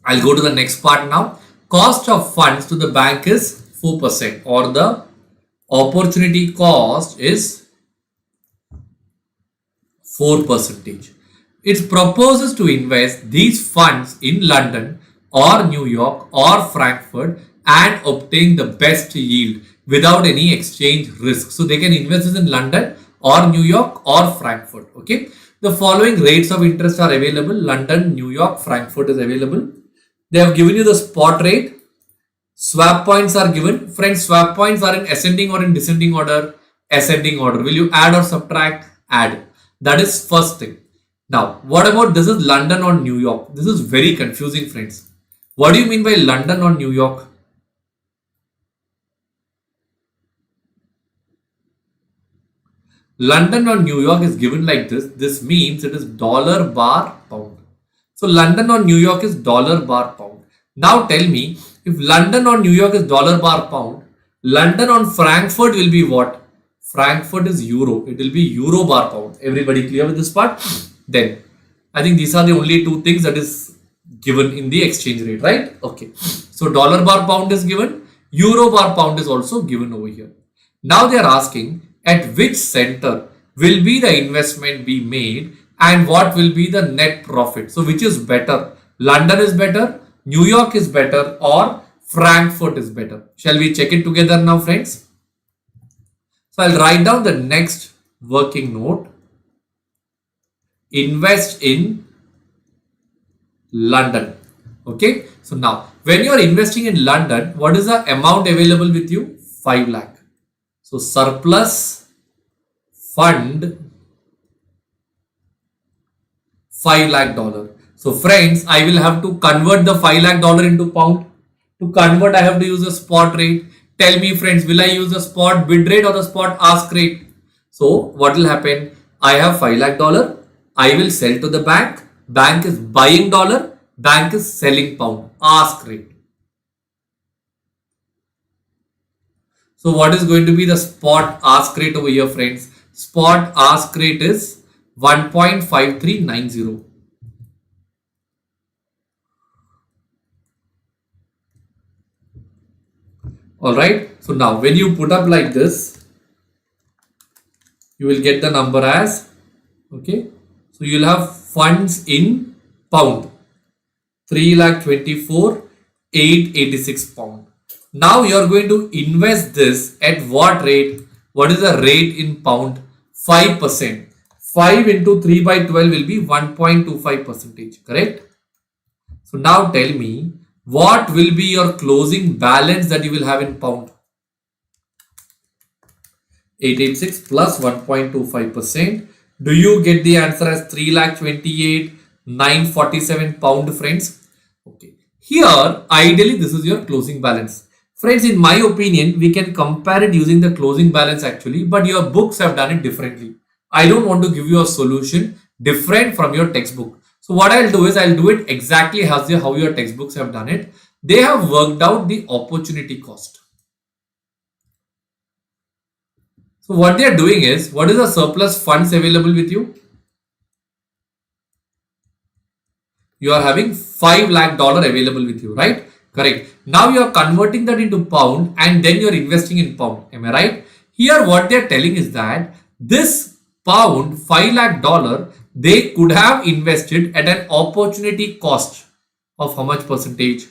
I'll go to the next part now. Cost of funds to the bank is 4%, or the opportunity cost is 4%. It proposes to invest these funds in London or New York or Frankfurt and obtain the best yield without any exchange risk. So they can invest this in London or New York or Frankfurt. Okay. The following rates of interest are available. London, New York, Frankfurt is available. They have given you the spot rate. Swap points are given. Friends, swap points are in ascending or in descending order? Ascending order. Will you add or subtract? Add. That is first thing. Now, what about this is London or New York? This is very confusing, friends. What do you mean by London or New York? London or New York is given like this. This means it is dollar bar pound. So London or New York is dollar bar pound. Now tell me, if London or New York is dollar bar pound, London on Frankfurt will be what? Frankfurt is euro. It will be euro bar pound. Everybody clear with this part? Then I think these are the only two things that is given in the exchange rate, right? Okay. So dollar bar pound is given. Euro bar pound is also given over here. Now they are asking at which center will be the investment be made and what will be the net profit. So which is better? London is better, New York is better, or Frankfurt is better? Shall we check it together now, friends? So I'll write down the next working note. Invest in London. Okay. So now when you are investing in London, what is the amount available with you? 5 lakh. So surplus fund 5 lakh dollar. So friends, I will have to convert the 5 lakh dollar into pound. To convert, I have to use a spot rate. Tell me, friends, will I use the spot bid rate or the spot ask rate? So what will happen? I have 5 lakh dollar. I will sell to the bank. Bank is buying dollar. Bank is selling pound. Ask rate. So what is going to be the spot ask rate over here, friends? Spot ask rate is 1.5390. Alright. So now when you put up like this, you will get the number as, okay. So you will have funds in pound. 3,24,886 pound. Now you are going to invest this at what rate? What is the rate in pound? 5%. 5 into 3 by 12 will be 1.25%. Correct? So now tell me, what will be your closing balance that you will have in pound? 886 plus 1.25%. Do you get the answer as 3,28,947 pound, friends? Okay. Here, ideally, this is your closing balance. Friends, in my opinion, we can compare it using the closing balance actually, but your books have done it differently. I don't want to give you a solution different from your textbook. So what I'll do is I'll do it exactly as how your textbooks have done it. They have worked out the opportunity cost. So what they are doing is, what is the surplus funds available with you? You are having 5 lakh dollar available with you, right? Correct. Now you are converting that into pound and then you are investing in pound. Am I right? Here what they are telling is that this pound 5 lakh dollar they could have invested at an opportunity cost of how much percentage?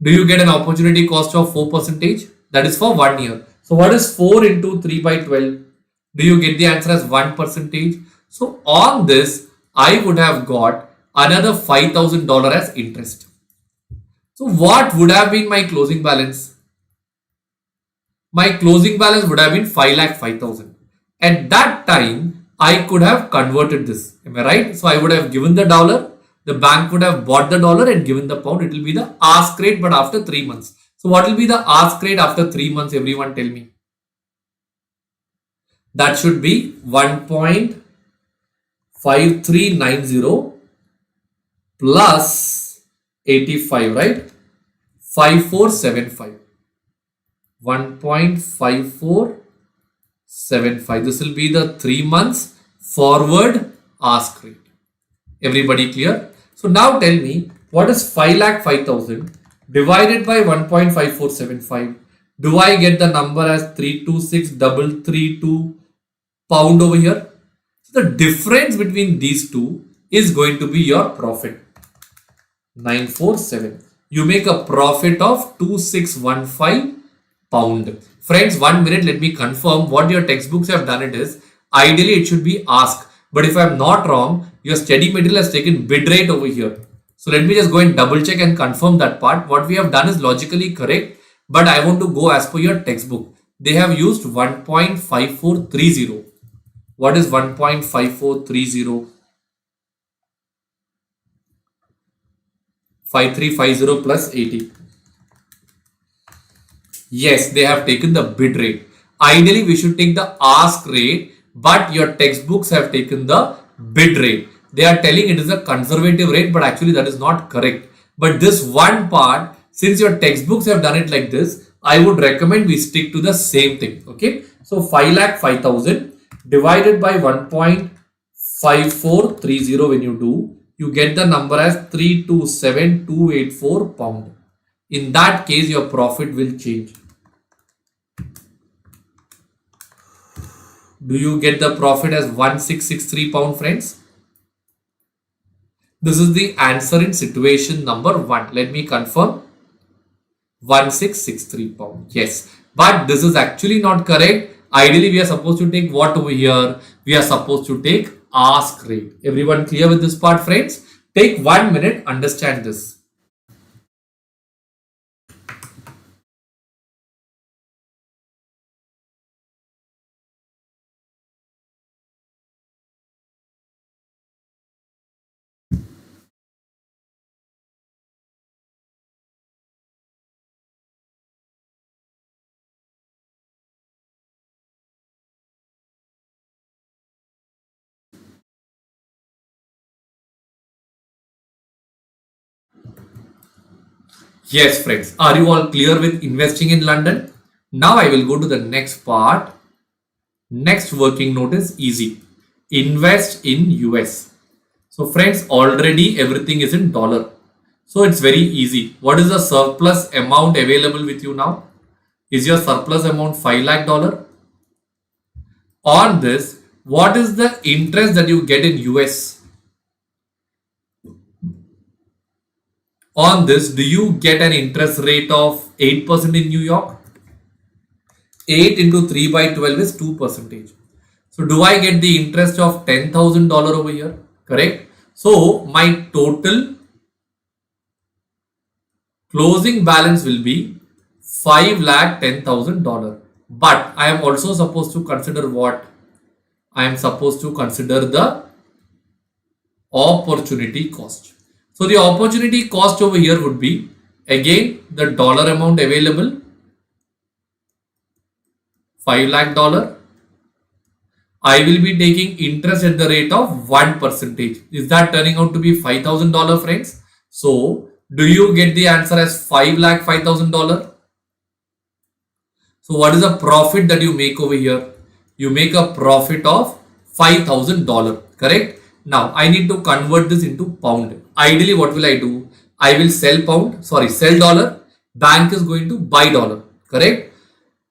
Do you get an opportunity cost of 4%? That is for 1 year. So what is 4 into 3 by 12? Do you get the answer as 1%? So on this, I would have got another $5,000 as interest. So what would have been my closing balance? My closing balance would have been 5,05,000. At that time, I could have converted this. Am I right? So I would have given the dollar. The bank would have bought the dollar and given the pound. It will be the ask rate, but after 3 months. So what will be the ask rate after 3 months? Everyone tell me. That should be 1.5390 plus 85, right? 5475. 1.5475. This will be the 3 months forward ask rate. Everybody clear? So now tell me, what is 5,05,000 divided by 1.5475? Do I get the number as 326,332 pound over here? So the difference between these two is going to be your profit. 947. You make a profit of 2615 pound. Friends, 1 minute, let me confirm what your textbooks have done. It is ideally it should be ask, But if I'm not wrong, your study material has taken bid rate over here. So let me just go and double check and confirm that part. What we have done is logically correct, but I want to go as per your textbook. They have used 1.5430. What is 1.5430? 5350 plus 80. Yes, they have taken the bid rate. Ideally, we should take the ask rate, but your textbooks have taken the bid rate. They are telling it is a conservative rate, but actually that is not correct. But this one part, since your textbooks have done it like this, I would recommend we stick to the same thing. Okay. So 5,05,000 divided by 1.5430 when you do, you get the number as 327,284 pound. In that case, your profit will change. Do you get the profit as 1663 pound, friends? This is the answer in situation number 1. Let me confirm. 1663 pound. Yes. But this is actually not correct. Ideally, we are supposed to take what over here? We are supposed to take ask rate. Everyone clear with this part, friends? Take 1 minute, understand this. Yes, friends. Are you all clear with investing in London? Now I will go to the next part. Next working note is easy. Invest in US. So friends, already everything is in dollar. So it's very easy. What is the surplus amount available with you now? Is your surplus amount 5 lakh dollar? On this, what is the interest that you get in US? On this, do you get an interest rate of 8% in New York? 8 into 3 by 12 is 2%. So do I get the interest of $10,000 over here? Correct. So my total closing balance will be $5,10,000. But I am also supposed to consider what? I am supposed to consider the opportunity cost. So the opportunity cost over here would be again the dollar amount available, 5 lakh dollar. I will be taking interest at the rate of 1%. Is that turning out to be $5,000, friends? So do you get the answer as 5 lakh $5,000? So what is the profit that you make over here? You make a profit of $5,000, correct? Now I need to convert this into pound. Ideally, what will I do? I will sell sell dollar. Bank is going to buy dollar, correct?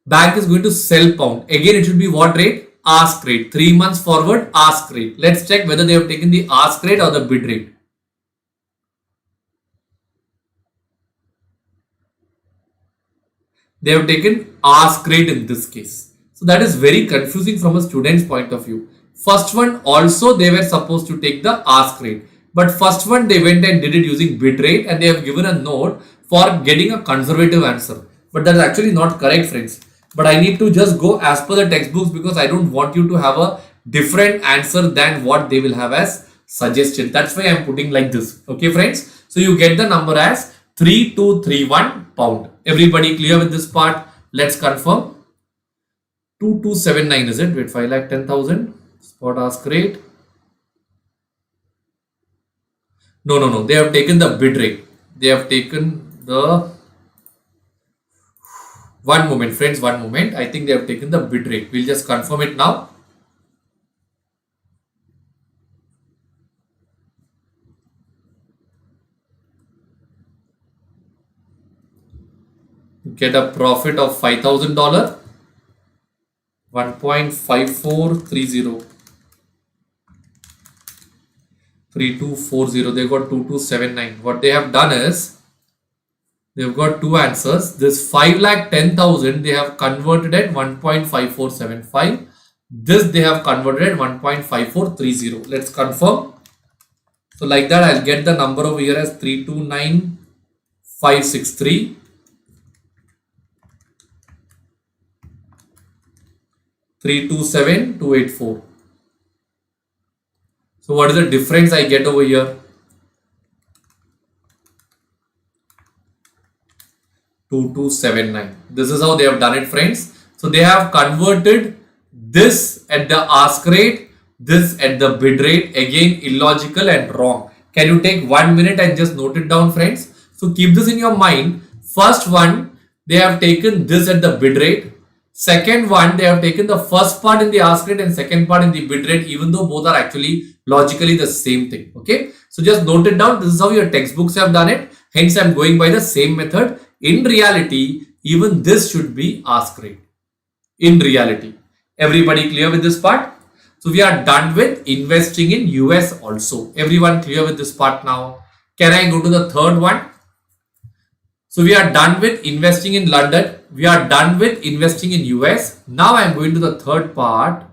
Bank is going to sell pound. Again, it should be what rate? Ask rate. 3 months forward, ask rate. Let's check whether they have taken the ask rate or the bid rate. They have taken ask rate in this case. So that is very confusing from a student's point of view. First one also they were supposed to take the ask rate. But first one they went and did it using bid rate and they have given a note for getting a conservative answer. But that is actually not correct, friends. But I need to just go as per the textbooks because I don't want you to have a different answer than what they will have as suggested. That's why I'm putting like this. Okay, friends. So you get the number as 3231 pound. Everybody clear with this part? Let's confirm. 2279 is it? Wait, 5,10,000 spot ask rate. No. They have taken the bid rate. They have taken the. One moment, friends. One moment. I think they have taken the bid rate. We'll just confirm it now. Get a profit of $5,000. 1.5430. 3240. They got 2279. What they have done is they've got two answers. This 5,10,000 they have converted at 1.5475. This they have converted at 1.5430. Let's confirm. So like that, I'll get the number over here as 329563. 327284. So what is the difference I get over here? 2279. This is how they have done it, friends. So they have converted this at the ask rate, this at the bid rate. Again, illogical and wrong. Can you take 1 minute and just note it down, friends? So keep this in your mind. First one, they have taken this at the bid rate. Second one, they have taken the first part in the ask rate and second part in the bid rate, even though both are actually logically the same thing. Okay, so just note it down. This is how your textbooks have done it. Hence, I'm going by the same method. In reality, even this should be ask rate. In reality, everybody clear with this part? So we are done with investing in US also. Everyone clear with this part now? Can I go to the third one? So we are done with investing in London. We are done with investing in US. Now I am going to the third part.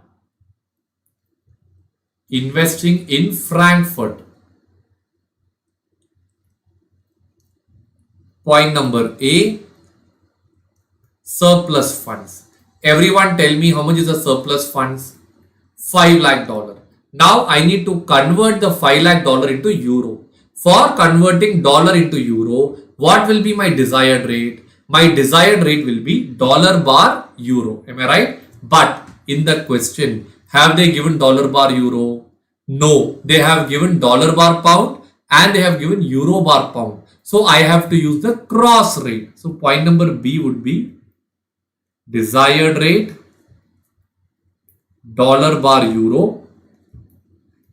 Investing in Frankfurt. Point number A. Surplus funds. Everyone tell me how much is the surplus funds? $5 lakh. Now I need to convert the $5 lakh into euro. For converting dollar into euro, what will be my desired rate? My desired rate will be dollar bar euro. Am I right? But in the question, have they given dollar bar euro? No, they have given dollar bar pound and they have given euro bar pound. So I have to use the cross rate. So point number B would be desired rate dollar bar euro.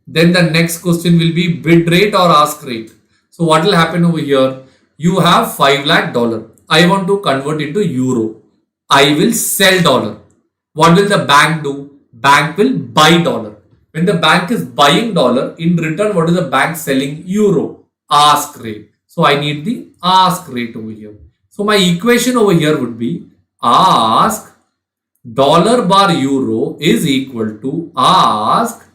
Then the next question will be bid rate or ask rate. So what will happen over here? You have $5 lakh. I want to convert into euro. I will sell dollar. What will the bank do? Bank will buy dollar. When the bank is buying dollar, in return, what is the bank selling? Euro. Ask rate. So I need the ask rate over here. So my equation over here would be ask dollar bar euro is equal to ask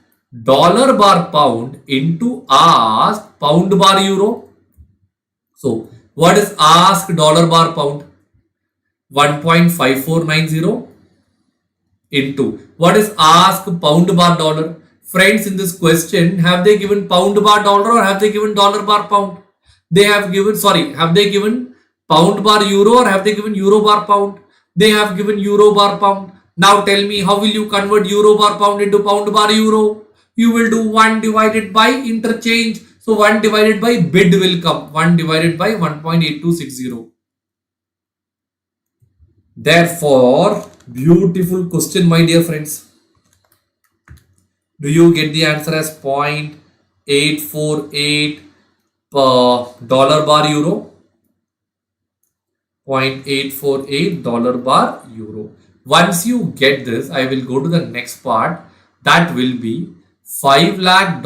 dollar bar pound into ask pound bar euro. So what is ask dollar bar pound? 1.5490 into what is ask pound bar dollar? Friends, in this question, have they given pound bar dollar or have they given dollar bar pound? They have given, have they given pound bar euro or have they given euro bar pound? They have given euro bar pound. Now tell me, how will you convert euro bar pound into pound bar euro? You will do 1 divided by interchange. So 1 divided by bid will come. 1 divided by 1.8260. Therefore, beautiful question, my dear friends. Do you get the answer as 0.848 dollar bar euro? 0.848 dollar bar euro. Once you get this, I will go to the next part. That will be $5 lakh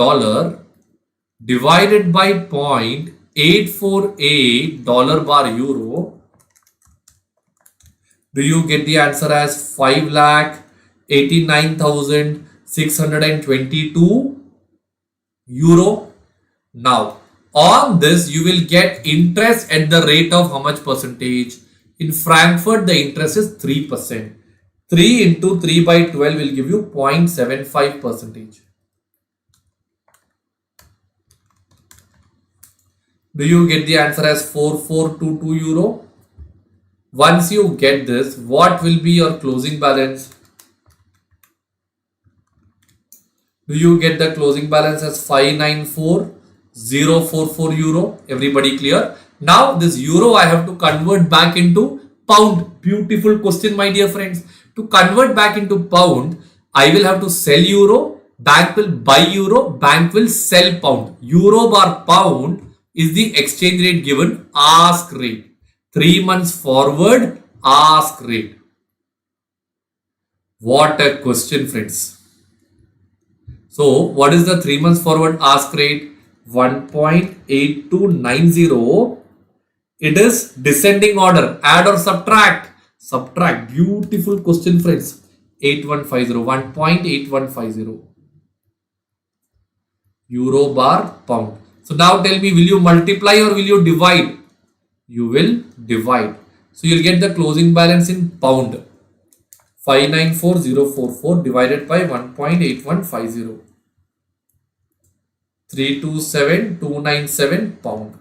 divided by 0.848 dollar bar euro. Do you get the answer as 5,89,622 euro? Now, on this, you will get interest at the rate of how much percentage? In Frankfurt, the interest is 3%. 3 into 3 by 12 will give you 0.75 percentage. Do you get the answer as 4422 euro? Once you get this, what will be your closing balance? Do you get the closing balance as 594,044 euro? Everybody clear? Now this euro I have to convert back into pound. Beautiful question, my dear friends. To convert back into pound, I will have to sell euro. Bank will buy euro. Bank will sell pound. Euro bar pound is the exchange rate given, ask rate. 3 months forward, ask rate. What a question, friends. So what is the 3 months forward ask rate? 1.8290. It is descending order. Add or subtract? Subtract. Beautiful question, friends. 8150, 1.8150 euro bar pound. So now tell me, will you multiply or will you divide? You will divide. So you'll get the closing balance in pound. 594044 divided by 1.8150. 327297 pound.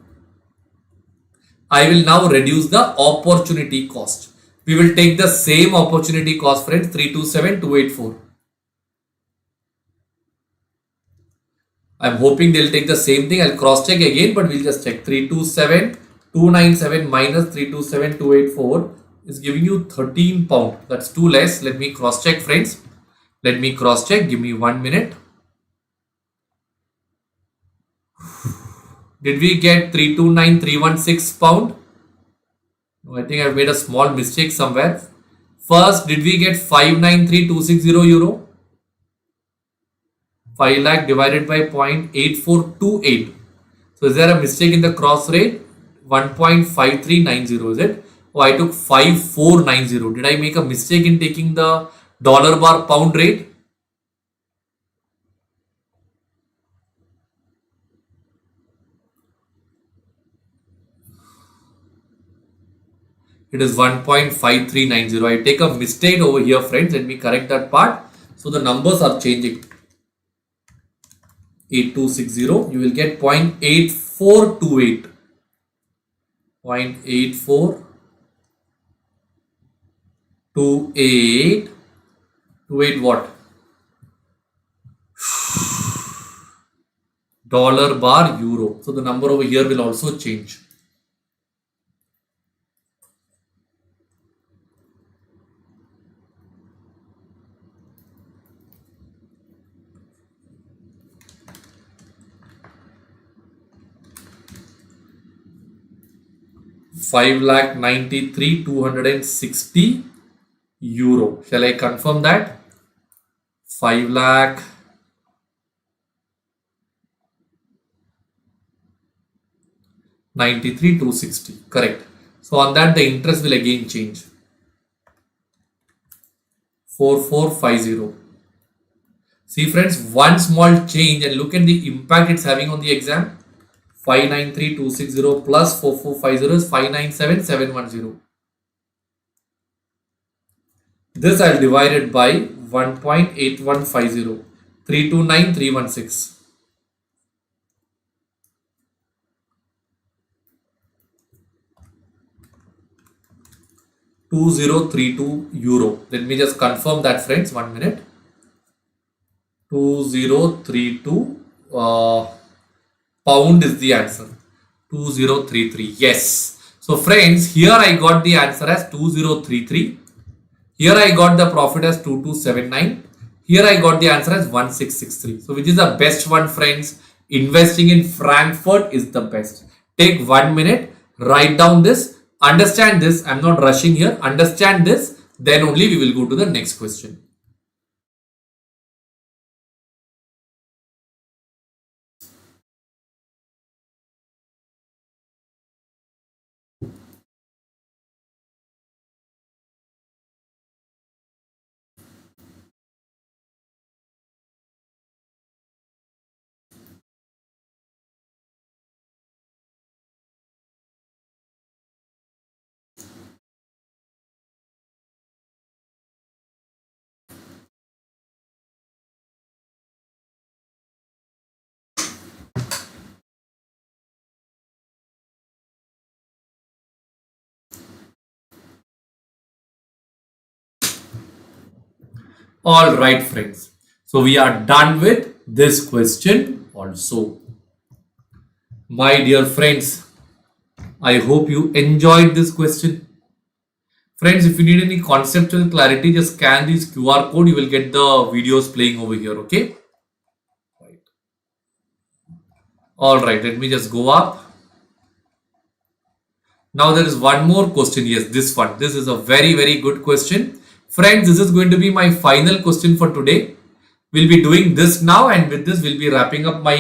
I will now reduce the opportunity cost. We will take the same opportunity cost, friends, 327284. I'm hoping they'll take the same thing. I'll cross check again, but we'll just check. 327297 minus 327284 is giving you 13 pound. That's too less. Let me cross check, friends. Let me cross check. Give me 1 minute. Did we get 329316 pound? No, I think I've made a small mistake somewhere. First, did we get 593260 euro? 5 lakh divided by 0.8428. So is there a mistake in the cross rate? 1.5390, is it? Oh, I took 5490. Did I make a mistake in taking the dollar bar pound rate? It is 1.5390. I take a mistake over here, friends. Let me correct that part. So the numbers are changing. 8260, you will get 0.8428. 0.8428. 28 what? Dollar bar euro. So the number over here will also change. Five lakh 93,260 euro. Shall I confirm that? 5 lakh 93,260. Correct. So on that the interest will again change. 4450. See friends, one small change and look at the impact it's having on the exam. 593260 plus 4450 is 597710. This I'll divide it by 1.8150. 329316. 2032 euro. Let me just confirm that, friends. 1 minute. 2032 pound is the answer. 2033. Yes. So friends, here I got the answer as 2033. Here I got the profit as 2279. Here I got the answer as 1663. So which is the best one, friends? Investing in Frankfurt is the best. Take 1 minute, write down this, understand this. I'm not rushing here. Understand this. Then only we will go to the next question. All right, friends. So we are done with this question also. My dear friends, I hope you enjoyed this question. Friends, if you need any conceptual clarity, just scan this QR code. You will get the videos playing over here. Okay. Right. All right. Let me just go up. Now there is one more question. Yes, this one. This is a very, very good question. Friends, this is going to be my final question for today. We'll be doing this now, and with this we'll be wrapping up my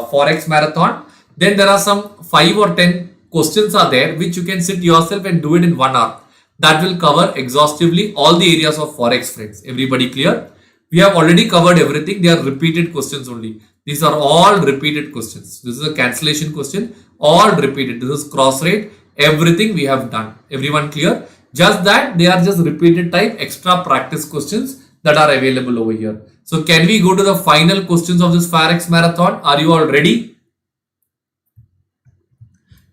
Forex marathon. Then there are some 5 or 10 questions are there which you can sit yourself and do it in 1 hour. That will cover exhaustively all the areas of Forex, friends. Everybody clear? We have already covered everything. They are repeated questions only. These are all repeated questions. This is a cancellation question. All repeated. This is cross rate. Everything we have done. Everyone clear? Just that they are just repeated type extra practice questions that are available over here. So can we go to the final questions of this Forex marathon? Are you all ready?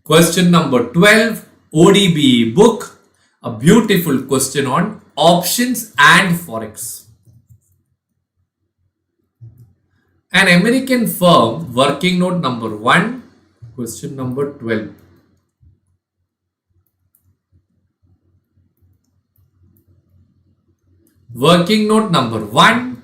Question number 12, ODBE book. A beautiful question on options and Forex. An American firm, working note number 1, question number 12. Working note number 1,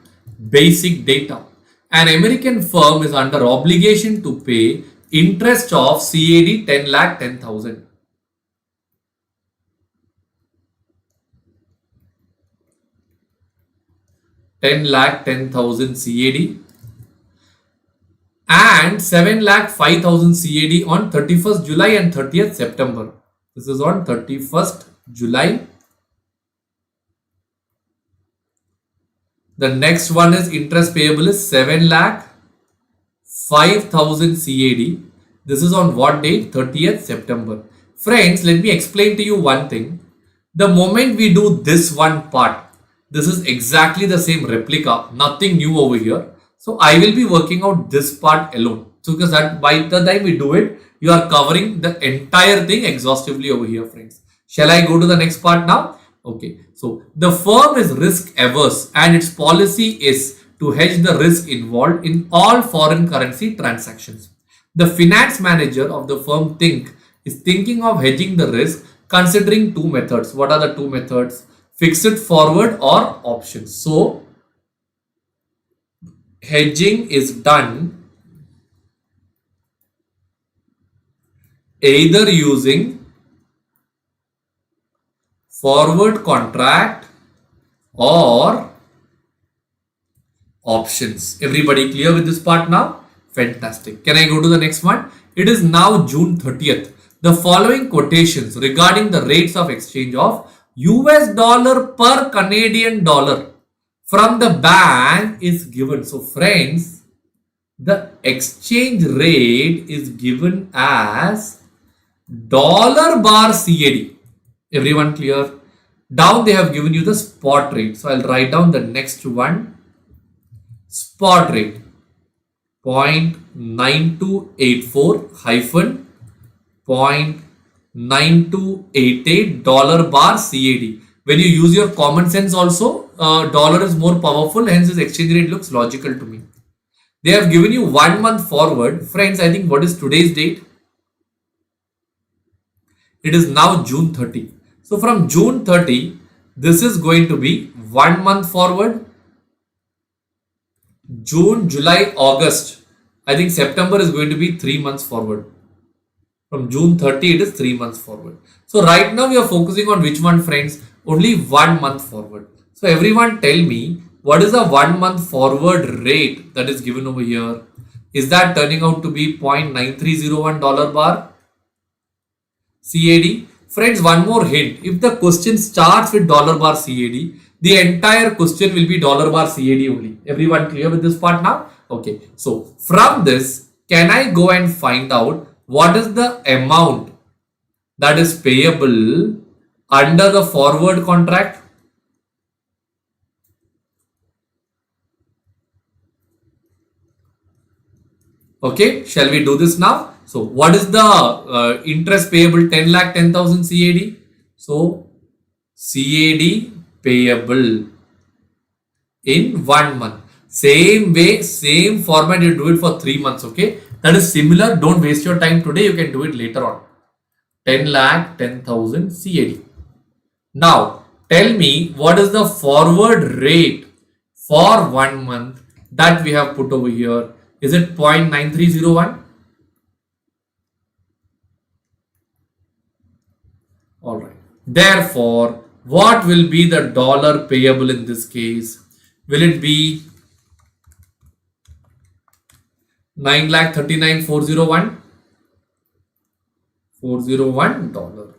basic data. An American firm is under obligation to pay interest of CAD 10 lakh 10,000. 10 lakh 10,000 CAD and 7 lakh 5,000 CAD on 31st July and 30th September. This is on 31st July. The next one is interest payable is 7 lakh 5,000 CAD. This is on what date? 30th September. Friends, let me explain to you one thing. The moment we do this one part, this is exactly the same replica, nothing new over here. So I will be working out this part alone. So because that by the time we do it, you are covering the entire thing exhaustively over here, friends. Shall I go to the next part now? Okay. So the firm is risk averse and its policy is to hedge the risk involved in all foreign currency transactions. The finance manager of the firm is thinking of hedging the risk considering two methods. What are the two methods? Fixed forward or options. So hedging is done either using forward contract or options. Everybody clear with this part now? Fantastic. Can I go to the next one? It is now June 30th. The following quotations regarding the rates of exchange of US dollar per Canadian dollar from the bank is given. So friends, the exchange rate is given as dollar bar CAD. Everyone clear? Down they have given you the spot rate. So I'll write down the next one. Spot rate 0.9284 hyphen 0.9288 dollar bar CAD. When you use your common sense also, dollar is more powerful, hence this exchange rate looks logical to me. They have given you 1 month forward. Friends, I think what is today's date? It is now June 30. So from June 30, this is going to be 1 month forward. June, July, August. I think September is going to be 3 months forward. From June 30, it is 3 months forward. So right now we are focusing on which one, friends? Only 1 month forward. So everyone tell me, what is the 1 month forward rate that is given over here? Is that turning out to be 0.9301 dollar bar CAD? Friends, one more hint. If the question starts with dollar bar CAD, the entire question will be dollar bar CAD only. Everyone clear with this part now? Okay. So from this, can I go and find out what is the amount that is payable under the forward contract? Okay, shall we do this now? So what is the interest payable? 10 lakh 10,000 CAD. So CAD payable in 1 month. Same way, same format, you do it for 3 months. Okay, that is similar. Don't waste your time today. You can do it later on. 10 lakh 10,000 CAD. Now tell me what is the forward rate for 1 month that we have put over here. Is it 0.9301? Alright. Therefore, what will be the dollar payable in this case? Will it be 9,39,401? 401 $. 401 $. 9 lakh 39 401 $. 9 lakh 39 401 $. 9 lakh 39 401 $.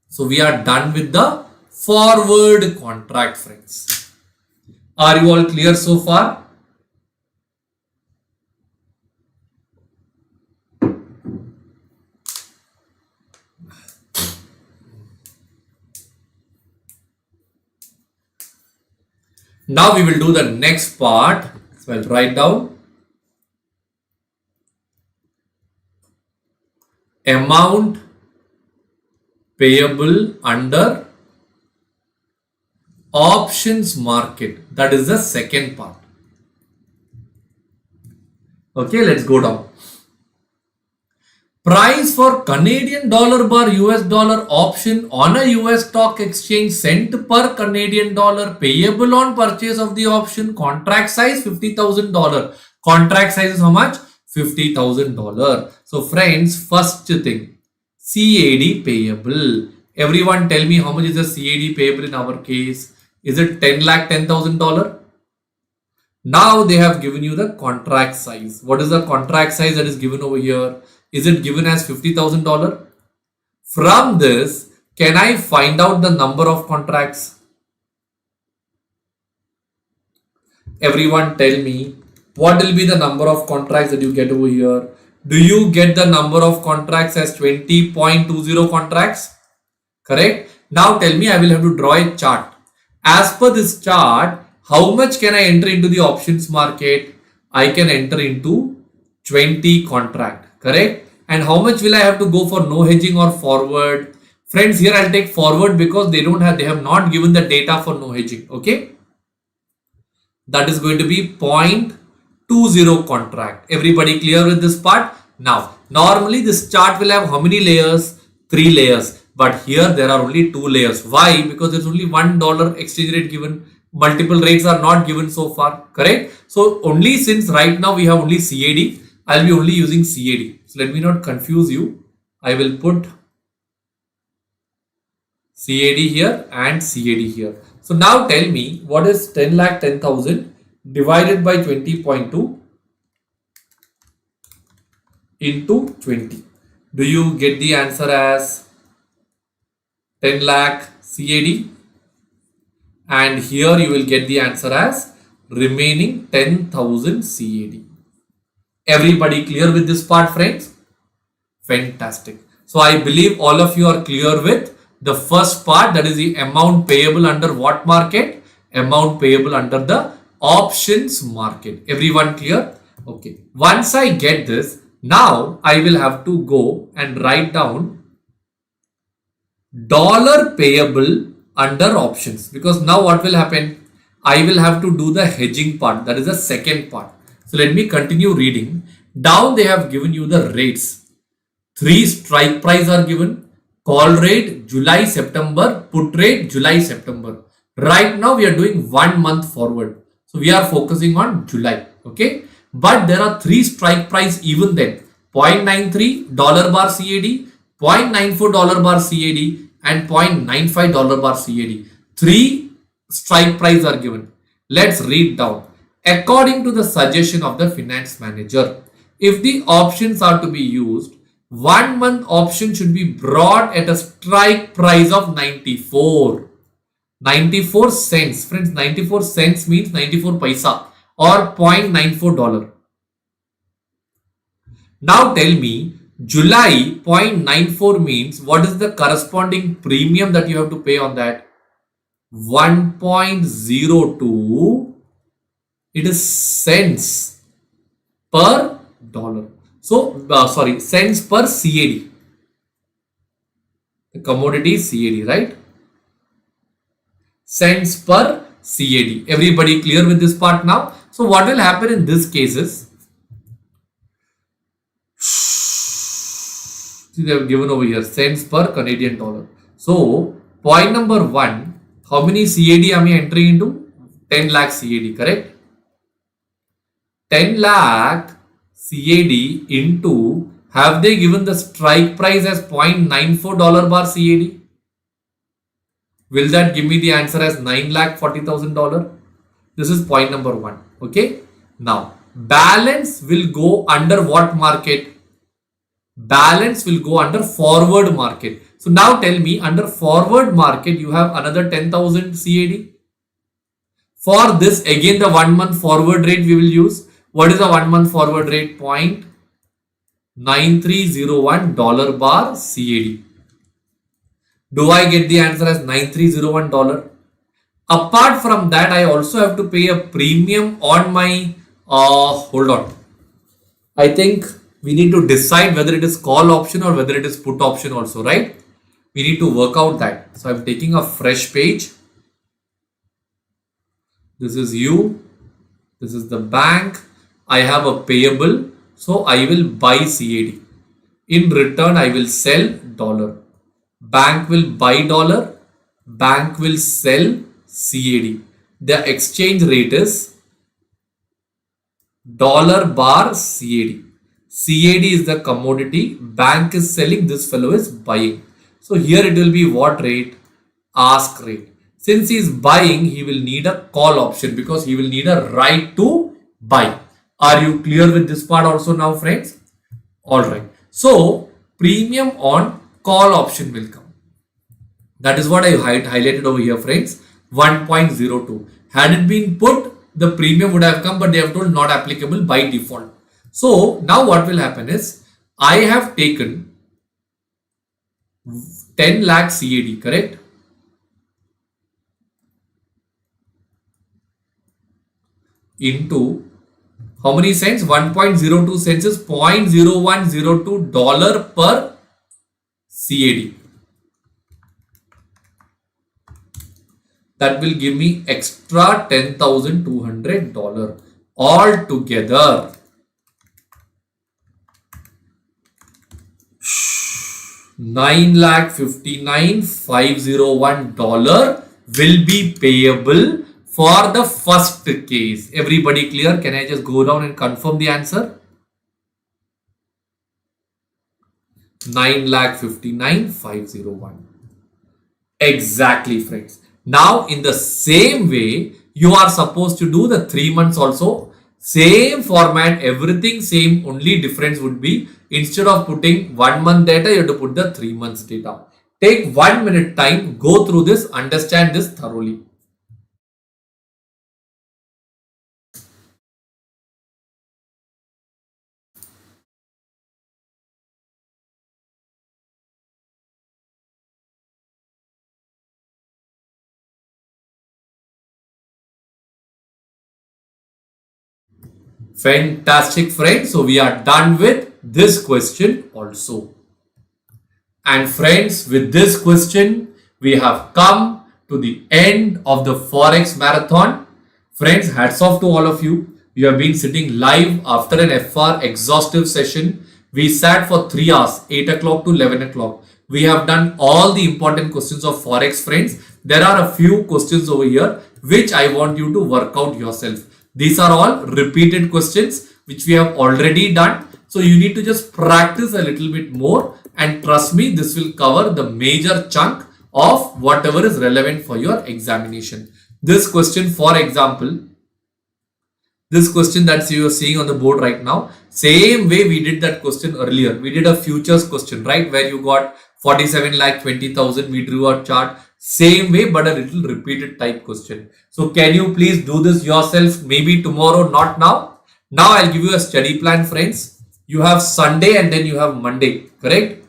So we are done with the forward contract, friends. Are you all clear so far? Now we will do the next part. So I'll write down amount payable under options market. That is the second part. Okay, let's go down. Price for Canadian dollar bar US dollar option on a US stock exchange, cent per Canadian dollar, payable on purchase of the option, contract size $50,000. Contract size is how much? $50,000. So friends, first thing, CAD payable. Everyone tell me how much is the CAD payable in our case? Is it 10 lakh $10,000? Now they have given you the contract size. What is the contract size that is given over here? Is it given as $50,000? From this, can I find out the number of contracts? Everyone tell me, what will be the number of contracts that you get over here? Do you get the number of contracts as 20.20 contracts? Correct? Now tell me, I will have to draw a chart. As per this chart, how much can I enter into the options market? I can enter into 20 contract, correct? And how much will I have to go for no hedging or forward? Friends, here I'll take forward because they have not given the data for no hedging, okay? That is going to be 0.20 contract. Everybody clear with this part? Now, normally this chart will have how many layers? 3 layers. But here there are only 2 layers. Why? Because there's only $1 exchange rate given. Multiple rates are not given so far, correct? So only since right now we have only CAD, I'll be only using CAD. So let me not confuse you. I will put CAD here and CAD here. So now tell me, what is 10 lakh 10,000 divided by 20.2 into 20? Do you get the answer as 10 lakh CAD? And here you will get the answer as remaining 10,000 CAD. Everybody clear with this part, friends? Fantastic. So I believe all of you are clear with the first part, that is the amount payable under what market? Amount payable under the options market. Everyone clear? Okay. Once I get this, now I will have to go and write down dollar payable under options, because now what will happen? I will have to do the hedging part. That is the second part. So let me continue reading. Down they have given you the rates. 3 strike price are given. Call rate July September, put rate July September. Right now we are doing 1 month forward. So we are focusing on July. Okay. But there are 3 strike price even then. $0.93 bar CAD, $0.94 bar CAD, and $0.95 bar CAD. 3 strike price are given. Let's read down. According to the suggestion of the finance manager, if the options are to be used, 1 month option should be brought at a strike price of 94 cents. Friends, 94 cents means 94 paisa or $0.94. Now tell me, July 0.94 means what is the corresponding premium that you have to pay on that? 1.02. It is cents per dollar. So, cents per CAD. The commodity is CAD, right? Cents per CAD. Everybody clear with this part now? So, what will happen in this case is, they have given over here cents per Canadian dollar. So, point number 1, how many CAD am I entering into? 10 lakh CAD, correct? 10 lakh CAD into, have they given the strike price as $0.94 bar CAD? Will that give me the answer as $9,40,000? This is point number 1. Okay. Now, balance will go under what market? Balance will go under forward market. So now tell me, under forward market, you have another 10,000 CAD. For this, again, the 1 month forward rate we will use. What is the 1 month forward rate? $0.9301 bar CAD. Do I get the answer as $9301? Apart from that, I also have to pay a premium on my, hold on. I think we need to decide whether it is call option or whether it is put option also, right? We need to work out that. So I'm taking a fresh page. This is you. This is the bank. I have a payable. So I will buy CAD. In return, I will sell dollar. Bank will buy dollar. Bank will sell CAD. The exchange rate is dollar bar CAD. CAD is the commodity. Bank is selling. This fellow is buying. So here it will be what rate? Ask rate. Since he is buying, he will need a call option because he will need a right to buy. Are you clear with this part also now, friends? Alright. So premium on call option will come. That is what I highlighted over here, friends. 1.02. Had it been put, the premium would have come, but they have told not applicable by default. So now what will happen is, I have taken 10 lakh CAD, correct? Into how many cents? 1.02 cents is $0.0102 per CAD. That will give me extra $10,200 all together. $9,59,501 will be payable for the first case. Everybody clear? Can I just go down and confirm the answer? 9,59,501. Exactly, friends. Now, in the same way, you are supposed to do the 3 months also. Same format, everything same. Only difference would be, instead of putting 1 month data, you have to put the 3 months data. Take 1 minute time, go through this, understand this thoroughly. Fantastic, friends. So we are done with this question also. And friends, with this question, we have come to the end of the Forex marathon. Friends, hats off to all of you. You have been sitting live after an FR exhaustive session. We sat for 3 hours, 8 o'clock to 11 o'clock. We have done all the important questions of Forex, friends. There are a few questions over here which I want you to work out yourself. These are all repeated questions which we have already done. So you need to just practice a little bit more, and trust me, this will cover the major chunk of whatever is relevant for your examination. This question, for example, this question that you are seeing on the board right now, same way we did that question earlier. We did a futures question, right? Where you got 47,20,000. We drew a chart. Same way, but a little repeated type question. So can you please do this yourself? Maybe tomorrow, not now. Now I'll give you a study plan, friends. You have Sunday and then you have Monday, correct?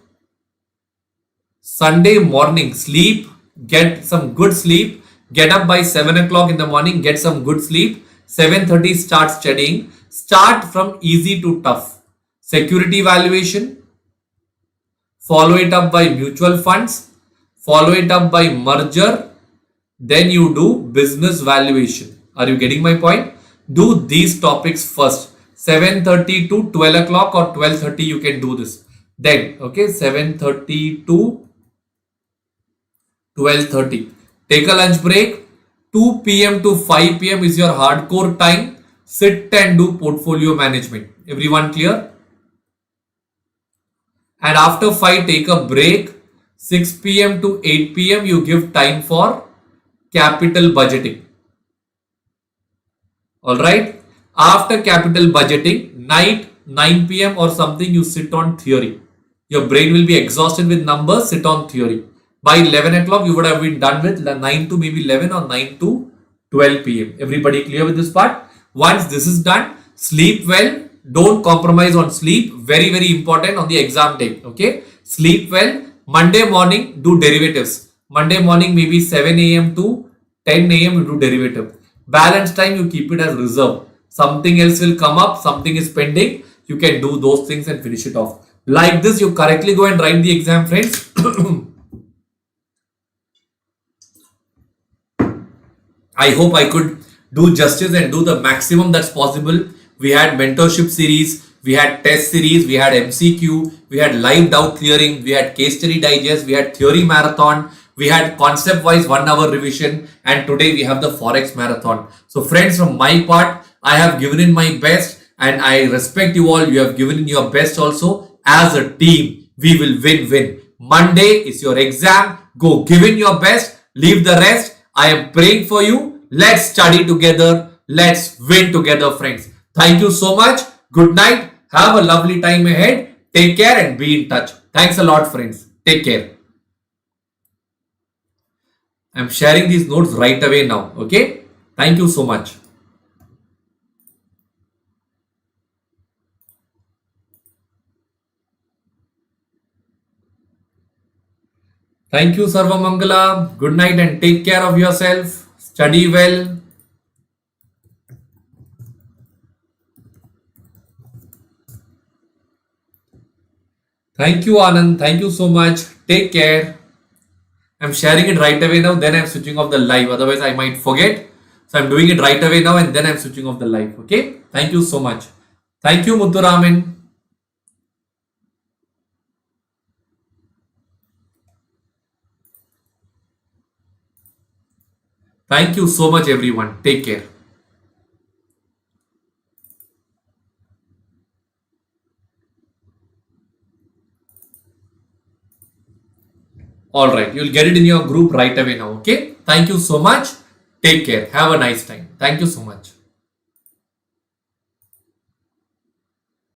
Sunday morning, sleep, get some good sleep. Get up by 7 o'clock in the morning, get some good sleep. 7:30 start studying. Start from easy to tough. Security valuation. Follow it up by mutual funds. Follow it up by merger. Then you do business valuation. Are you getting my point? Do these topics first. 7:30 to 12 o'clock or 12:30 you can do this. Then, okay, 7:30 to 12:30. Take a lunch break. 2 p.m. to 5 p.m. is your hardcore time. Sit and do portfolio management. Everyone clear? And after 5, take a break. 6 p.m. to 8 p.m. you give time for capital budgeting. Alright. After capital budgeting, night 9 p.m. or something, you sit on theory. Your brain will be exhausted with numbers. Sit on theory. By 11 o'clock, you would have been done with 9 to maybe 11 or 9 to 12 p.m. Everybody clear with this part? Once this is done, sleep well. Don't compromise on sleep. Very, very important on the exam day. Okay? Sleep well. Monday morning, do derivatives. Monday morning, maybe 7 a.m. to 10 a.m. you do derivative. Balance time, you keep it as reserve. Something else will come up. Something is pending. You can do those things and finish it off. Like this, you correctly go and write the exam, friends. I hope I could do justice and do the maximum that's possible. We had mentorship series, we had test series, we had MCQ, we had live doubt clearing, we had case study digest, we had theory marathon, we had concept wise 1 hour revision, and today we have the Forex marathon. So friends, from my part, I have given in my best and I respect you all. You have given in your best also. As a team, we will win. Monday is your exam. Go give in your best. Leave the rest. I am praying for you. Let's study together. Let's win together, friends. Thank you so much. Good night. Have a lovely time ahead. Take care and be in touch. Thanks a lot, friends. Take care. I'm sharing these notes right away now. Okay. Thank you so much. Thank you, Sarvamangala. Good night and take care of yourself. Study well. Thank you, Anand. Thank you so much. Take care. I'm sharing it right away now. Then I'm switching off the live. Otherwise, I might forget. So I'm doing it right away now and then I'm switching off the live. Okay. Thank you so much. Thank you, Muthuraman. Thank you so much, everyone. Take care. All right. You'll get it in your group right away now. Okay. Thank you so much. Take care. Have a nice time. Thank you so much.